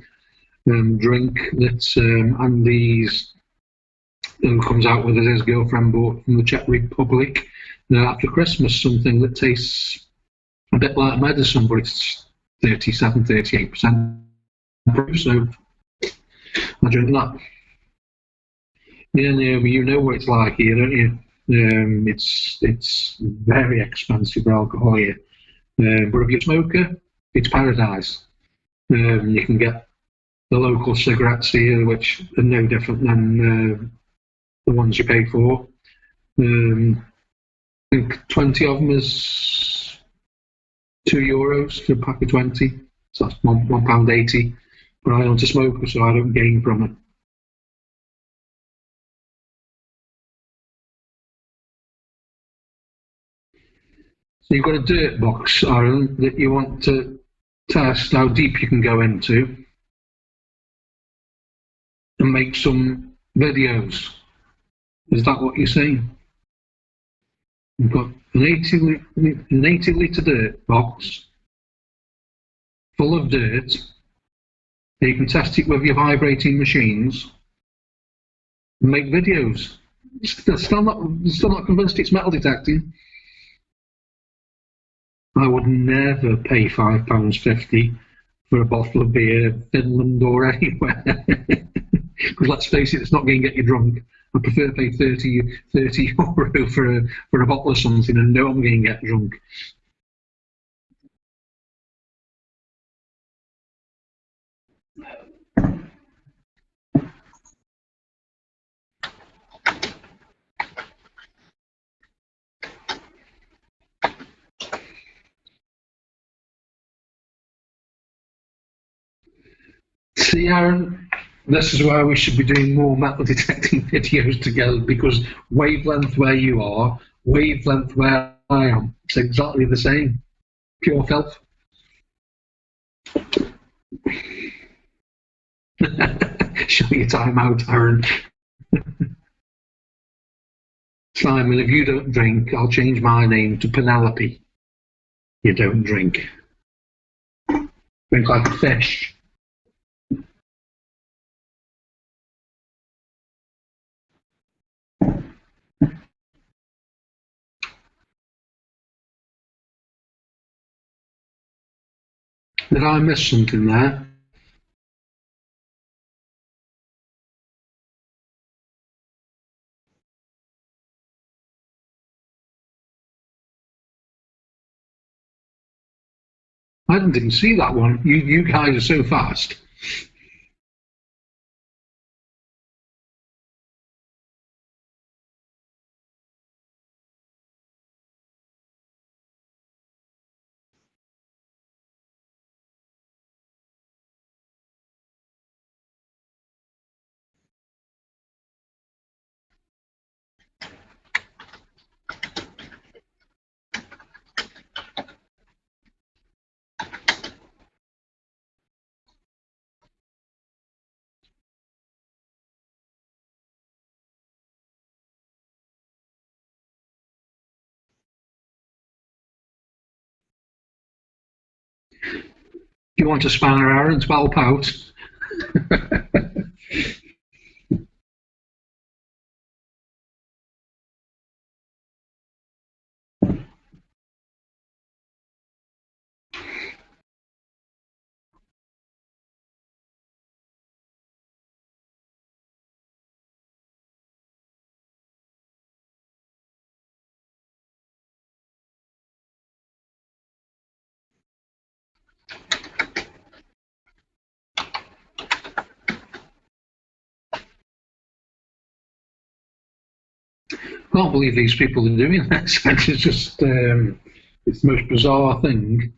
drink that Andy's who comes out with his girlfriend bought from the Czech Republic after Christmas, something that tastes a bit like medicine, but it's 37, 38% proof, so I drink that. Yeah, you know what it's like here, don't you? It's very expensive for alcohol here. But if you're a smoker, it's paradise. You can get the local cigarettes here, which are no different than the ones you pay for. I think 20 of them is €2 for a pack of 20. So that's £1.80. But I aren't a smoker, so I don't gain from it. So you've got a dirt box, Aaron, that you want to test how deep you can go into and make some videos. Is that what you're saying? You've got an 80 litre dirt box full of dirt. You can test it with your vibrating machines and make videos. Still not convinced it's metal detecting. I would never pay £5.50 for a bottle of beer, Finland or anywhere. Because let's face it, it's not going to get you drunk. I prefer to pay 30 euro for a bottle of something and know I'm going to get drunk. See, Aaron, this is why we should be doing more metal detecting videos together, because wavelength where you are, wavelength where I am, it's exactly the same. Pure filth. Show your time out, Aaron. Simon, if you don't drink, I'll change my name to Penelope. You don't drink. Drink like a fish. Did I miss something there? I didn't even see that one. You guys are so fast. You want a spanner, Aaron, to help out? I can't believe these people are doing this. It's just, it's the most bizarre thing.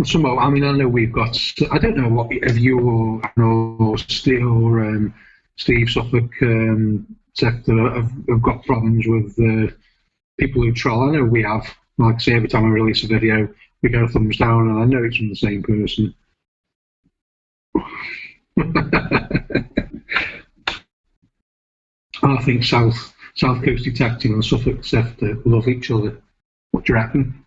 Some, I mean, I know we've got, I don't know what, if you or Steve Suffolk sector have got problems with people who troll. I know we have. Like I say, every time I release a video, we get a thumbs down, and I know it's from the same person. I think South Coast Detecting and Suffolk sector love each other. What do you reckon?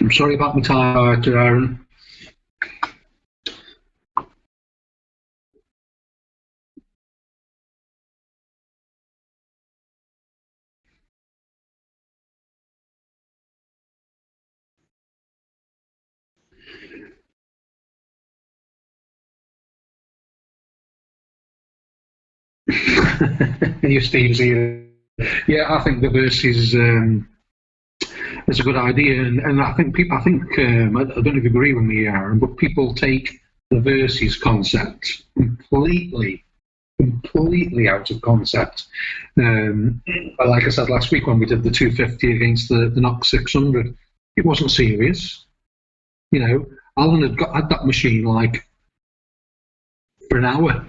I'm sorry about my typewriter, Aaron. You, Steve's here. Yeah, I think the verse is a good idea, and I think people. I don't know if you agree with me, Aaron, but people take the verses concept completely completely out of concept. But like I said last week when we did the 250 against the Knox 600, it wasn't serious. You know, Alan had that machine like for an hour.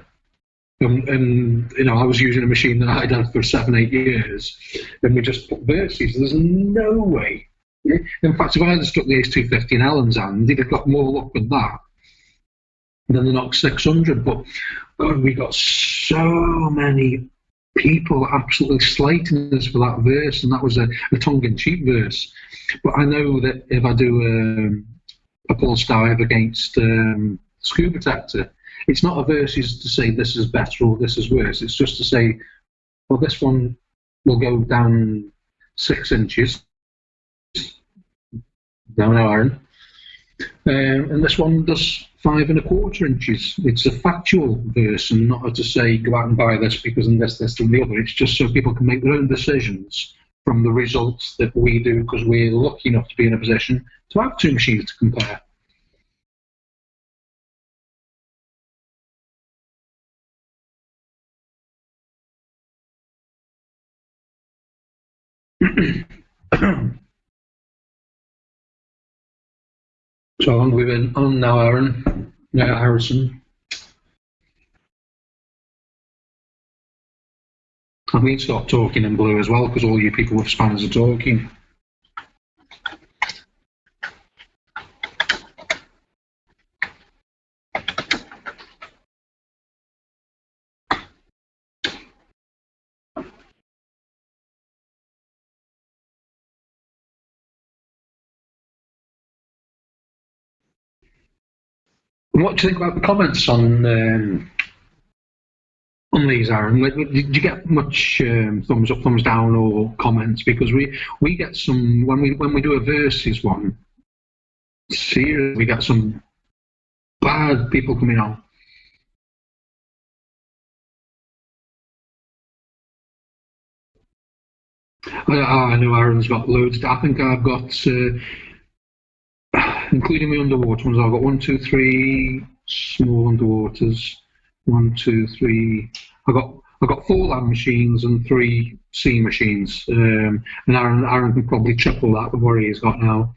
And you know, I was using a machine that I'd had for 7-8 years, and we just put verses. There's no way. In fact, if I had stuck the Ace 250 in Alan's hand, he'd have got more luck with that than the Knox 600. But God, we got so many people absolutely slating us for that verse, and that was a tongue-in-cheek verse. But I know that if I do a pulse dive against Scuba Detector, it's not a versus to say this is better or this is worse. It's just to say, well, this one will go down 6 inches, down iron, and this one does 5 1/4 inches. It's a factual verse, and not to say go out and buy this because and this, and the other. It's just so people can make their own decisions from the results that we do, because we're lucky enough to be in a position to have 2 machines to compare. So long we've been on now, Aaron. Yeah, Harrison. I need to stop talking in blue as well, because all you people with spanners are talking. What do you think about the comments on these, Aaron? Did you get much thumbs up, thumbs down, or comments? Because we get some when we do a versus one. Seriously, we get some bad people coming on. I know Aaron's got loads. I think I've got, including my underwater ones, I've got 1, 2, 3 small underwaters. 1, 2, 3. I've got 4 land machines and 3 sea machines. And Aaron can probably triple that with what he's got now.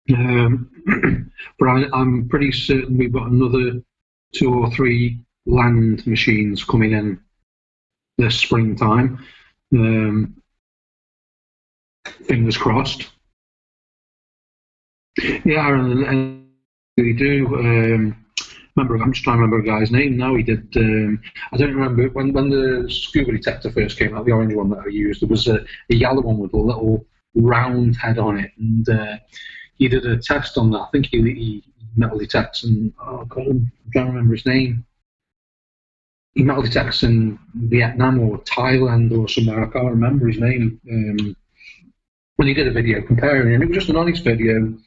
But I'm pretty certain we've got another 2 or 3 land machines coming in this springtime. Fingers crossed. Yeah, Aaron, we do. Remember, I'm just trying to remember a guy's name now. He did. I don't remember when the Scuba Detector first came out. The orange one that I used, there was a yellow one with a little round head on it, and he did a test on that. I think he metal detects, and God, I'm trying to remember his name. He metal detects in Vietnam or Thailand or somewhere. I can't remember his name. When he did a video comparing, and it was just an honest video.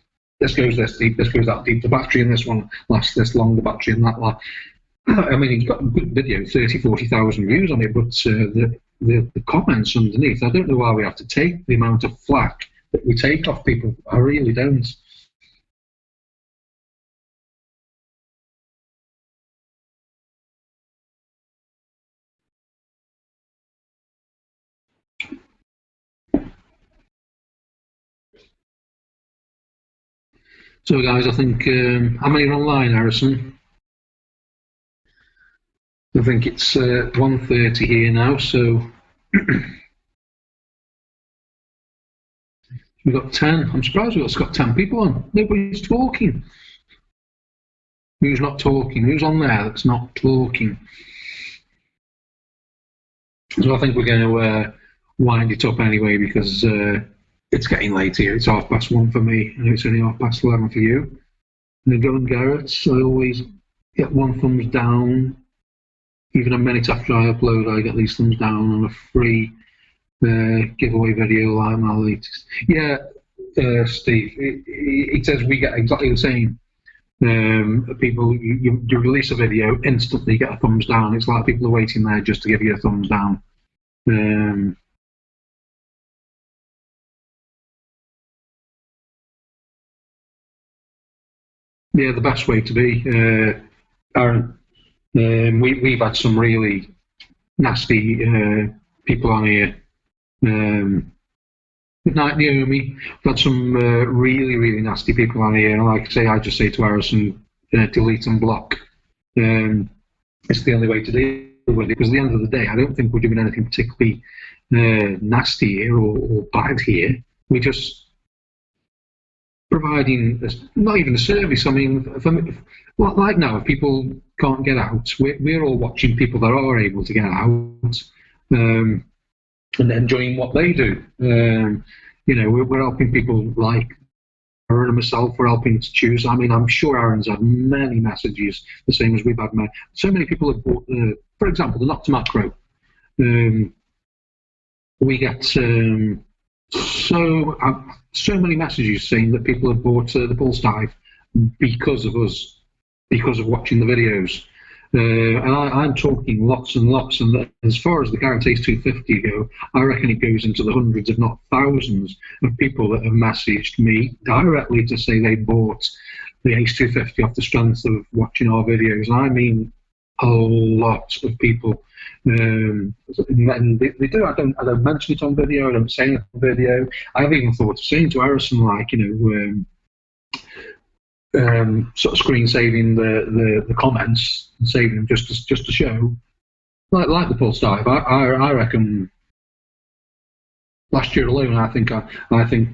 This goes this deep, this goes that deep. The battery in this one lasts this long, the battery in that lasts. I mean, he's got a good video, 30, 40,000 views on it, but the comments underneath, I don't know why we have to take the amount of flack that we take off people. I really don't. So, guys, I think, how many are online, Harrison? I think it's 1:30 here now, so we've got 10. I'm surprised we've got 10 people on. Nobody's talking. Who's not talking? Who's on there that's not talking? So I think we're going to wind it up anyway, because it's getting late here. It's 1:30 for me, and it's only 11:30 for you. And GoAndGarrett, I always get 1 thumbs down. Even a minute after I upload, I get these thumbs down on a free giveaway video like my latest. Yeah, Steve, it says we get exactly the same. People, you release a video, instantly get a thumbs down. It's like people are waiting there just to give you a thumbs down. Yeah, the best way to be, Aaron. We've had some really nasty people on here. Good night, Naomi. We've had some really, really nasty people on here. And like I say, I just say to Harrison, delete and block. It's the only way to deal with it, because at the end of the day, I don't think we're doing anything particularly nasty here or bad here. We're just providing not even a service. I mean, like now, if people can't get out, we're all watching people that are able to get out and enjoying what they do. We're helping people like Aaron and myself. We're helping to choose. I mean, I'm sure Aaron's had many messages, the same as we've had. So many people have bought, for example, the Nocta Macro. We get so many messages saying that people have bought the Pulse Dive because of us, because of watching the videos. And I'm talking lots and lots. And as far as the Garrett Ace 250 go, I reckon it goes into the hundreds, if not thousands, of people that have messaged me directly to say they bought the Ace 250 off the strength of watching our videos. And I mean a lot of people. And they do. I don't mention it on video. I don't say it on video. I've even thought of saying to Harrison, like, sort of screen saving the comments and saving them just to show, like the Pulse Dive. I reckon last year alone, I think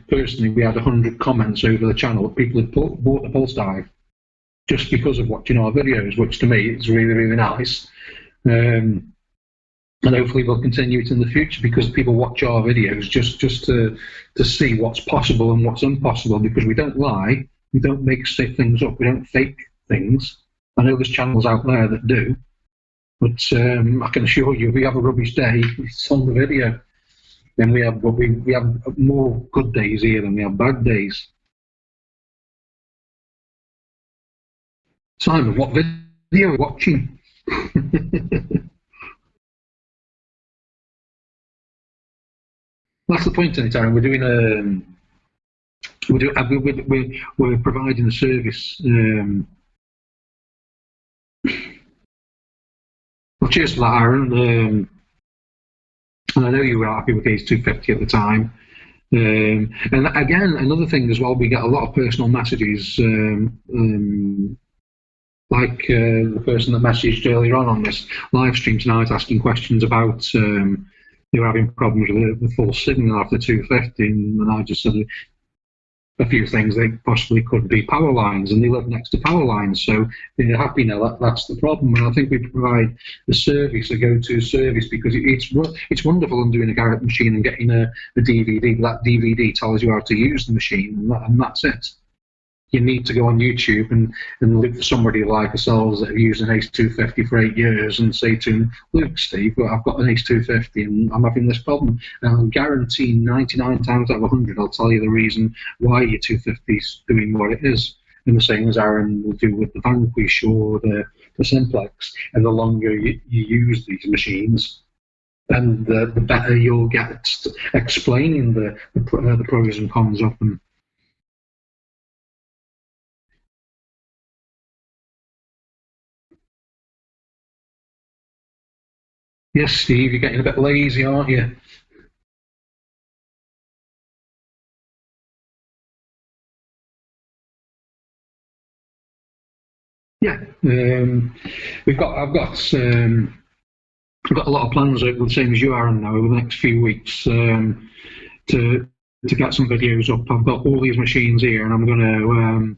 personally we had 100 comments over the channel that people had bought the Pulse Dive just because of watching our videos, which to me is really, really nice. And hopefully we'll continue it in the future, because people watch our videos just to see what's possible and what's impossible, because we don't lie, we don't make things up, we don't fake things. I know there's channels out there that do, but I can assure you, if we have a rubbish day, it's on the video. Then we have more good days here than we have bad days. Simon, what video are you watching? That's the point in it, Aaron. We're doing we're providing a service. Well, cheers for that, Aaron. And I know you were happy with Ace 250 at the time. And again, another thing as well, we get a lot of personal messages, like the person that messaged earlier on this live stream tonight, asking questions about they were having problems with the full signal after 250, and I just said a few things. They possibly could be power lines, and they live next to power lines, so they're happy now. That's the problem. And I think we provide a service, a go-to service, because it's wonderful in doing a Garrett machine and getting a DVD. That DVD tells you how to use the machine, and that's it. You need to go on YouTube and look for somebody like ourselves that have used an Ace 250 for 8 years and say to them, look, Steve, I've got an Ace 250 and I'm having this problem. And I'll guarantee 99 times out of 100, I'll tell you the reason why your 250 is doing what it is. And the same as Aaron will do with the Vanquish or the Simplex. And the longer you use these machines, then the better you'll get explaining the pros and cons of them. Yes, Steve, you're getting a bit lazy, aren't you? Yeah, I've got a lot of plans, the same as you, Aaron, now over the next few weeks to get some videos up. I've got all these machines here, and I'm going to.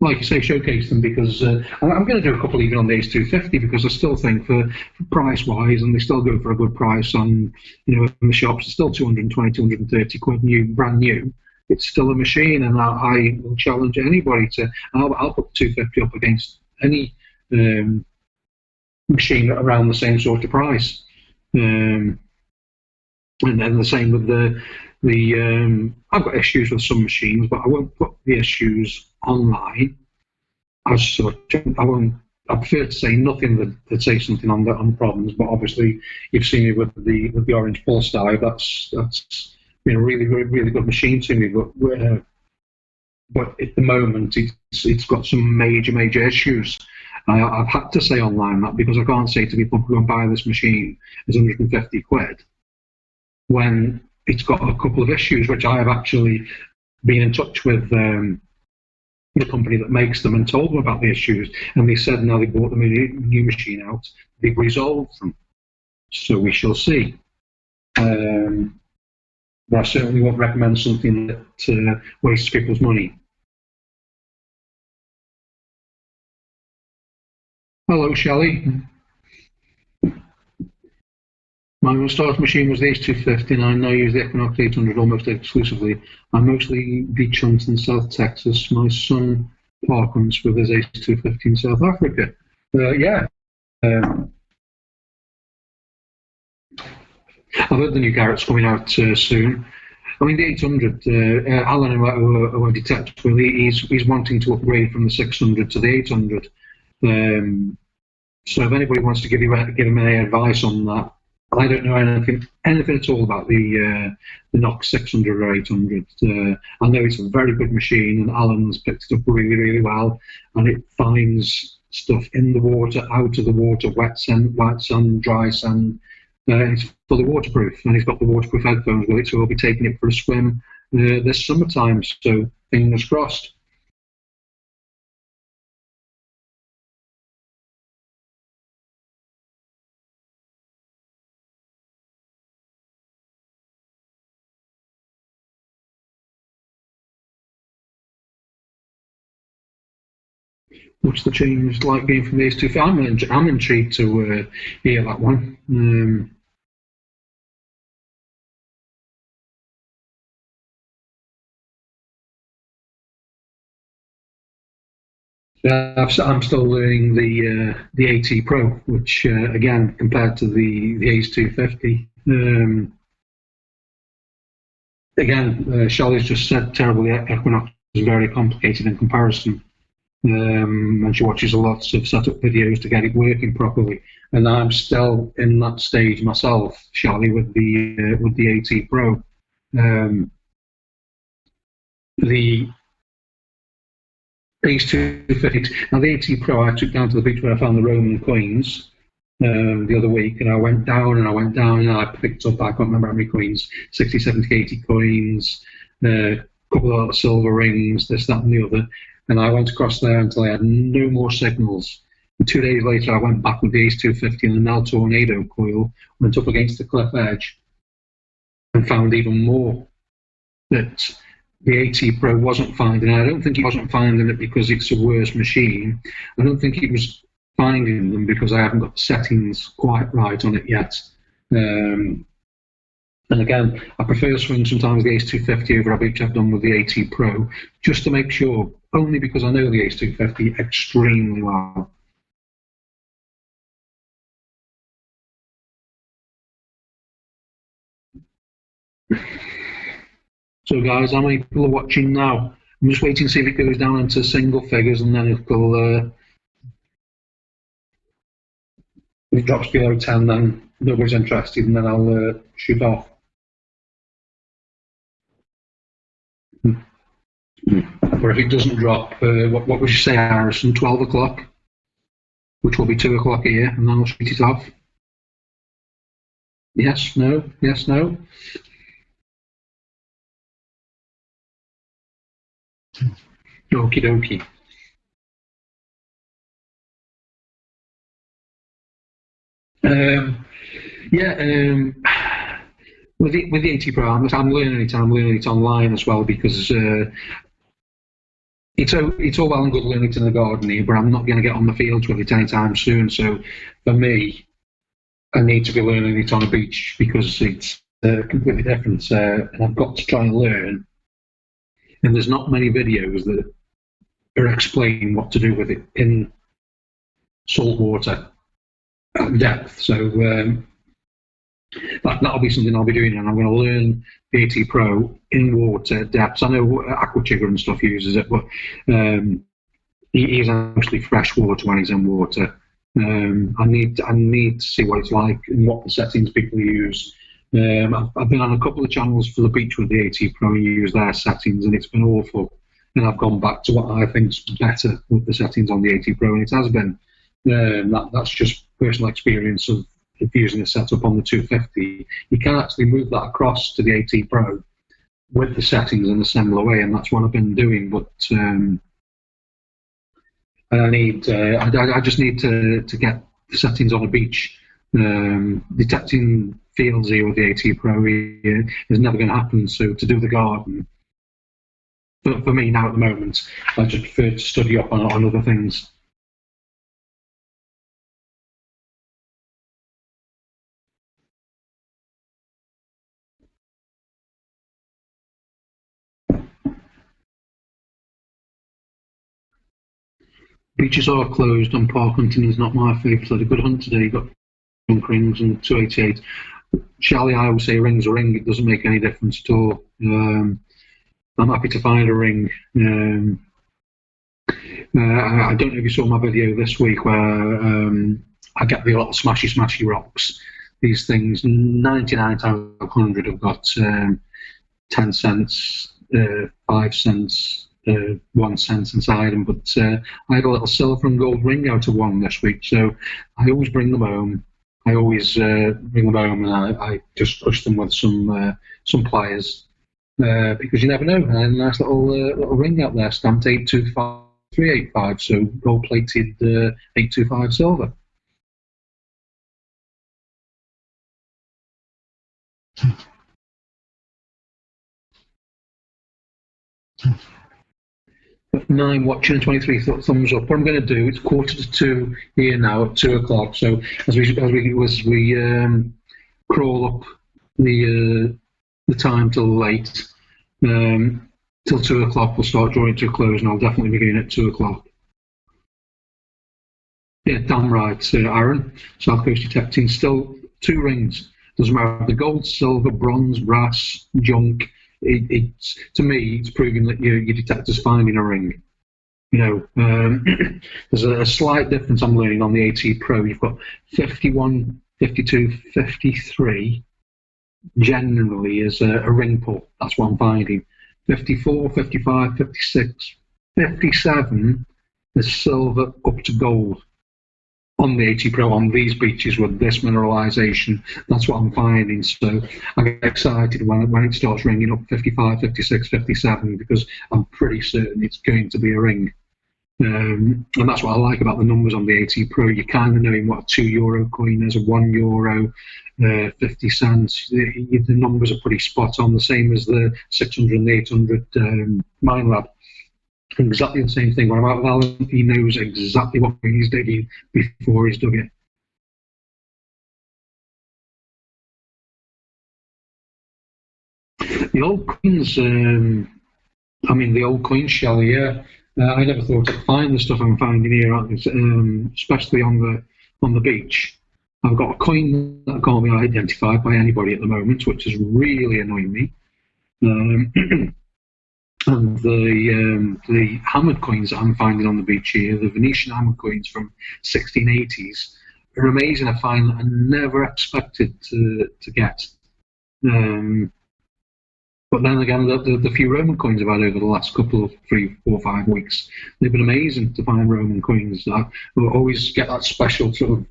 Like you say, showcase them, because I'm going to do a couple even on the Ace 250, because I still think for price-wise, and they still go for a good price on, in the shops, it's still 220, 230 quid new, brand new. It's still a machine, and I will challenge anybody to. I'll put the 250 up against any machine around the same sort of price. And then the same with the I've got issues with some machines, but I won't put the issues online as such. I prefer to say nothing that say something on the problems, but obviously you've seen me with the Orange Pulse Dive. That's been a really, really, really good machine to me. But but at the moment it's got some major issues. I've had to say online that because I can't say to people go and buy this machine, it's 150 quid, when it's got a couple of issues which I have actually been in touch with the company that makes them and told them about the issues, and they said now they bought them a new machine out, they've resolved them. So we shall see. But I certainly won't recommend something that wastes people's money. Hello, Shelley. My most starter machine was the H250, and I now use the Equinox 800 almost exclusively. I mostly beach hunt in South Texas. My son park hunts with his H250 in South Africa. Yeah. I've heard the new Garrett's coming out soon. I mean, the 800, Alan, who I detect, well, he's wanting to upgrade from the 600 to the 800. So if anybody wants to give him any advice on that, I don't know anything at all about the Knox 600 or 800. I know it's a very good machine, and Alan's picked it up really well, and it finds stuff in the water, out of the water, wet sand, dry sand. It's fully waterproof, and he's got the waterproof headphones with it, so we'll be taking it for a swim this summertime. So fingers crossed. What's the change like being from these two? I'm intrigued to hear that one. I'm still learning the AT Pro, which again compared to the Ace 250. Again, Charlie's just said terribly. Equinox is very complicated in comparison, and she watches a lot of setup videos to get it working properly. And I'm still in that stage myself, Charlie, with the AT Pro. The Ace 250. Now the AT Pro, I took down to the beach where I found the Roman coins the other week, and I went down and I picked up, I can't remember how many coins, 60, 70, 80 coins, a couple of silver rings, this, that, and the other. And I went across there until I had no more signals. And 2 days later, I went back with the Ace 250 and the Nell Tornado coil, went up against the cliff edge, and found even more that the AT Pro wasn't finding. I don't think he wasn't finding it because it's a worse machine. I don't think he was finding them because I haven't got the settings quite right on it yet. And again, I prefer swing sometimes the Ace 250 over which I've done with the AT Pro, just to make sure, only because I know the Ace 250 extremely well. So guys, how many people are watching now? I'm just waiting to see if it goes down into single figures, and then if it drops below 10, then nobody's interested, and then I'll shoot off. Or if it doesn't drop, what would you say, Harrison? 12 o'clock, which will be 2 o'clock here, and then I'll shoot it off. Yes, no, yes, no. Okie dokie. With the AT Pro, I'm learning it. I'm learning it online as well because it's all well and good learning it in the garden here, but I'm not going to get on the fields with it anytime soon. So for me, I need to be learning it on a beach because it's completely different, and I've got to try and learn. And there's not many videos that are explaining what to do with it in saltwater depth. So that'll be something I'll be doing, and I'm going to learn the AT Pro in water depths. I know Aquachigger and stuff uses it, but he's mostly fresh water when he's in water. I need to see what it's like and what the settings people use. I've been on a couple of channels for the beach with the AT Pro and use their settings, and it's been awful. and I've gone back to what I think's better with the settings on the AT Pro, and it has been. That's just personal experience of using the setup on the 250. You can actually move that across to the AT Pro with the settings in a similar way, and that's what I've been doing. But I just need to get the settings on a beach. Detecting fields here with the AT Pro is never going to happen. So to do the garden, for me now at the moment, I just prefer to study up on other things. Beaches are closed and park hunting is not my favourite. I had a good hunt today, got junk rings and 288. Shally, I always say a ring's a ring, it doesn't make any difference at all. I'm happy to find a ring. I don't know if you saw my video this week where I get the little smashy rocks. These things, 99 times out of 100 have got 10 cents, 5 cents, 1 cent inside them. But I had a little silver and gold ring out of one this week, so I always bring them home. I always bring them home, and I just push them with some pliers because you never know. And a nice little ring out there, stamped 825385, so gold plated 825 silver. 9 watching and 23 thumbs up. What I'm going to do, it's 1:45 here now at 2 o'clock. So as we crawl up the time till late, till 2 o'clock, we'll start drawing to a close, and I'll definitely begin at 2 o'clock. Yeah, damn right, Aaron. South Coast Detecting, still 2 rings. Doesn't matter the gold, silver, bronze, brass, junk. It's to me, it's proving that your detector's finding a ring. You know, there's a slight difference I'm learning on the AT Pro. You've got 51, 52, 53 generally is a ring pull. That's what I'm finding. 54, 55, 56, 57 is silver up to gold. On the AT Pro, on these beaches with this mineralisation, that's what I'm finding. So I get excited when it starts ringing up 55, 56, 57, because I'm pretty certain it's going to be a ring. And that's what I like about the numbers on the AT Pro. You kind of knowing what a €2 coin is, a €1, 50 cents. The numbers are pretty spot on, the same as the 600 and the 800 Minelab. Exactly the same thing. When I'm out with Alan, he knows exactly what he's digging before he's dug it. The old coins, the old coin shell, yeah. I never thought I'd find the stuff I'm finding here, especially on the beach. I've got a coin that can't be identified by anybody at the moment, which is really annoying me. And the hammered coins that I'm finding on the beach here, the Venetian hammered coins from 1680s, are amazing. I find that I never expected to get. But then again, the few Roman coins I've had over the last couple of 3, 4, 5 weeks, they've been amazing to find Roman coins. I always get that special sort of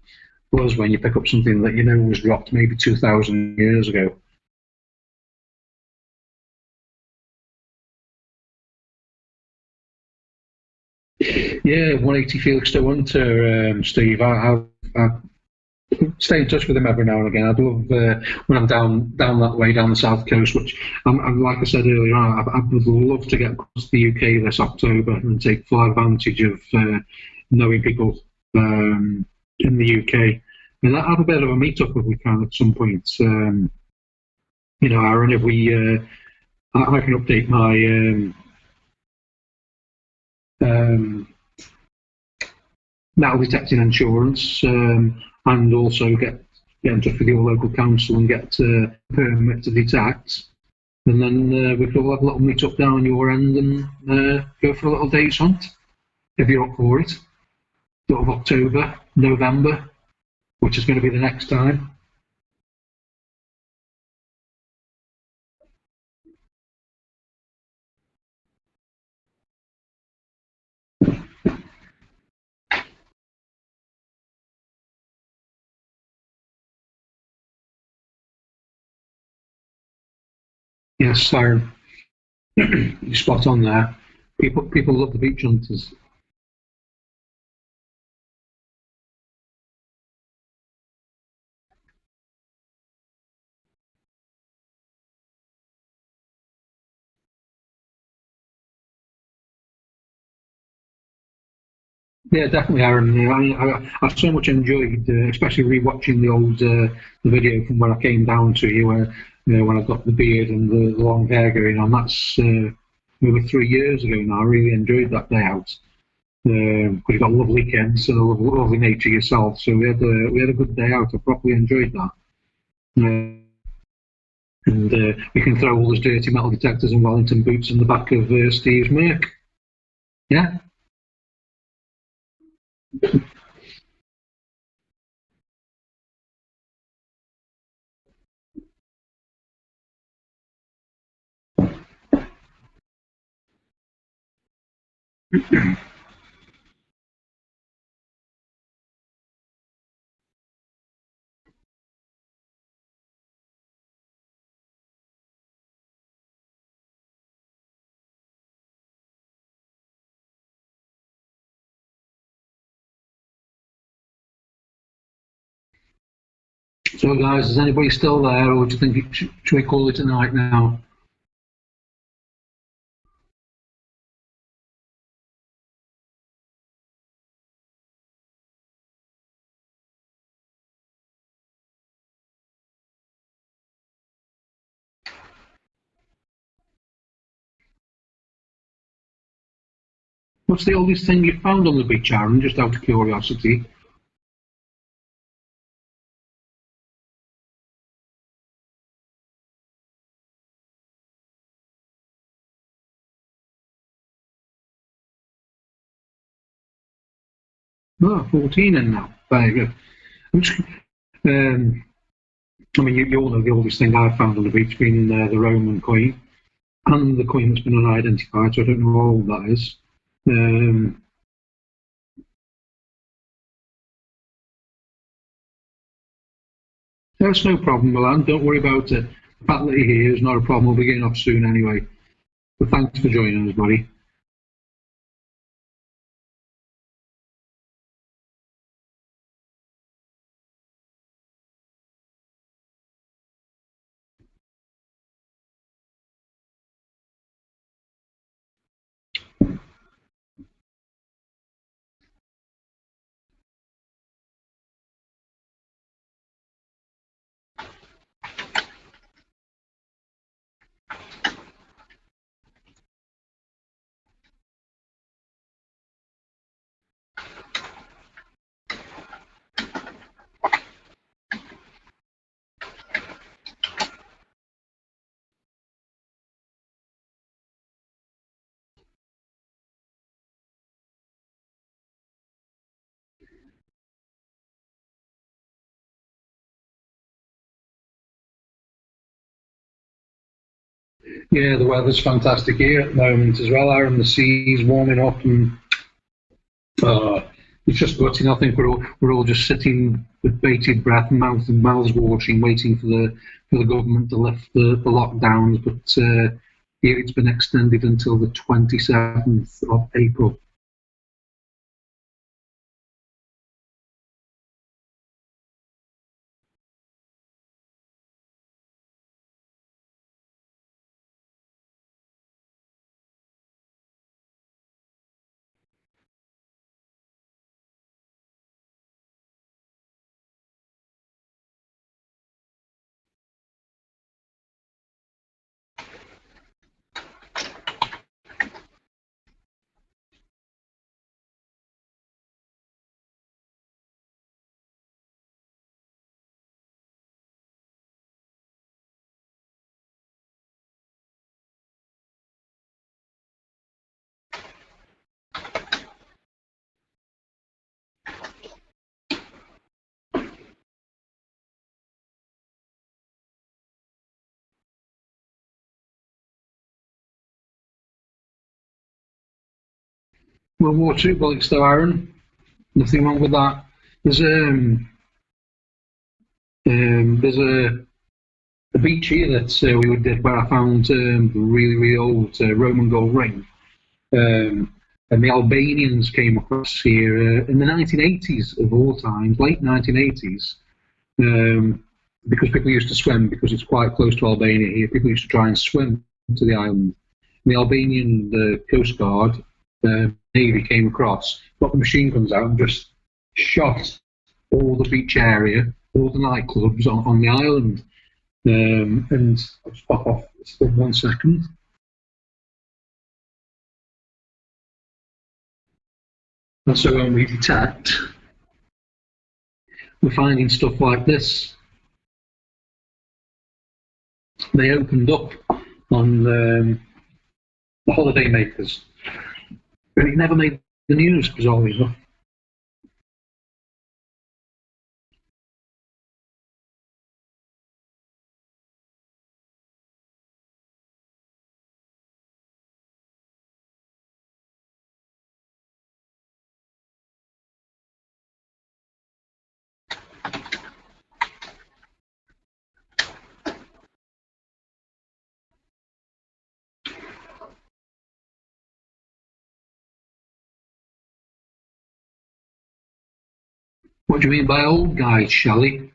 buzz when you pick up something that you know was dropped maybe 2,000 years ago. Yeah, 180 Felix de Winter, Steve. I stay in touch with him every now and again. I'd love when I'm down that way, down the south coast, which I'm like I said earlier on, I would love to get across the UK this October and take full advantage of knowing people in the UK. And have a bit of a meet-up if we can at some point. Aaron, if I can update my metal detecting insurance, and also get in touch with your local council and get a permit to detect. And then we could all have a little meet up down your end and go for a little day's hunt, if you're up for it. Sort of October, November, which is going to be the next time. Yes, Aaron, you're spot on there. People love the beach hunters. Yeah, definitely, Aaron. I've so much enjoyed, especially rewatching the video from where I came down to you, where when I got the beard and the long hair going on. That's over 3 years ago now. I really enjoyed that day out. Because you got lovely kids and a lovely nature yourself, so we had a good day out. I properly enjoyed that. And we can throw all those dirty metal detectors and Wellington boots in the back of Steve's Merc. Yeah. So, guys, is anybody still there, or do you think should we call it a night now? What's the oldest thing you found on the beach, Aaron? Just out of curiosity. Oh, 14 in now. Very good. Um, I mean, you all know the oldest thing I've found on the beach being the Roman coin, and the coin that's been unidentified, so I don't know how old that is. Um, that's no problem, Milan. Don't worry about it. The fact that you're here is not a problem. We'll be getting off soon anyway. But thanks for joining us, buddy. Yeah, the weather's fantastic here at the moment as well, Aaron. The sea's warming up, and uh, it's just gutting. I think we're all just sitting with bated breath, mouths watering, waiting for the government to lift the lockdowns. But here it's been extended until the 27th of April. World War Two bullets, though, Aaron. Nothing wrong with that. There's there's the beach here that we did, where I found the really, really old Roman gold ring. And the Albanians came across here in the 1980s of all times, late 1980s, because people used to swim, because it's quite close to Albania here. People used to try and swim to the island. And the Albanian Coast Guard Navy came across, got the machine guns out, and just shot all the beach area, all the nightclubs on the island. And I'll just pop off for 1 second. And so when we detect, we're finding stuff like this. They opened up on the holiday makers, but it never made the news, bizarrely enough. What do you mean by old guys, Shelley?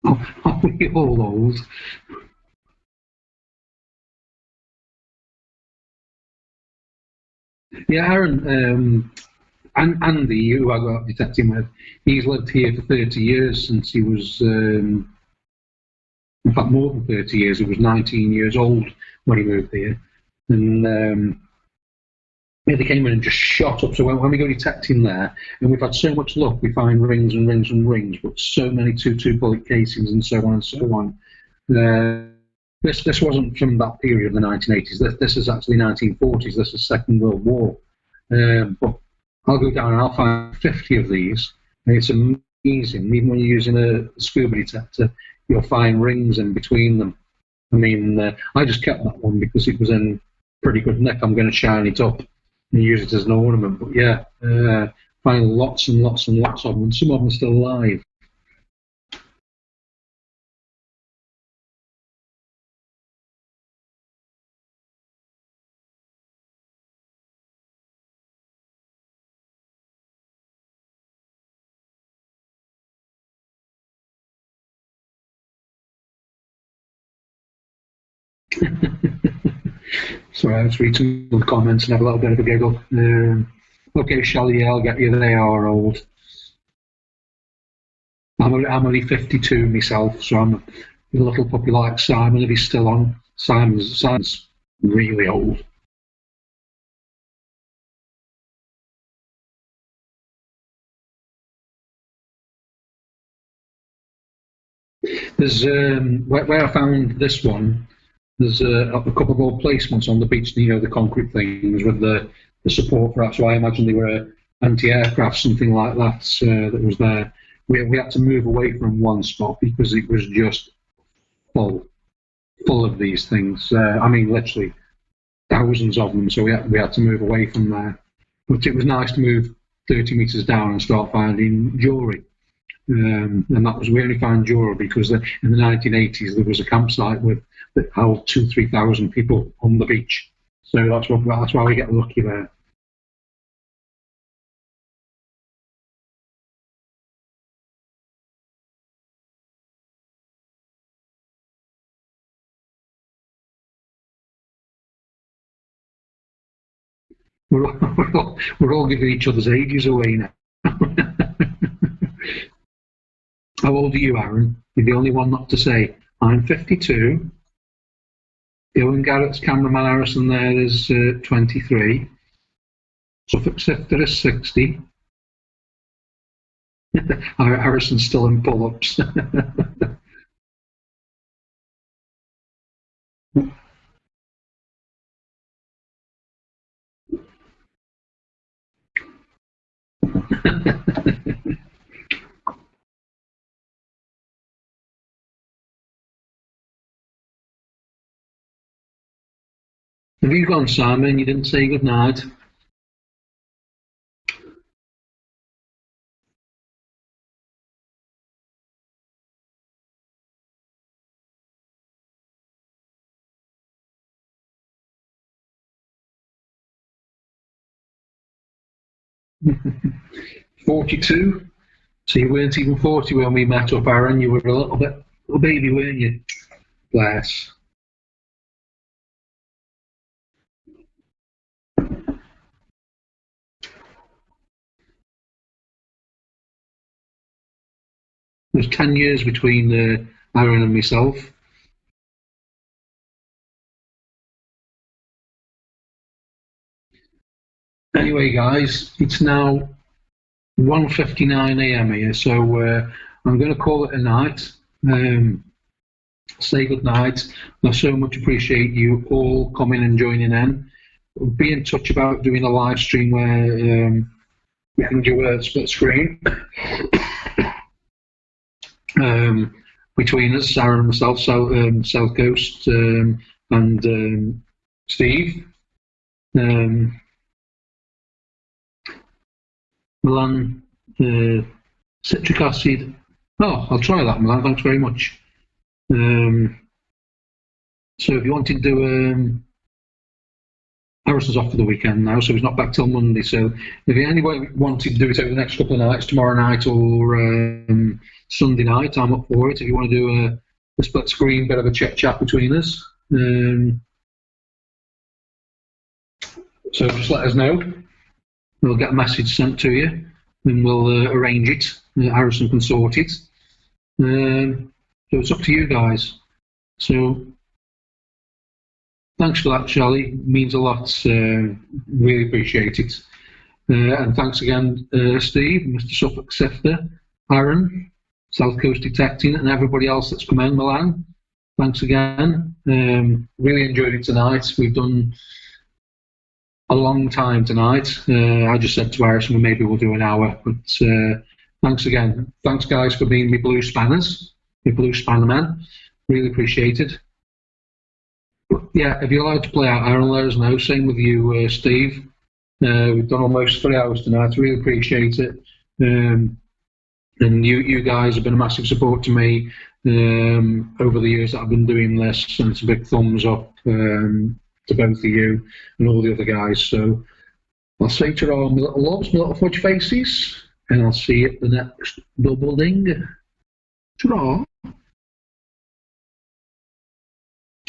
Are we all old? Yeah, Aaron, and Andy, who I got detecting with, he's lived here for 30 years since he was, in fact, more than 30 years. He was 19 years old when he moved here. And yeah, they came in and just shot up. So when we go detecting there, and we've had so much luck, we find rings and rings and rings, but so many 2-2 bullet casings and so on and so on. This wasn't from that period of the 1980s. This is actually 1940s. This is Second World War. But I'll go down and I'll find 50 of these. And it's amazing. Even when you're using a scuba detector, you'll find rings in between them. I mean, I just kept that one because it was in pretty good nick. I'm going to shine it up and use it as an ornament. But yeah, find lots and lots and lots of them. And some of them are still alive. Sorry, I'll just read some of the comments and have a little bit of a giggle. Okay, Shelley, yeah, I'll get you. They are old. I'm only 52 myself, so I'm a little puppy like Simon if he's still on. Simon's really old. There's where I found this one. There's a couple of old placements on the beach, the concrete things with the support for that. So I imagine they were anti-aircraft, something like that, that was there. We had to move away from one spot because it was just full, full of these things. I mean, literally thousands of them. So we had to move away from there. But it was nice to move 30 metres down and start finding jewellery. And that was we only found jewellery because in the 1980s there was a campsite that held 2,000-3,000 people on the beach. So that's why we get lucky there. We're all giving each other's ages away now. How old are you, Aaron? You're the only one not to say. I'm 52. GoAndGarrett's cameraman Harrison there is 23. Suffolk Sifter is 60. Harrison's still in pull-ups. Have you gone, Simon? You didn't say goodnight. 42. So you weren't even 40 when we met up, Aaron. You were a little baby, weren't you? Bless. There's 10 years between Aaron and myself. Anyway, guys, it's now 1:59 a.m. here, so I'm going to call it a night. Say good night. I so much appreciate you all coming and joining in. We'll be in touch about doing a live stream where we can do a split screen between us, Sarah and myself, South Coast and Steve. Milan, citric acid. Oh, I'll try that, Milan. Thanks very much. So if you wanted to do, Harrison's off for the weekend now, so he's not back till Monday. So if anybody wanted to do it over the next couple of nights, tomorrow night or Sunday night, I'm up for it. If you want to do a split screen, bit of a chat between us. So just let us know. We'll get a message sent to you, and we'll arrange it. Harrison can sort it. So it's up to you guys. So thanks for that, Shelley. It means a lot. Really appreciate it. And thanks again, Steve, Mr. Suffolk Sifter, Aaron, South Coast Detecting, and everybody else that's come in, Milan. Thanks again. Really enjoyed it tonight. We've done a long time tonight. I just said to Harrison, maybe we'll do an hour. But thanks again. Thanks, guys, for being my blue spanners, my blue spanner men. Really appreciate it. But yeah, if you're allowed to play out, Aaron, let us know. Same with you, Steve. We've done almost 3 hours tonight. Really appreciate it. And you guys have been a massive support to me over the years that I've been doing this, and it's a big thumbs up to both of you and all the other guys. So I'll say to all my little loves, my little fudge faces, and I'll see you at the next double ding. Ta-ra.